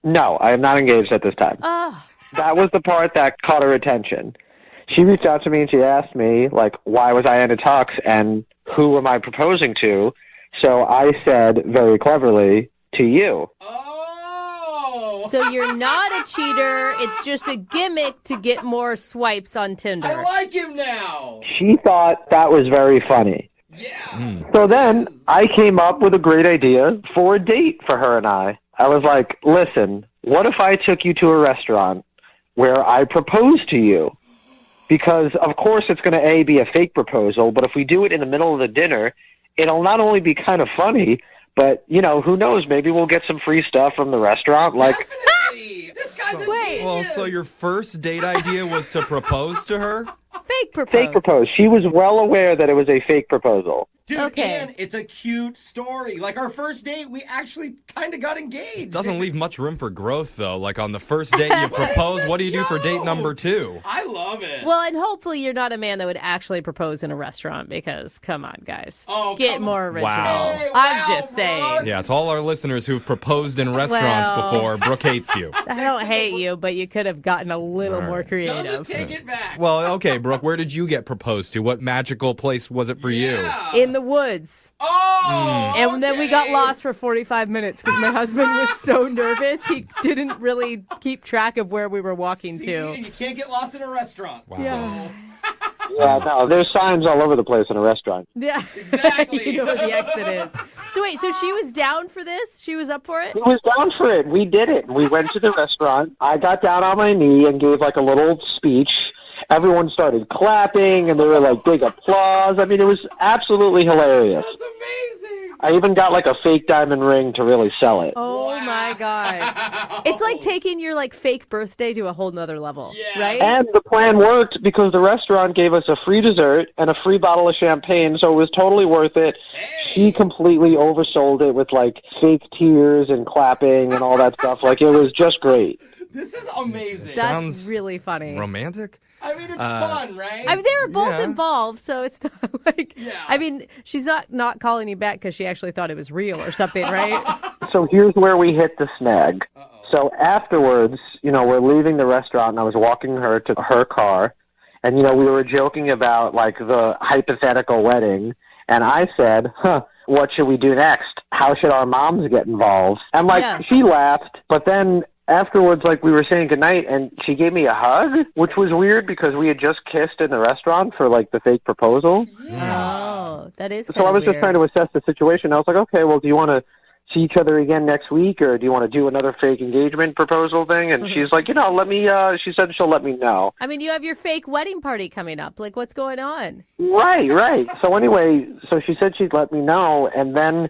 No, I am not engaged at this time. Oh. That was the part that caught her attention. She reached out to me and she asked me, like, why was I in a tux and who am I proposing to? So I said very cleverly, to you. So you're not a cheater. It's just a gimmick to get more swipes on Tinder. I like him now. She thought that was very funny. Yeah. So then I came up with a great idea for a date for her and I. I was like, listen, what if I took you to a restaurant where I propose to you? Because, of course, it's going to, be a fake proposal, but if we do it in the middle of the dinner, it'll not only be kind of funny, but, who knows, maybe we'll get some free stuff from the restaurant. Like, This guy's a genius. Well, so your first date idea was to propose to her? Fake propose. Fake propose. She was well aware that it was a fake proposal. Dude, and it's a cute story. Like our first date, we actually kind of got engaged. Doesn't leave much room for growth, though. Like on the first date you propose, what do you do for date number 2? I love it. Well, and hopefully you're not a man that would actually propose in a restaurant because, come on, guys. Get more original. Wow. Hey, I'm just saying. Yeah, to all our listeners who've proposed in restaurants before, Brooke hates you. I don't hate you, but you could have gotten a little more creative. Doesn't take it back. Well, okay, Brooke, where did you get proposed to? What magical place was it for you? In the woods. Oh! And then we got lost for 45 minutes because my husband was so nervous. He didn't really keep track of where we were walking to. And you can't get lost in a restaurant. Wow. Yeah. Yeah, no, there's signs all over the place in a restaurant. Yeah. Exactly. You know where the exit is. So wait, so she was down for this? She was up for it? She was down for it. We did it. We went to the restaurant. I got down on my knee and gave like a little speech. Everyone started clapping, and there were like big applause. I mean, it was absolutely hilarious. That's amazing. I even got like a fake diamond ring to really sell it. Oh my God. It's like taking your like fake birthday to a whole nother level, right? And the plan worked because the restaurant gave us a free dessert and a free bottle of champagne, so it was totally worth it. She completely oversold it with like fake tears and clapping and all that stuff. Like, it was just great. This is amazing. That's really funny. Romantic? I mean, it's fun, right? I mean, they were both involved, so it's not like... Yeah. I mean, she's not calling you back because she actually thought it was real or something, right? So here's where we hit the snag. So afterwards, we're leaving the restaurant, and I was walking her to her car, and, we were joking about, like, the hypothetical wedding, and I said, what should we do next? How should our moms get involved? And, like, she laughed, but then... Afterwards, like, we were saying goodnight, and she gave me a hug, which was weird because we had just kissed in the restaurant for, like, the fake proposal. Oh, that is So I was just trying to assess the situation. I was like, okay, well, do you want to see each other again next week, or do you want to do another fake engagement proposal thing? And she's like, let me, she said she'll let me know. I mean, you have your fake wedding party coming up. Like, what's going on? Right. So anyway, so she said she'd let me know, and then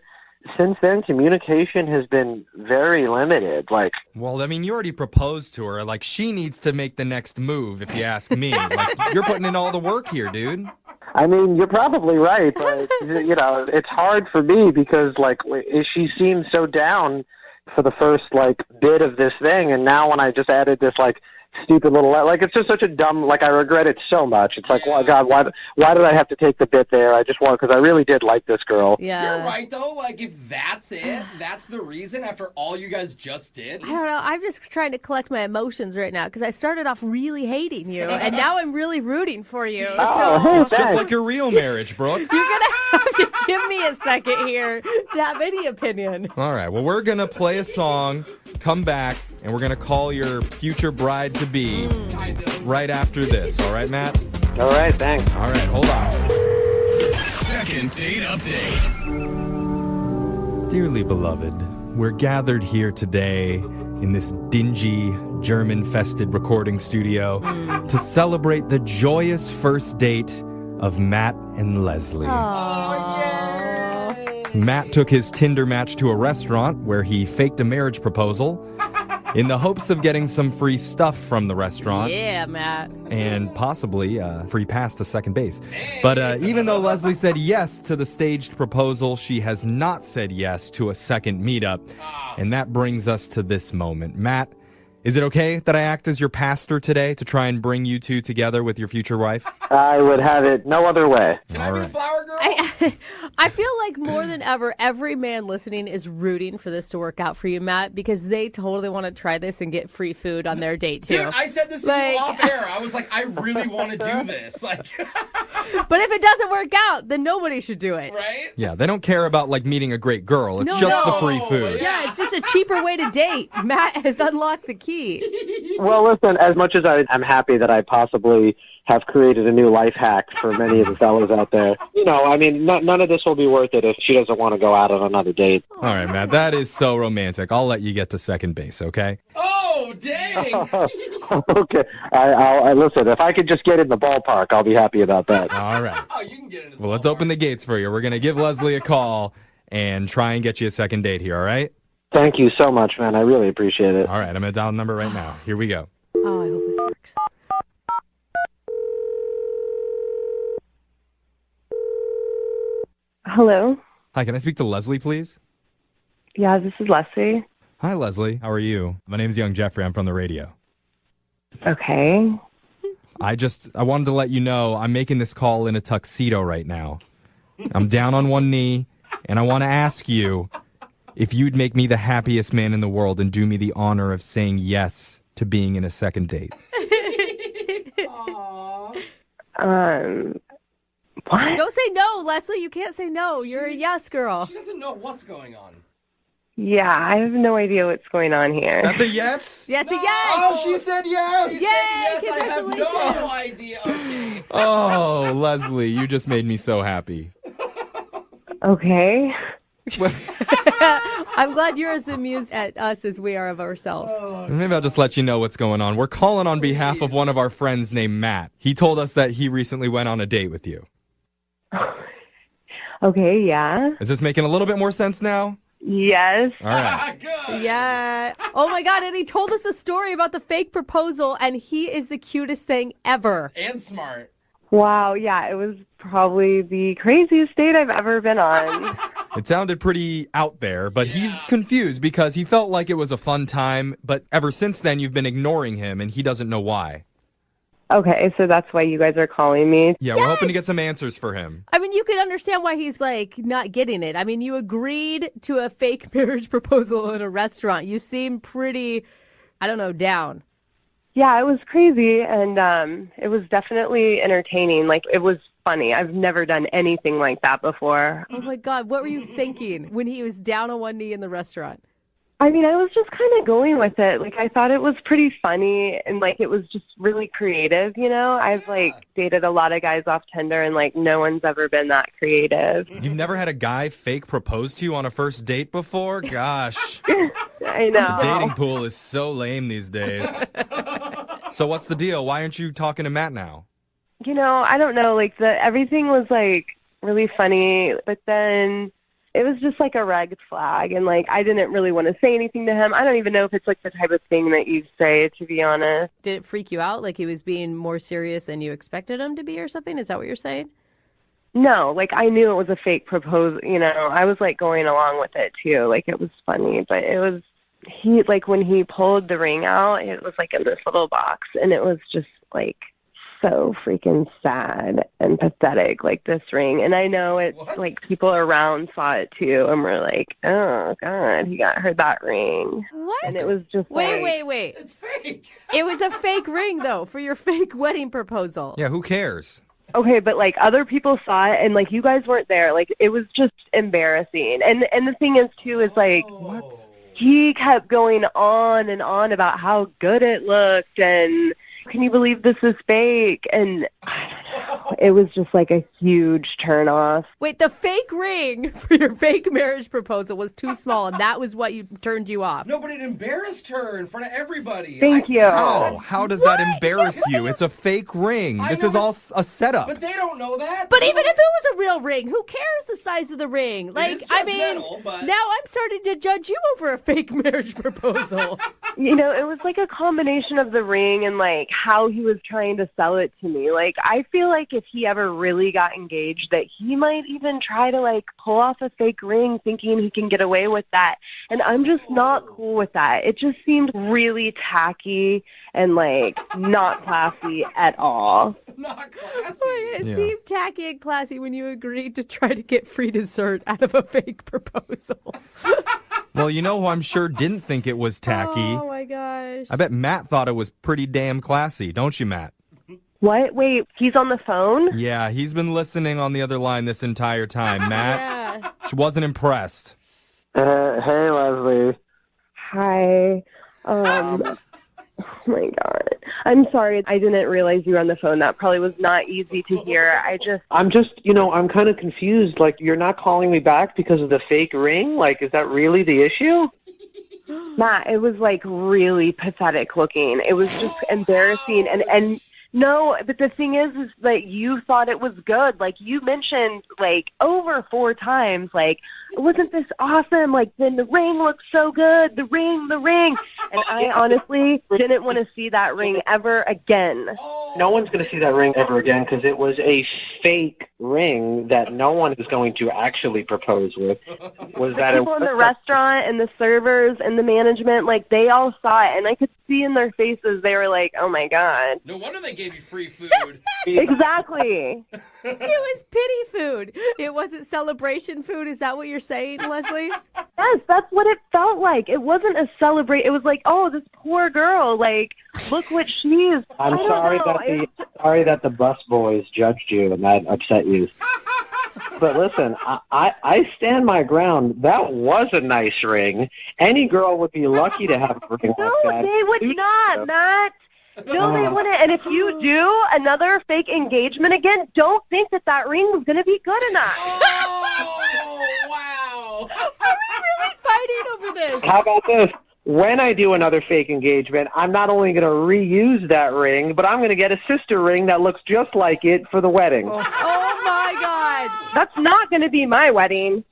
since then, communication has been very limited. Like, well, I mean, you already proposed to her. Like, she needs to make the next move, if you ask me. Like, you're putting in all the work here, dude. I mean, you're probably right, but, you know, it's hard for me because, like, she seemed so down for the first, like, bit of this thing, and now when I just added this, like, stupid little, like, it's just such a dumb, like, I regret it so much. It's like, well, God, why did I have to take the bit there? I just want, because I really did like this girl. Yeah. You're right, though. Like, if that's it, that's the reason after all you guys just did. I don't know. I'm just trying to collect my emotions right now because I started off really hating you, and now I'm really rooting for you. It's just like your real marriage, Brooke. You're going to have to give me a second here to have any opinion. All right, well, we're going to play a song, come back, and we're going to call your future bride-to-be right after this. All right, Matt? All right, thanks. All right, hold on. Second date update. Dearly beloved, we're gathered here today in this dingy, German-fested recording studio to celebrate the joyous first date of Matt and Leslie. Matt took his Tinder match to a restaurant where he faked a marriage proposal in the hopes of getting some free stuff from the restaurant. Yeah, Matt. And possibly free pass to second base. But even though Leslie said yes to the staged proposal, she has not said yes to a second meetup. And that brings us to this moment. Matt, is it okay that I act as your pastor today to try and bring you two together with your future wife? I would have it no other way. Can I be the flower girl? I feel like more than ever, every man listening is rooting for this to work out for you, Matt, because they totally want to try this and get free food on their date, too. Dude, I said this to you off air. I was like, I really want to do this. Like, but if it doesn't work out, then nobody should do it. Right? Yeah, they don't care about, like, meeting a great girl. It's just the free food. Yeah, it's just a cheaper way to date. Matt has unlocked the key. Well, listen, as much as I'm happy that I possibly have created a new life hack for many of the fellas out there, you know, I mean, none of this will be worth it if she doesn't want to go out on another date. All right, Matt, that is so romantic. I'll let you get to second base, okay? Oh, dang! Okay, I listen, if I could just get in the ballpark, I'll be happy about that. All right. Oh, you can get in his Well, let's open the gates for you. We're going to give Leslie a call and try and get you a second date here, all right? Thank you so much, man. I really appreciate it. All right, I'm going to dial the number right now. Here we go. Oh, I hope this works. Hello? Hi, can I speak to Leslie, please? Yeah, this is Leslie. Hi, Leslie. How are you? My name's Young Jeffrey. I'm from the radio. Okay. I wanted to let you know I'm making this call in a tuxedo right now. I'm down on one knee, and I want to ask you if you'd make me the happiest man in the world and do me the honor of saying yes to being in a second date. What? Don't say no, Leslie. You can't say no. You're a yes girl. She doesn't know what's going on. Yeah, I have no idea what's going on here. That's a yes? Yeah, it's a yes. Oh, she said yes. Yay, Yes, I have congratulations. no idea. Okay. Oh, Leslie, you just made me so happy. Okay. I'm glad you're as amused at us as we are of ourselves. Maybe I'll just let you know what's going on. We're calling on behalf of one of our friends named Matt. He told us that he recently went on a date with you. Okay, yeah. Is this making a little bit more sense now? Yes. All right. Yeah. Oh my God. And he told us a story about the fake proposal, and he is the cutest thing ever. And smart. Wow, yeah, it was probably the craziest date I've ever been on. It sounded pretty out there, but he's confused because he felt like it was a fun time, but ever since then you've been ignoring him and he doesn't know why. Okay, so that's why you guys are calling me. Yeah, we're hoping to get some answers for him. I mean, you could understand why he's like not getting it. I mean, you agreed to a fake marriage proposal in a restaurant. You seem pretty, I don't know, down. Yeah, it was crazy, and it was definitely entertaining. Like, it was funny. I've never done anything like that before. Oh my God, what were you thinking when he was down on one knee in the restaurant? I mean, I was just kind of going with it. Like, I thought it was pretty funny, and, like, it was just really creative, you know? I've, like, dated a lot of guys off Tinder, and, like, no one's ever been that creative. You've never had a guy fake propose to you on a first date before? Gosh. I know. The dating pool is so lame these days. So what's the deal? Why aren't you talking to Matt now? You know, I don't know. Like, everything was, like, really funny, but then it was just like a red flag, and like I didn't really want to say anything to him. I don't even know if it's like the type of thing that you say, to be honest. Did it freak you out? Like he was being more serious than you expected him to be or something? Is that what you're saying? No, like I knew it was a fake proposal, you know. I was like going along with it too. Like it was funny, but it was when he pulled the ring out, it was like in this little box, and it was just like so freaking sad and pathetic, like this ring. And I know it, like people around saw it too, and were like, "Oh God, he got her that ring." What? And it was just wait. It's fake. It was a fake ring though for your fake wedding proposal. Yeah, who cares? Okay, but like other people saw it, and like you guys weren't there. Like it was just embarrassing. And the thing is too is like what? He kept going on and on about how good it looked, and can you believe this is fake? And I don't know. It was just like a huge turnoff. Wait, the fake ring for your fake marriage proposal was too small, and that was what turned you off. No, but it embarrassed her in front of everybody. Thank you. How does that embarrass you? It's a fake ring. This is all a setup. But they don't know that. But even if it was a real ring, who cares the size of the ring? Like, is I mean, judgmental, but- now I'm starting to judge you over a fake marriage proposal. You know, it was like a combination of the ring and like how he was trying to sell it to me. Like, I feel like if he ever really got engaged, that he might even try to like pull off a fake ring thinking he can get away with that. And I'm just not cool with that. It just seemed really tacky and like not classy at all. Not classy. It seemed tacky and classy when you agreed to try to get free dessert out of a fake proposal. Well, you know who I'm sure didn't think it was tacky? Oh, my gosh. I bet Matt thought it was pretty damn classy, don't you, Matt? What? Wait, he's on the phone? Yeah, he's been listening on the other line this entire time. Matt, she wasn't impressed. Hey, Leslie. Hi. Oh my God. I'm sorry. I didn't realize you were on the phone. That probably was not easy to hear. I'm just, I'm kind of confused. Like, you're not calling me back because of the fake ring? Like, is that really the issue? Matt, it was like really pathetic looking. It was just embarrassing. And no, but the thing is that you thought it was good. Like you mentioned like over 4 times, like, wasn't this awesome? Like, then the ring looks so good. The ring. And I honestly didn't want to see that ring ever again. No one's going to see that ring ever again because it was a fake ring that no one is going to actually propose with. Was that people in the restaurant and the servers and the management, like they all saw it, and I could see in their faces they were like, "Oh my God!" No wonder they gave you free food. Exactly. It was pity food. It wasn't celebration food. Is that what you're saying, Leslie? Yes, that's what it felt like. It wasn't a celebrate. It was like, oh, this poor girl. Like, look what she's. I'm sorry that the bus boys judged you and that upset you. But listen, I stand my ground. That was a nice ring. Any girl would be lucky to have a ring like that. No, they would not, Matt. No, they wouldn't. And if you do another fake engagement again, don't think that ring was going to be good enough. Oh, wow. Are we really fighting over this? How about this? When I do another fake engagement, I'm not only going to reuse that ring, but I'm going to get a sister ring that looks just like it for the wedding. Oh my God. That's not going to be my wedding.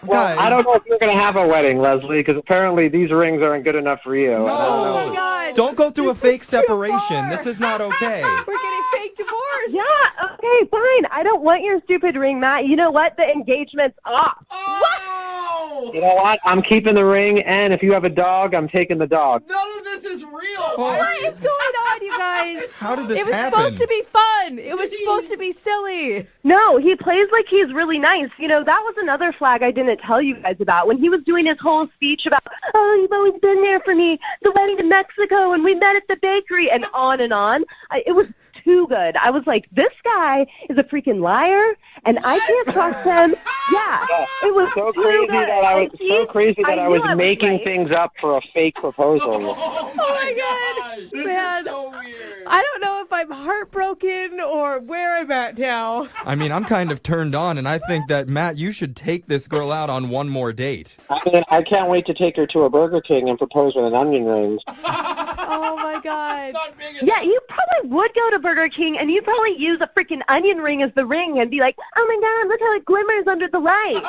Well, I don't know if you're going to have a wedding, Leslie, because apparently these rings aren't good enough for you. Oh my God. Don't go through a fake separation. This is not okay. We're getting fake divorce. Yeah, okay, fine. I don't want your stupid ring, Matt. You know what? The engagement's off. Oh! You know what? I'm keeping the ring, and if you have a dog, I'm taking the dog. None of this is real. What is going on, you guys? How did this It was happen? supposed to be fun. It was supposed to be silly. No, he plays like he's really nice. You know, that was another flag I didn't tell you guys about. When he was doing his whole speech about, oh, you've always been there for me, the wedding in Mexico, and we met at the bakery, and on. It was too good. I was like, this guy is a freaking liar, and I can't trust him. Yeah, it was so too crazy good. that I was making right. things up for a fake proposal. Oh my God. This Man, is so weird. I don't know if I'm heartbroken or where I'm at now. I mean, I'm kind of turned on, and I think that, Matt, you should take this girl out on one more date. I mean, I can't wait to take her to a Burger King and propose with an onion ring. Oh my my God. Yeah, you probably would go to Burger King and you'd probably use a freaking onion ring as the ring and be like, oh my God, look how it glimmers under the light.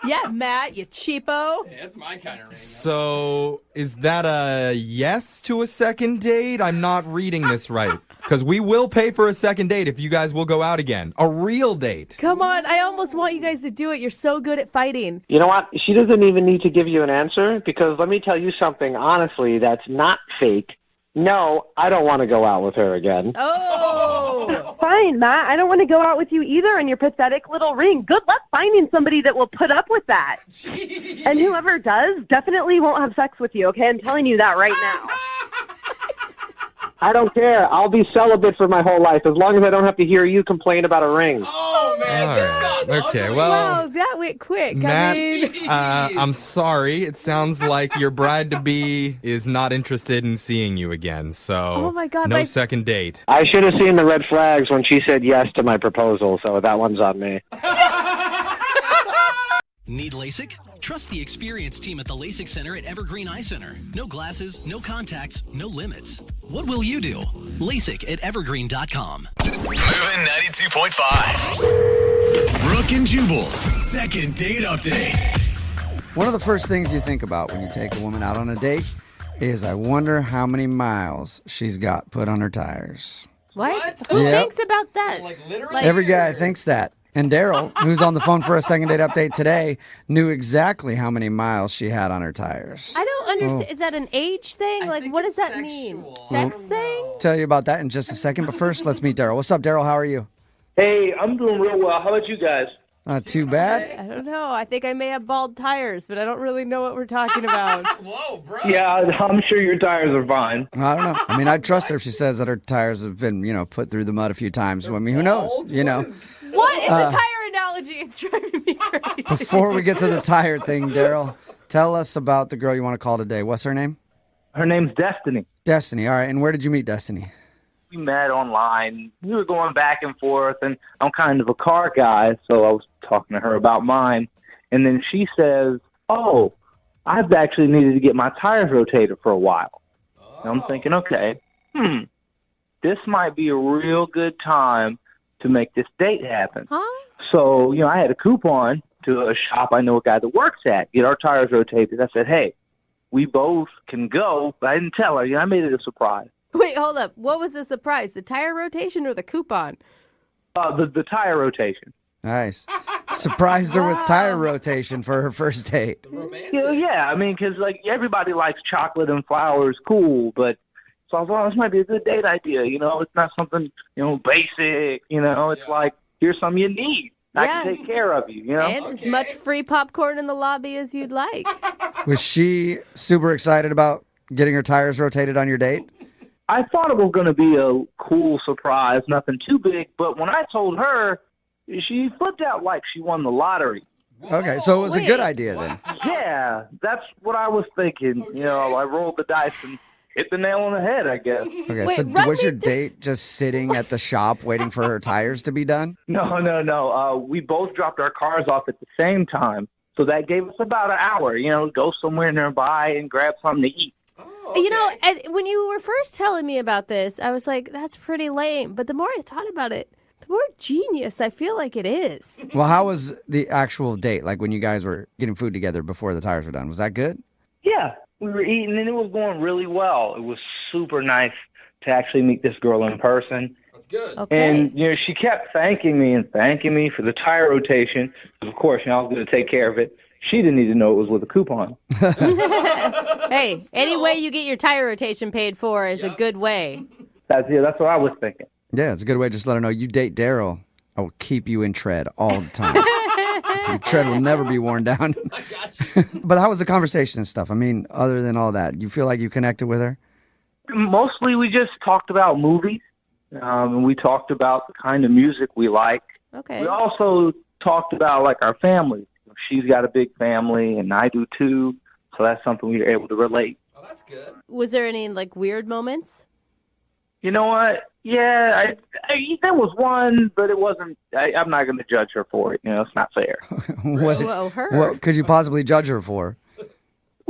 Yeah, Matt, you cheapo. Yeah, that's my kind of ring. So, is that a yes to a second date? I'm not reading this right. Because we will pay for a second date if you guys will go out again. A real date. Come on, I almost want you guys to do it. You're so good at fighting. You know what? She doesn't even need to give you an answer because let me tell you something, honestly, that's not fake. No, I don't want to go out with her again. Oh! Fine, Matt. I don't want to go out with you either and your pathetic little ring. Good luck finding somebody that will put up with that. Jeez. And whoever does definitely won't have sex with you, okay? I'm telling you that right now. I don't care. I'll be celibate for my whole life as long as I don't have to hear you complain about a ring. Oh, man. All This right. got Okay, ugly. well, Wow, that went quick. Matt, I mean, I'm sorry. It sounds like your bride-to-be is not interested in seeing you again. So, Oh my God, no my- second date. I should have seen the red flags when she said yes to my proposal, so that one's on me. Need LASIK? Trust the experienced team at the LASIK Center at Evergreen Eye Center. No glasses, no contacts, no limits. What will you do? LASIK at evergreen.com. Moving 92.5. Brooke and Jubal's second date update. One of the first things you think about when you take a woman out on a date is, I wonder how many miles she's got put on her tires. what? Who Yep. thinks about that? Like, literally? Every guy thinks that. And Daryl, who's on the phone for a second date update today, knew exactly how many miles she had on her tires. I don't understand. Oh. Is that an age thing? Like, what does that mean? Sex thing? Tell you about that in just a second, but first, let's meet Daryl. What's up, Daryl? How are you? Hey, I'm doing real well. How about you guys? Not too bad. I don't know. I think I may have bald tires, but I don't really know what we're talking about. Whoa, bro. Yeah, I'm sure your tires are fine. I don't know. I mean, I'd trust her if she says that her tires have been, put through the mud a few times. I mean, who knows? What is a tire analogy? It's driving me crazy. Before we get to the tire thing, Daryl, tell us about the girl you want to call today. What's her name? Her name's Destiny. Destiny. All right. And where did you meet Destiny? We met online. We were going back and forth, and I'm kind of a car guy, so I was talking to her about mine. And then she says, oh, I've actually needed to get my tires rotated for a while. And I'm thinking, okay, this might be a real good time to make this date happen. Huh? So, I had a coupon to a shop I know a guy that works at, get our tires rotated. I said, hey, we both can go, but I didn't tell her. I made it a surprise. Wait, hold up. What was the surprise? The tire rotation or the coupon? The tire rotation. Nice. Surprised her with tire rotation for her first date. Yeah, I mean, because everybody likes chocolate and flowers, cool, but so I thought this might be a good date idea. It's not something basic. It's like here's something you need. I can take care of you. And as much free popcorn in the lobby as you'd like. Was she super excited about getting her tires rotated on your date? I thought it was going to be a cool surprise, nothing too big, but when I told her, she flipped out like she won the lottery. Okay, so it was a good idea then. Yeah, that's what I was thinking. I rolled the dice and hit the nail on the head, I guess. Okay, so was your date just sitting at the shop waiting for her tires to be done? No. We both dropped our cars off at the same time, so that gave us about an hour. Go somewhere nearby and grab something to eat. When you were first telling me about this, I was like, that's pretty lame. But the more I thought about it, the more genius I feel like it is. Well, how was the actual date? Like when you guys were getting food together before the tires were done? Was that good? Yeah, we were eating and it was going really well. It was super nice to actually meet this girl in person. That's good. Okay. And, she kept thanking me for the tire rotation. Of course, I was going to take care of it. She didn't need to know it was with a coupon. Hey, any way you get your tire rotation paid for is a good way. That's what I was thinking. Yeah, it's a good way to just let her know you date Daryl. I will keep you in tread all the time. Your tread will never be worn down. But how was the conversation and stuff? I mean, other than all that, you feel like you connected with her? Mostly we just talked about movies. And we talked about the kind of music we like. Okay. We also talked about our families. She's got a big family, and I do too. So that's something we were able to relate. Oh, that's good. Was there any weird moments? You know what? Yeah, there was one, but it wasn't. I'm not going to judge her for it. It's not fair. What could you possibly judge her for?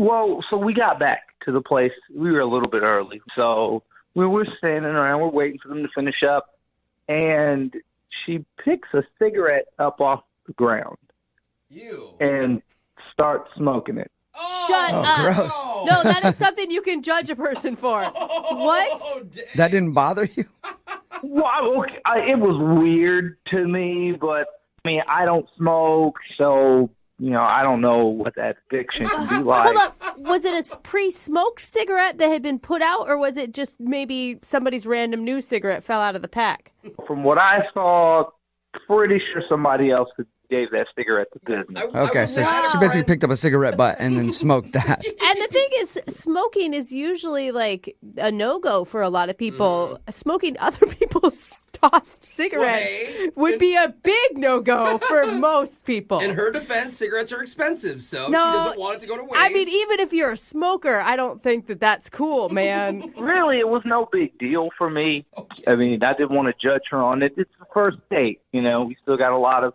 Well, so we got back to the place. We were a little bit early. So we were standing around. We're waiting for them to finish up. And she picks a cigarette up off the ground. And starts smoking it. Shut up. gross. No, that is something you can judge a person for. What? That didn't bother you? Well, it was weird to me, but I mean, I don't smoke, so I don't know what that addiction can be like. Hold on. Was it a pre-smoked cigarette that had been put out, or was it just maybe somebody's random new cigarette fell out of the pack? From what I saw, pretty sure somebody else gave that cigarette to business. Okay, so she basically picked up a cigarette butt and then smoked that. And the thing is, smoking is usually like a no-go for a lot of people. Smoking other people's tossed cigarettes would be a big no-go for most people. In her defense, cigarettes are expensive, so No, she doesn't want it to go to waste. I mean, even if you're a smoker, I don't think that that's cool, man. Really, it was no big deal for me. I mean, I didn't want to judge her on it. It's the first date, we still got a lot of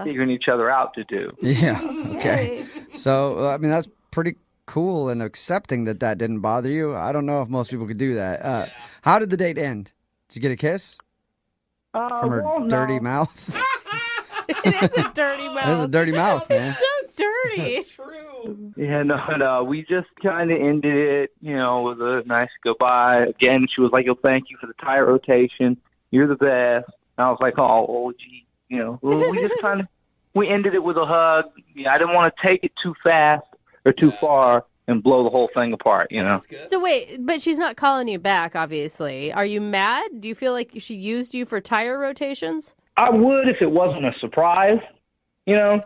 figuring each other out to do. Yeah, okay. So, I mean, that's pretty cool and accepting that didn't bother you. I don't know if most people could do that. How did the date end? Did you get a kiss? From her dirty mouth? It is a dirty mouth. It is a dirty mouth, man. It's so dirty. It's true. Yeah, no. We just kind of ended it, with a nice goodbye. Again, she was like, "Oh, thank you for the tire rotation. You're the best." And I was like, "Oh, gee." We just we ended it with a hug. I didn't want to take it too fast or too far and blow the whole thing apart, So wait, but she's not calling you back, obviously. Are you mad? Do you feel like she used you for tire rotations? I would if it wasn't a surprise, Oh,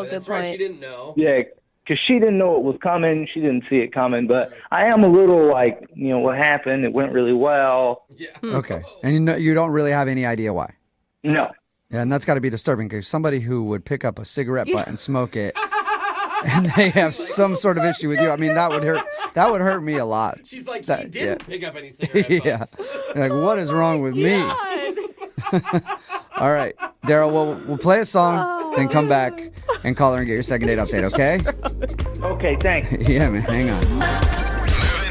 good That's point. right, she didn't know. Yeah, because she didn't know it was coming. She didn't see it coming. But I am a little like, what happened? It went really well. Yeah. Okay. And you don't really have any idea why? No. Yeah, and that's got to be disturbing because somebody who would pick up a cigarette butt and smoke it and they have some sort of issue with you, I mean, that would hurt me a lot. She's like, That- he didn't yeah. pick up any cigarette butts. Like, what is wrong with me? All right, Daryl, we'll play a song, then come back and call her and get your second date update, okay? Okay, thanks. Yeah, man, hang on. Moving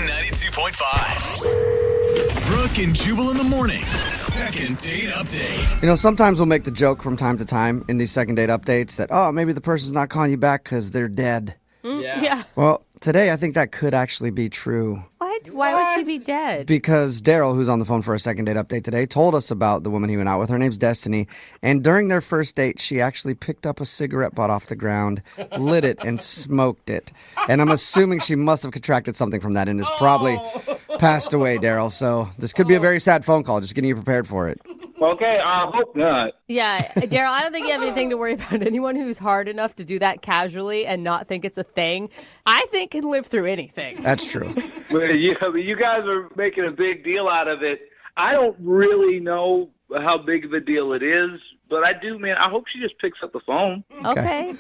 92.5. Brooke and Jubal in the mornings. Second date update. Sometimes we'll make the joke from time to time in these second date updates that, maybe the person's not calling you back because they're dead. Yeah. Well, today I think that could actually be true. What? Why would she be dead? Because Daryl, who's on the phone for a second date update today, told us about the woman he went out with. Her name's Destiny. And during their first date, she actually picked up a cigarette butt off the ground, lit it, and smoked it. And I'm assuming she must have contracted something from that and has probably passed away, Daryl. So this could be a very sad phone call. Just getting you prepared for it. Okay, I hope not. Yeah, Daryl, I don't think you have anything to worry about. Anyone who's hard enough to do that casually and not think it's a thing, I think can live through anything. That's true. Well, you guys are making a big deal out of it. I don't really know how big of a deal it is, but I do, man. I hope she just picks up the phone. Okay.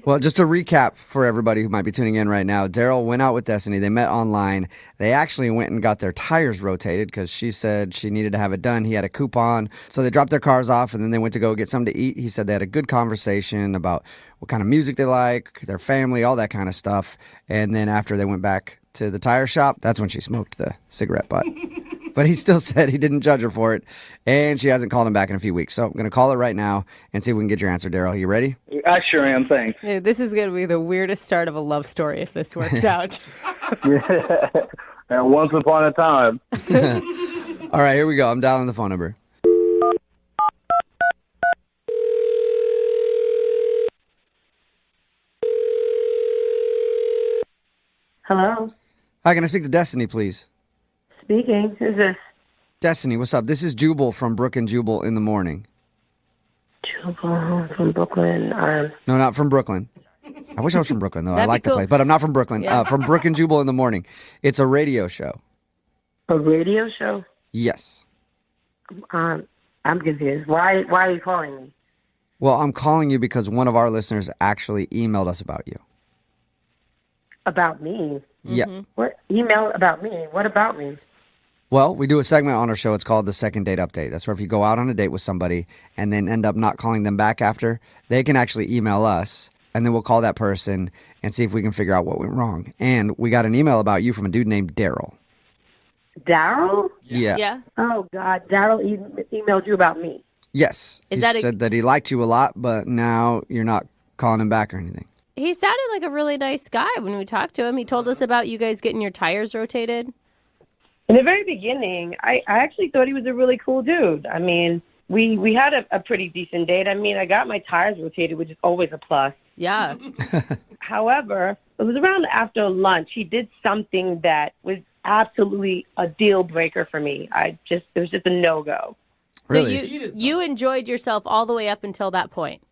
Well, just to recap for everybody who might be tuning in right now, Daryl went out with Destiny. They met online. They actually went and got their tires rotated because she said she needed to have it done. He had a coupon. So they dropped their cars off and then they went to go get something to eat. He said they had a good conversation about what kind of music they like, their family, all that kind of stuff. And then after they went back to the tire shop, that's when she smoked the cigarette butt. But he still said he didn't judge her for it, and she hasn't called him back in a few weeks. So I'm going to call her right now and see if we can get your answer, Daryl. You ready? I sure am, thanks. Yeah, this is going to be the weirdest start of a love story if this works out. Yeah. And once upon a time. All right, here we go. I'm dialing the phone number. Hello. Hi, can I speak to Destiny, please? Speaking. Who's this? Destiny, what's up? This is Jubal from Brooke and Jubal in the morning. Jubal from Brooklyn. No, not from Brooklyn. I wish I was from Brooklyn, though. I That'd be like the cool. place. But I'm not from Brooklyn. Yeah. From Brooke and Jubal in the morning. It's a radio show. A radio show? Yes. I'm confused. Why are you calling me? Well, I'm calling you because one of our listeners actually emailed us about you. About me? Yeah. What email about me? What about me? Well, we do a segment on our show. It's called the Second Date Update. That's where if you go out on a date with somebody and then end up not calling them back after, they can actually email us and then we'll call that person and see if we can figure out what went wrong. And we got an email about you from a dude named Daryl. Daryl? Yeah. Oh, God. Daryl emailed you about me. Yes. He said that he liked you a lot, but now you're not calling him back or anything. He sounded like a really nice guy when we talked to him. He told us about you guys getting your tires rotated. In the very beginning, I actually thought he was a really cool dude. I mean, we had a pretty decent date. I mean, I got my tires rotated, which is always a plus. Yeah. However, it was around after lunch. He did something that was absolutely a deal breaker for me. It was just a no-go. Really? So you enjoyed yourself all the way up until that point?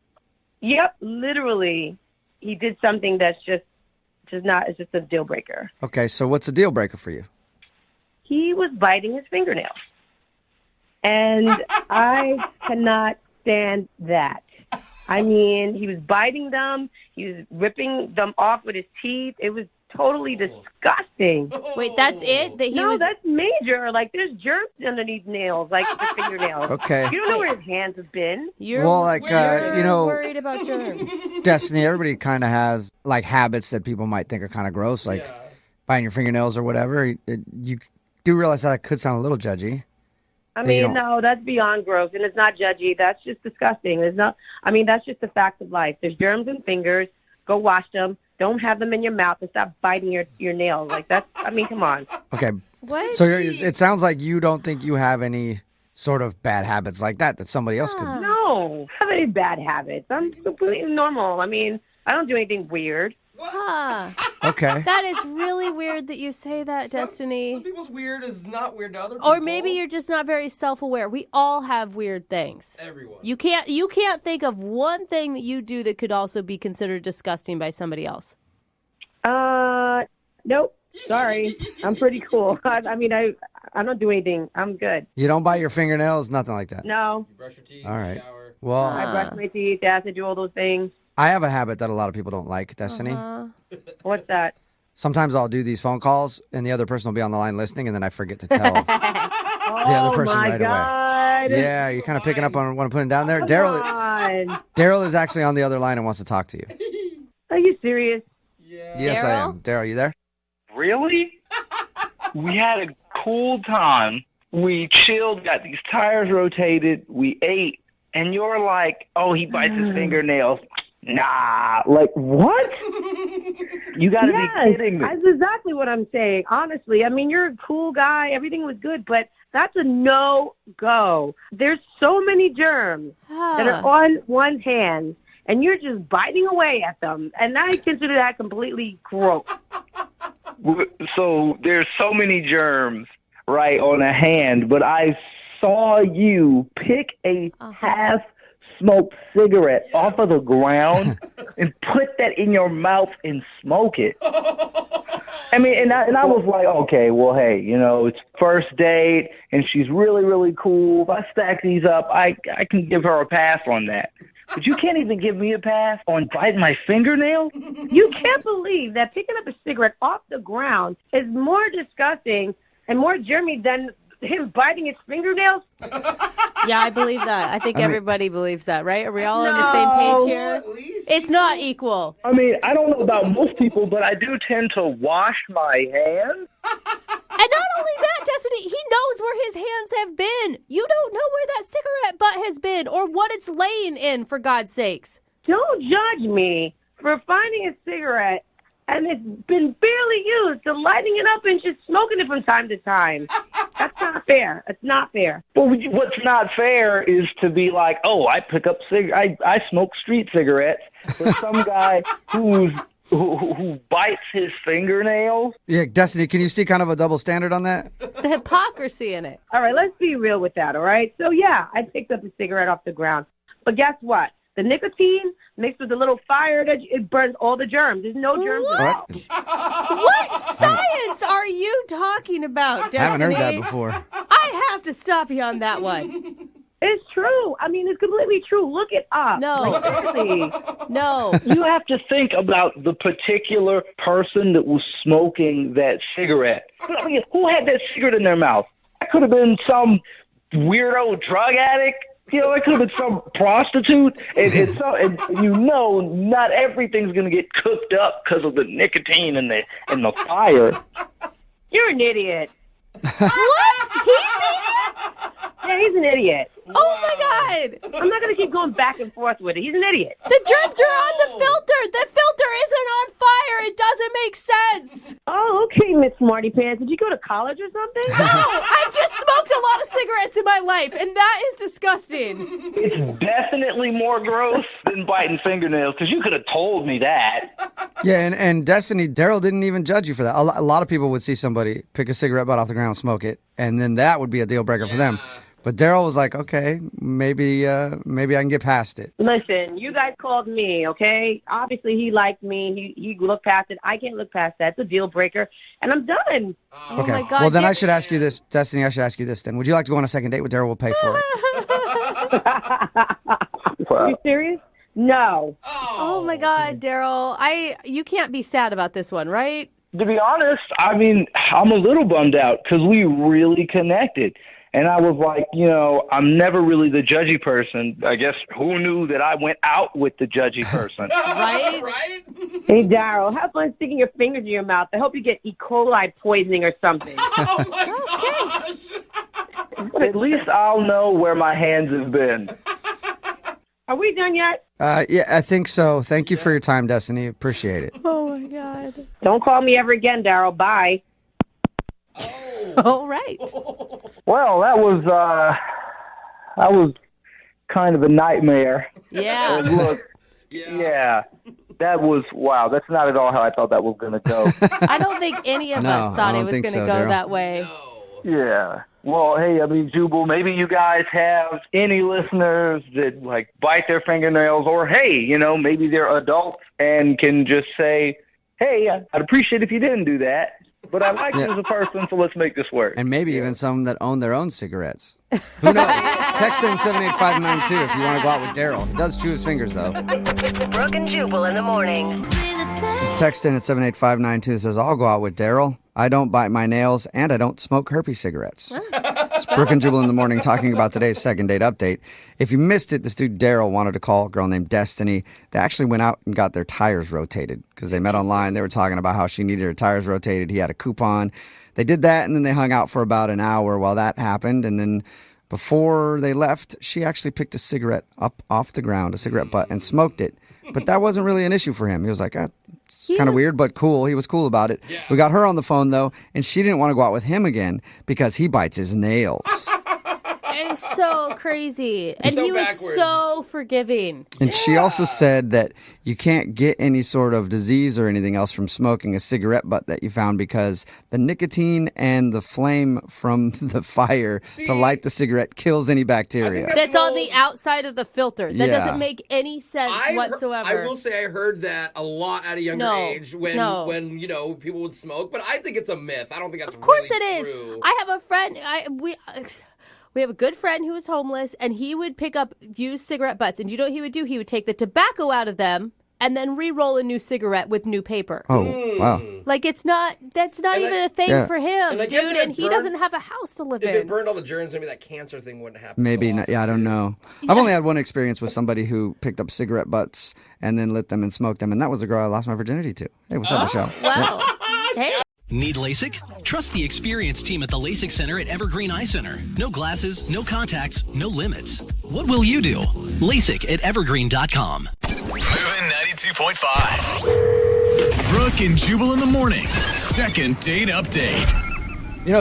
Yep, literally. He did something that's just it's just a deal breaker. Okay, so what's a deal breaker for you? He was biting his fingernails. And I cannot stand that. I mean, he was biting them. He was ripping them off with his teeth. It was totally disgusting. Wait, that's it? That's major. Like, there's germs underneath nails, like the fingernails. Okay. You don't know where his hands have been. You're worried about germs. Destiny, everybody kind of has, like, habits that people might think are kind of gross, like biting your fingernails or whatever. You do realize that could sound a little judgy. I mean, no, that's beyond gross, and it's not judgy. That's just disgusting. That's just the facts of life. There's germs in fingers. Go wash them. Don't have them in your mouth and stop biting your nails. Like, come on. Okay. What? So it sounds like you don't think you have any sort of bad habits like that somebody else could. No, I have any bad habits. I'm completely normal. I mean, I don't do anything weird. Huh. Okay. That is really weird that you say that, Destiny. Some people's weird is not weird to other people. Or maybe you're just not very self-aware. We all have weird things. Everyone. You can't think of one thing that you do that could also be considered disgusting by somebody else. Nope. Sorry. I'm pretty cool. I don't do anything. I'm good. You don't bite your fingernails, nothing like that. No. You brush your teeth. All right. Shower. Well, I brush my teeth, I do all those things. I have a habit that a lot of people don't like, Destiny. What's that? Sometimes I'll do these phone calls, and the other person will be on the line listening, and then I forget to tell the other person right away. Yeah, you're kind of picking up on what I'm putting down there. Daryl is actually on the other line and wants to talk to you. Are you serious? Yes, I am. Daryl, you there? Really? We had a cool time. We chilled, got these tires rotated, we ate, and you're like, oh, he bites his fingernails. Nah, like, what? You gotta be kidding me. That's exactly what I'm saying. Honestly, I mean, you're a cool guy. Everything was good, but that's a no-go. There's so many germs that are on one's hands, and you're just biting away at them. And I consider that completely gross. So there's so many germs, right, on a hand, but I saw you pick a half-smoked cigarette off of the ground and put that in your mouth and smoke it. I mean, and I was like, okay, well, hey, it's first date, and she's really, really cool. If I stack these up, I can give her a pass on that. But you can't even give me a pass on biting my fingernail? You can't believe that picking up a cigarette off the ground is more disgusting and more germy than him biting his fingernails? Yeah, I believe that. I think everybody believes that, right? Are we all on the same page here? It's not equal. I mean, I don't know about most people, but I do tend to wash my hands. And not only that, Destiny, he knows where his hands have been. You don't know where that cigarette butt has been or what it's laying in, for God's sakes. Don't judge me for finding a cigarette and it's been barely used to lighting it up and just smoking it from time to time. That's not fair. It's not fair. Well, what's not fair is to be like, oh, I pick up I smoke street cigarettes, but some guy who bites his fingernails. Yeah, Destiny, can you see kind of a double standard on that? The hypocrisy in it. All right, let's be real with that, all right? So, yeah, I picked up a cigarette off the ground. But guess what? The nicotine mixed with a little fire, it burns all the germs. There's no germs at all. What science are you talking about, Destiny? I haven't heard that before. I have to stop you on that one. It's true. I mean, it's completely true. Look it up. No. Really. No. You have to think about the particular person that was smoking that cigarette. I mean, who had that cigarette in their mouth? That could have been some weirdo drug addict. You know, it could have been some prostitute, and not everything's gonna get cooked up because of the nicotine and the fire. You're an idiot. What? Yeah, he's an idiot. Oh my God! I'm not going to keep going back and forth with it. He's an idiot. The germs are on the filter. The filter isn't on fire. It doesn't make sense. Oh, okay, Miss Smarty Pants. Did you go to college or something? No, I've just smoked a lot of cigarettes in my life, and that is disgusting. It's definitely more gross than biting fingernails, because you could have told me that. Yeah, and Destiny, Daryl didn't even judge you for that. A lot of people would see somebody pick a cigarette butt off the ground, smoke it, and then that would be a deal breaker for them. But Daryl was like, okay, maybe I can get past it. Listen, you guys called me, okay? Obviously, he liked me. He looked past it. I can't look past that. It's a deal breaker, and I'm done. Oh Okay. my God! Well, then I should ask you this, Destiny. I should ask you this. Then, would you like to go on a second date with Daryl? We'll pay for it. Are you serious? No. Oh my God, Daryl! You can't be sad about this one, right? To be honest, I mean, I'm a little bummed out because we really connected. And I was like, I'm never really the judgy person. I guess who knew that I went out with the judgy person? Right? Hey, Daryl, have fun sticking your fingers in your mouth. I hope you get E. coli poisoning or something. Oh, my gosh. At least I'll know where my hands have been. Are we done yet? Yeah, I think so. Thank you for your time, Destiny. Appreciate it. Oh, my God. Don't call me ever again, Daryl. Bye. All right. Well, that was kind of a nightmare. Yeah. And look, yeah, that was, wow, that's not at all how I thought that was going to go. I don't think any of us thought it was going to go that way. Yeah. Well, hey, I mean, Jubal, maybe you guys have any listeners that, like, bite their fingernails, or, hey, maybe they're adults and can just say, hey, I'd appreciate if you didn't do that. But I like you as a person, so let's make this work. And maybe even some that own their own cigarettes. Who knows? Text in 78592 if you want to go out with Daryl. He does chew his fingers, though. Brooke and Jubal in the morning. Text in at 78592 that says, I'll go out with Daryl. I don't bite my nails, and I don't smoke herpes cigarettes. It's Brooke and Jubal in the morning talking about today's second date update. If you missed it, this dude Daryl wanted to call a girl named Destiny. They actually went out and got their tires rotated because they met online. They were talking about how she needed her tires rotated. He had a coupon. They did that, and then they hung out for about an hour while that happened. And then before they left, she actually picked a cigarette up off the ground, a cigarette butt, and smoked it. But that wasn't really an issue for him. He was like, it's kind of weird, but cool. He was cool about it. Yeah. We got her on the phone, though, and she didn't want to go out with him again because he bites his nails. It is so crazy. And he was so forgiving. And she also said that you can't get any sort of disease or anything else from smoking a cigarette butt that you found because the nicotine and the flame from the fire to light the cigarette kills any bacteria. That's on the outside of the filter. That doesn't make any sense whatsoever. I will say I heard that a lot at a younger age when people would smoke, but I think it's a myth. I don't think that's Of course really it true. is. I have a friend, we have a good friend who was homeless, and he would pick up used cigarette butts. And you know what he would do? He would take the tobacco out of them and then re-roll a new cigarette with new paper. Oh, wow. Like, that's not even a thing for him, and dude, and he doesn't have a house to live in. If it burned all the germs, maybe that cancer thing wouldn't happen. Maybe not. Yeah, I don't know. Yeah. I've only had one experience with somebody who picked up cigarette butts and then lit them and smoked them, and that was the girl I lost my virginity to. Hey, what's up, Michelle? Wow. Hey. Need LASIK? Trust the experienced team at the LASIK Center at Evergreen Eye Center. No glasses, no contacts, no limits. What will you do? LASIK at evergreen.com. Moving 92.5. Brooke and Jubal in the mornings. Second date update.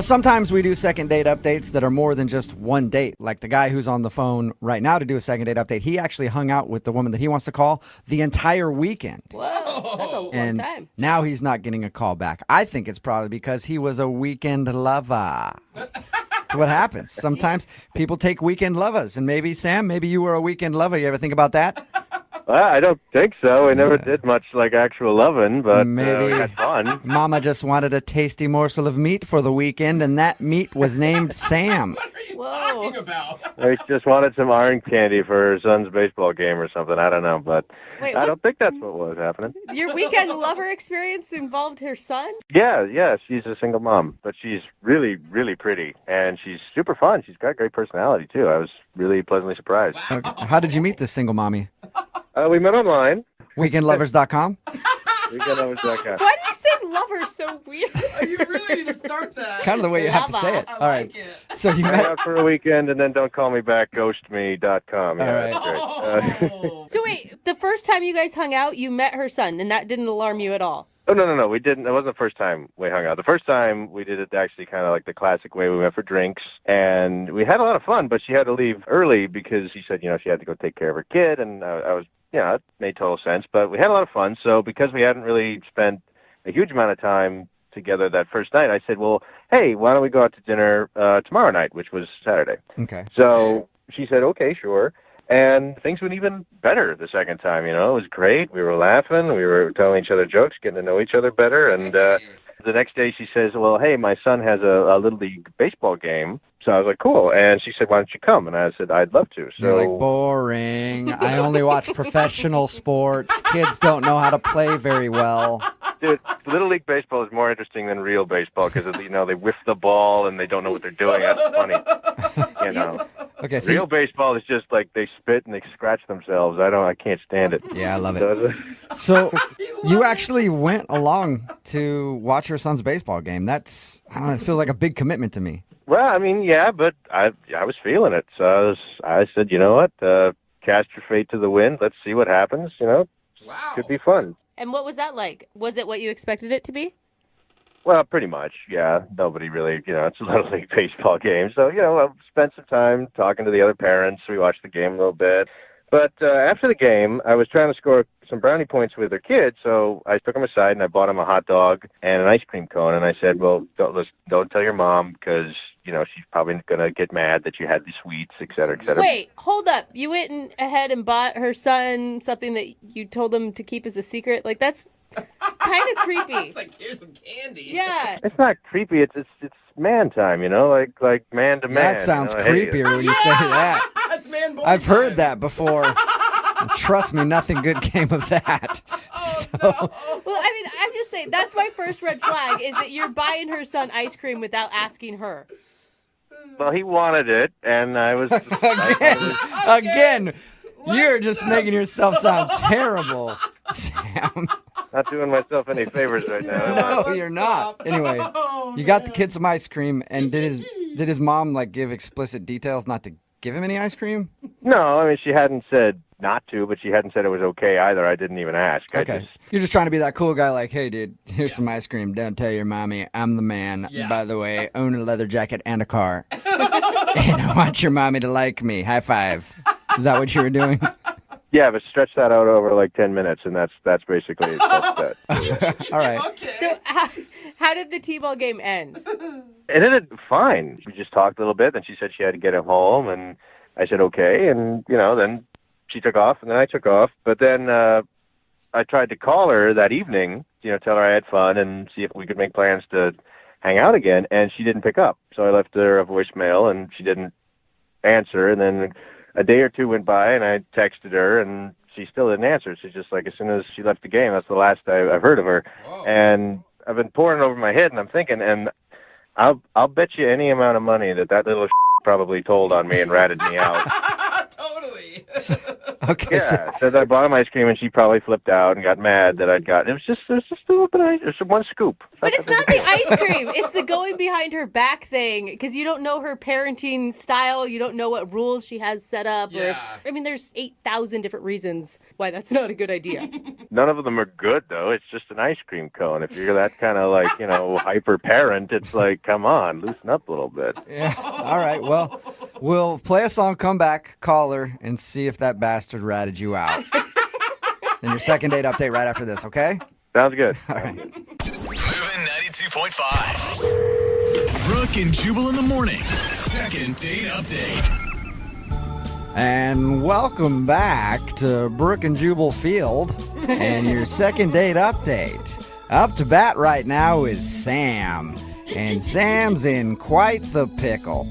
Sometimes we do second date updates that are more than just one date. Like the guy who's on the phone right now to do a second date update, he actually hung out with the woman that he wants to call the entire weekend. Whoa, that's a long time. Now he's not getting a call back. I think it's probably because he was a weekend lover. That's what happens. Sometimes people take weekend lovers. And maybe, Sam, maybe you were a weekend lover. You ever think about that? Well, I don't think so. We never did much like actual loving, but Maybe we had fun. Mama just wanted a tasty morsel of meat for the weekend, and that meat was named Sam. Talking about? We just wanted some orange candy for her son's baseball game or something. I don't know, but Wait, I what? don't think that's what was happening. Your weekend lover experience involved her son? Yeah, she's a single mom, but she's really, really pretty, and she's super fun. She's got great personality, too. I was really pleasantly surprised. How did you meet this single mommy? We met online. Weekendlovers.com? Weekendlovers.com. Why do you say lover so weird? You really need to start that. Kind of the way you have to say it. All right. So you Hang met. out for a weekend and then don't call me back, ghostme.com. Yeah, All right. that's great. So wait, the first time you guys hung out, you met her son, and that didn't alarm you at all? Oh, no. We didn't. It wasn't the first time we hung out. The first time we did it actually kind of like the classic way. We went for drinks, and we had a lot of fun, but she had to leave early because she said, she had to go take care of her kid, and I was, it made total sense. But we had a lot of fun, so because we hadn't really spent a huge amount of time together that first night, I said, well, hey, why don't we go out to dinner tomorrow night, which was Saturday. Okay. So she said, okay, sure. And things went even better the second time, It was great. We were laughing. We were telling each other jokes, getting to know each other better. And the next day she says, well, hey, my son has a Little League baseball game. So I was like, cool. And she said, why don't you come? And I said, I'd love to. So You're like, boring. I only watch professional sports. Kids don't know how to play very well. Dude, Little League baseball is more interesting than real baseball because, they whiff the ball and they don't know what they're doing. That's funny. Okay, so real baseball is just like they spit and they scratch themselves. I can't stand it. Yeah, I love it. So you actually went along to watch your son's baseball game. That's, I don't know, it feels like a big commitment to me. Well, yeah, but I was feeling it. So I said, you know what? Cast your fate to the wind. Let's see what happens. Wow. Could be fun. And what was that like? Was it what you expected it to be? Well, pretty much, yeah. Nobody really, it's a Little League baseball game. So, I spent some time talking to the other parents. We watched the game a little bit. But after the game, I was trying to score some brownie points with her kids, so I took him aside and I bought him a hot dog and an ice cream cone. And I said, well, don't tell your mom because, she's probably going to get mad that you had the sweets, et cetera, et cetera. Wait, hold up. You went ahead and bought her son something that you told him to keep as a secret? Like, that's kind of creepy. It's like, here's some candy. Yeah. It's not creepy. It's man time, like man to man. That sounds creepier when you say that. It's man boy I've time. heard that before. And trust me, nothing good came of that. So, Well, I'm just saying, that's my first red flag, is that you're buying her son ice cream without asking her. Well, he wanted it, and I was... again, you're just making yourself sound terrible, Sam. Not doing myself any favors right now. No, you're not. Anyway, you got the kid some ice cream, and did his mom give explicit details not to give him any ice cream? No, she hadn't said not to, but she hadn't said it was okay either. I didn't even ask. Okay. You're just trying to be that cool guy like, hey, dude, here's some ice cream. Don't tell your mommy I'm the man. Yeah. By the way, own a leather jacket and a car. And I want your mommy to like me. High five. Is that what you were doing? Yeah, but stretch that out over like 10 minutes, and that's basically that. All right. Okay. So how did the T-ball game end? It ended fine. We just talked a little bit, and she said she had to get him home, and I said okay, and then she took off, and then I took off. But then I tried to call her that evening, tell her I had fun and see if we could make plans to hang out again, and she didn't pick up. So I left her a voicemail, and she didn't answer, and then a day or two went by, and I texted her, and she still didn't answer. She's just like, as soon as she left the game, that's the last I've heard of her. Whoa. And I've been pouring it over my head, and I'm thinking, and I'll bet you any amount of money that little probably told on me and ratted me out. Totally. Okay. Yeah, said I bought him ice cream, and she probably flipped out and got mad that I'd got. It was just a little bit. There's one scoop. But it's not the ice cream. It's the going behind her back thing, because you don't know her parenting style. You don't know what rules she has set up. Yeah. There's 8,000 different reasons why that's not a good idea. None of them are good, though. It's just an ice cream cone. If you're that kind of hyper parent, it's like, come on, loosen up a little bit. Yeah. All right. Well, we'll play a song, come back, call her, and see if that bastard ratted you out. And your second date update right after this, okay? Sounds good. All right. Moving 92.5. Brooke and Jubal in the mornings. Second date update. And welcome back to Brooke and Jubal Field and your second date update. Up to bat right now is Sam. And Sam's in quite the pickle.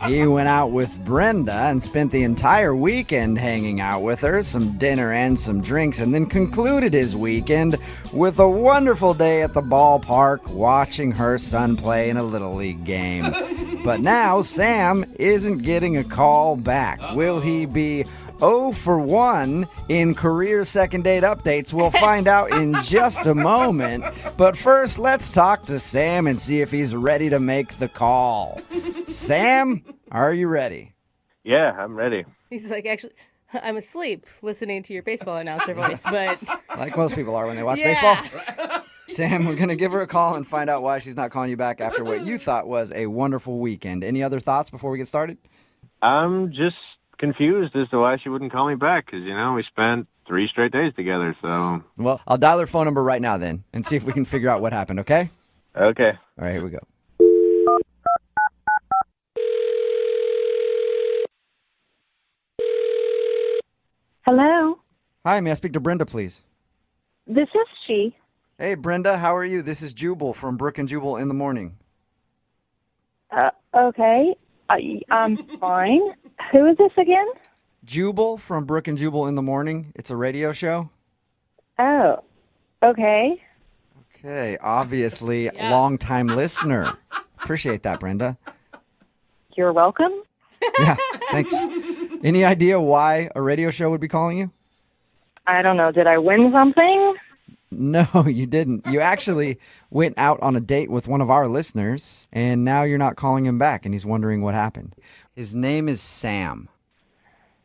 He went out with Brenda and spent the entire weekend hanging out with her, some dinner and some drinks, and then concluded his weekend with a wonderful day at the ballpark watching her son play in a Little League game. But now Sam isn't getting a call back. Will he be 0 for 1 in career second date updates? We'll find out in just a moment. But first, let's talk to Sam and see if he's ready to make the call. Sam, are you ready? Yeah, I'm ready. He's like, actually, I'm asleep listening to your baseball announcer voice, but... Like most people are when they watch baseball. Sam, we're going to give her a call and find out why she's not calling you back after what you thought was a wonderful weekend. Any other thoughts before we get started? I'm just confused as to why she wouldn't call me back because, we spent 3 straight days together, so... Well, I'll dial her phone number right now then and see if we can figure out what happened, okay? Okay. All right, here we go. Hello? Hi, may I speak to Brenda, please? This is she. Hey, Brenda, how are you? This is Jubal from Brooke and Jubal in the Morning. Okay. I'm fine. Who is this again? Jubal from Brooke and Jubal in the Morning. It's a radio show. Oh, okay. Okay, obviously, long-time listener. Appreciate that, Brenda. You're welcome. Yeah, thanks. Any idea why a radio show would be calling you? I don't know. Did I win something? No, you didn't. You actually went out on a date with one of our listeners, and now you're not calling him back, and he's wondering what happened. His name is Sam.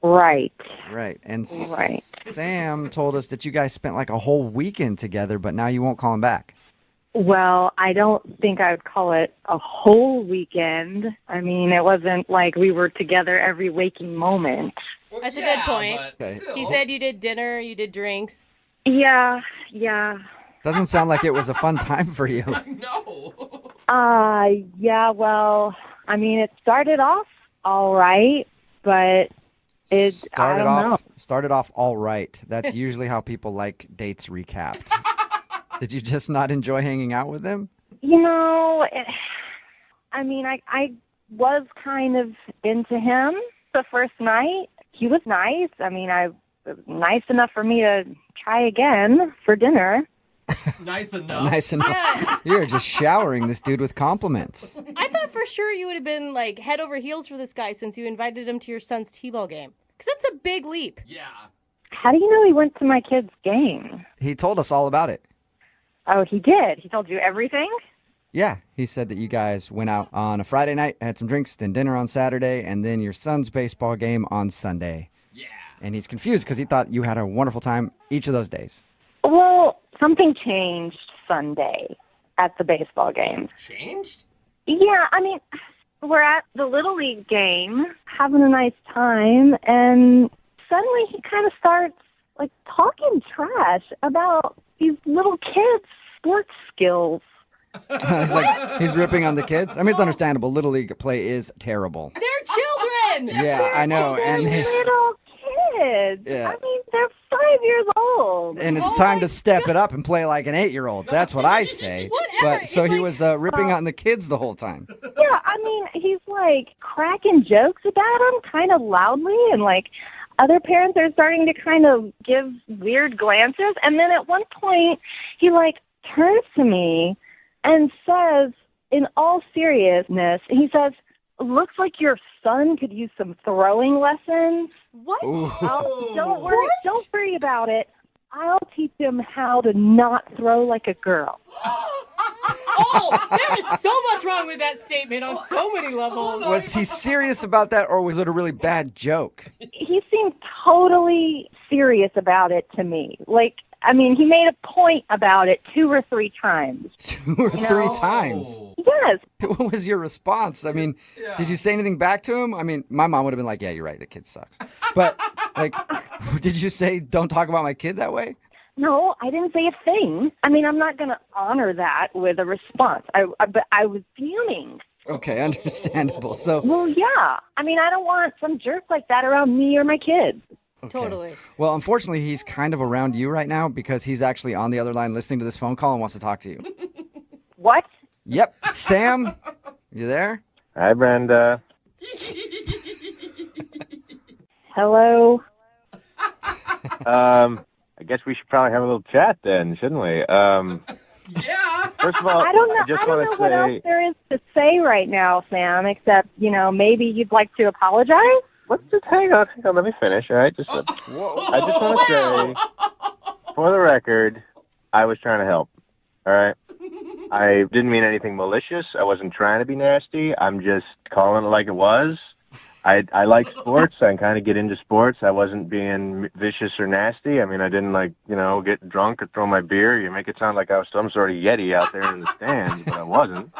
Right. Right. And Sam told us that you guys spent like a whole weekend together, but now you won't call him back. Well, I don't think I would call it a whole weekend. I mean, it wasn't like we were together every waking moment. That's a good point. Okay. He said you did dinner, you did drinks. Yeah. Doesn't sound like it was a fun time for you. Yeah, well, I mean, it started off all right, but I don't know. Started off all right. That's usually how people like dates recapped. Did you just not enjoy hanging out with him? I mean, I was kind of into him the first night. He was nice. I mean, nice enough for me to try again for dinner. Nice enough. Nice enough. Yeah. You're just showering this dude with compliments. I thought for sure you would have been like head over heels for this guy since you invited him to your son's t-ball game. Because that's a big leap. Yeah. How do you know he went to my kid's game? He told us all about it. Oh, he did? He told you everything? Yeah, he said that you guys went out on a Friday night, had some drinks, then dinner on Saturday, and then your son's baseball game on Sunday. Yeah. And he's confused because he thought you had a wonderful time each of those days. Well, something changed Sunday at the baseball game. Changed? Yeah, I mean, we're at the Little League game, having a nice time, and suddenly he kind of starts, like, talking trash about these little kids' sports skills. He's ripping on the kids. I mean, it's understandable. Little League play is terrible. They're children! Yeah, I know. They're little kids. Yeah. I mean, they're 5 years old. And it's time to step it up and play like an 8-year-old. That's what I say. Whatever. But so he was ripping on the kids the whole time. Yeah, I mean, he's, like, cracking jokes about them kind of loudly, and, like, other parents are starting to kind of give weird glances. And then at one point, he, like, turns to me and says, in all seriousness, he says, looks like your son could use some throwing lessons. What? Don't worry about it. I'll teach him how to not throw like a girl. Oh, there is so much wrong with that statement on so many levels. Was he serious about that, or was it a really bad joke? He seemed totally serious about it to me. Like, I mean, he made a point about it 2 or 3 times. 2 or 3 times? Yes. What was your response? I mean, did you say anything back to him? I mean, my mom would have been like, yeah, you're right, the kid sucks. But, like, did you say, don't talk about my kid that way? No, I didn't say a thing. I mean, I'm not going to honor that with a response. But I was fuming. Okay, understandable. So, Well, yeah. I mean, I don't want some jerk like that around me or my kids. Totally. well, unfortunately, he's kind of around you right now because he's actually on the other line listening to this phone call and wants to talk to you. What? Yep. Sam, you there? Hi, Brenda. Hello? I guess we should probably have a little chat then, shouldn't we? Yeah. First of all, I don't know. I just I don't want know to what say, else there is to say right now, Sam. Except, maybe you'd like to apologize. let's just hang on, let me finish, all right? I just want to say, for the record, I was trying to help, all right? I didn't mean anything malicious. I wasn't trying to be nasty. I'm just calling it like it was. I like sports. I kind of get into sports. I wasn't being vicious or nasty. I mean, I didn't get drunk or throw my beer. You make it sound like I was some sort of Yeti out there in the stands, but I wasn't.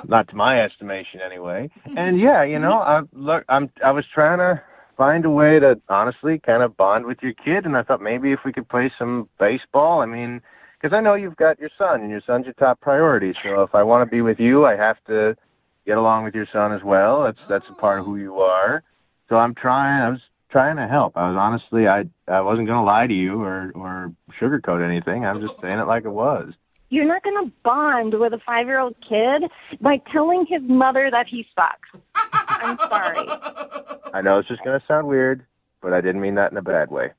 Not to my estimation, anyway. And yeah, I was trying to find a way to honestly kind of bond with your kid, and I thought maybe if we could play some baseball. I mean, because I know you've got your son, and your son's your top priority. So if I want to be with you, I have to get along with your son as well. That's a part of who you are. So I was trying to help. I was honestly, I wasn't going to lie to you or sugarcoat anything. I'm just saying it like it was. You're not going to bond with a 5-year-old kid by telling his mother that he sucks. I'm sorry. I know it's just going to sound weird, but I didn't mean that in a bad way.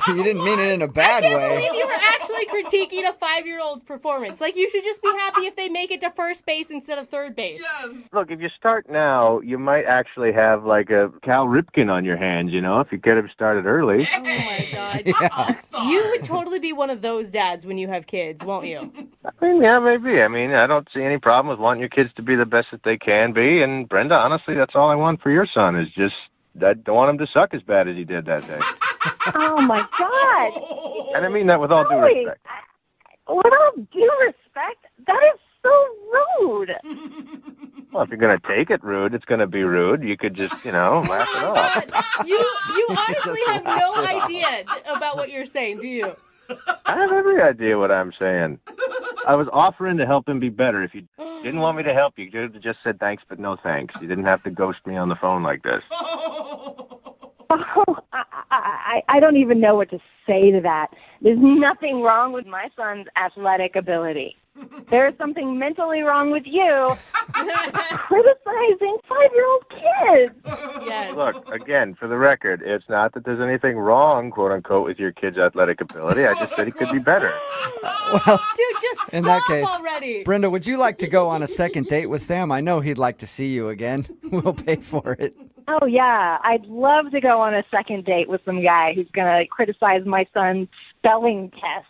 You didn't mean it in a bad I can't way. believe you were actually critiquing a 5-year-old's performance. Like, you should just be happy if they make it to first base instead of third base. Yes. Look, if you start now, you might actually have like a Cal Ripken on your hands, if you could have started early. Oh, my God. Yeah. You would totally be one of those dads when you have kids, won't you? I mean, yeah, maybe. I mean, I don't see any problem with wanting your kids to be the best that they can be. And Brenda, honestly, that's all I want for your son is just, I don't want him to suck as bad as he did that day. Oh, my God. And I mean that with all due respect. With all due respect, that is so rude. Well, if you're going to take it rude, it's going to be rude. You could just, laugh it off. You honestly have no idea about what you're saying, do you? I have every idea what I'm saying. I was offering to help him be better. If you didn't want me to help you, could have just said thanks, but no thanks. You didn't have to ghost me on the phone like this. Oh, I don't even know what to say to that. There's nothing wrong with my son's athletic ability. There's something mentally wrong with you criticizing 5-year-old kids. Yes. Look, again, for the record, it's not that there's anything wrong, quote unquote, with your kid's athletic ability. I just said he could be better. Well, dude, just stop in that case, already. Brenda, would you like to go on a second date with Sam? I know he'd like to see you again. We'll pay for it. Oh, yeah. I'd love to go on a second date with some guy who's going to criticize my son's spelling test.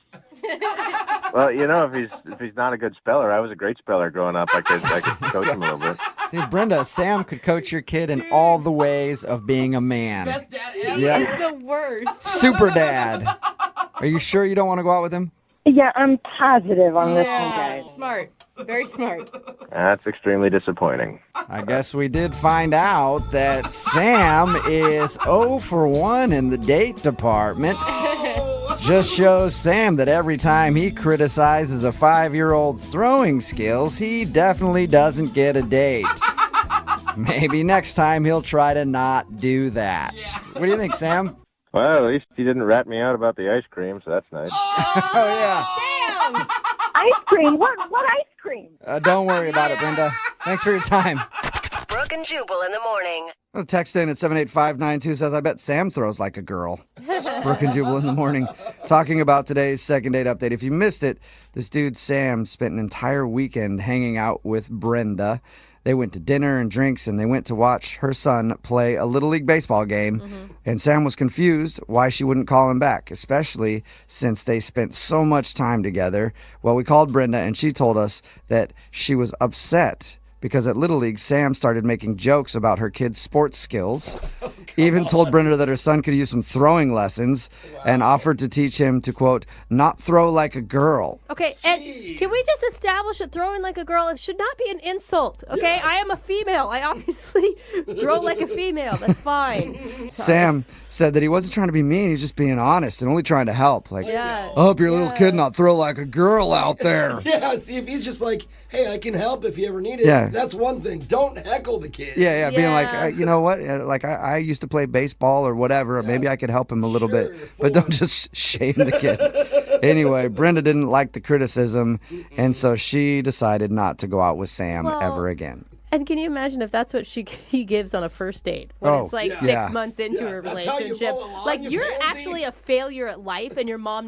Well, if he's not a good speller, I was a great speller growing up. I could coach him a little bit. See, Brenda, Sam could coach your kid in all the ways of being a man. Best dad ever. He is the worst. Super dad. Are you sure you don't want to go out with him? Yeah, I'm positive on this one, guys. Smart. Very smart. That's extremely disappointing. I guess we did find out that Sam is 0 for 1 in the date department. Just shows Sam that every time he criticizes a 5-year-old's throwing skills, he definitely doesn't get a date. Maybe next time he'll try to not do that. What do you think, Sam? Well, at least he didn't rat me out about the ice cream, so that's nice. Oh, yeah. Sam! Ice cream? What ice cream? Don't worry about it, Brenda. Thanks for your time. Brooke and Jubal in the morning. A text in at 78592 says, I bet Sam throws like a girl. Brooke and Jubal in the morning. Talking about today's second date update. If you missed it, this dude Sam spent an entire weekend hanging out with Brenda. They went to dinner and drinks, and they went to watch her son play a Little League baseball game. Mm-hmm. And Sam was confused why she wouldn't call him back, especially since they spent so much time together. Well, we called Brenda, and she told us that she was upset because at Little League, Sam started making jokes about her kid's sports skills. Even told Brenda that her son could use some throwing lessons and offered to teach him to, quote, not throw like a girl. Okay, and can we just establish that throwing like a girl should not be an insult, okay? Yes. I am a female. I obviously throw like a female. That's fine. Sorry. Sam said that he wasn't trying to be mean. He's just being honest and only trying to help. Like, yeah. I hope your little kid not throw like a girl out there. Yeah, see, if he's just like, hey, I can help if you ever need it. Yeah, That's one thing. Don't heckle the kid. Yeah, being like, you know what? Like, I used to play baseball or whatever. Maybe I could help him a little bit. But don't just shame the kid. Anyway, Brenda didn't like the criticism, and so she decided not to go out with Sam ever again. And can you imagine if that's what he gives on a first date when it's like 6 months into a relationship? Like, you're actually a failure at life, and your mom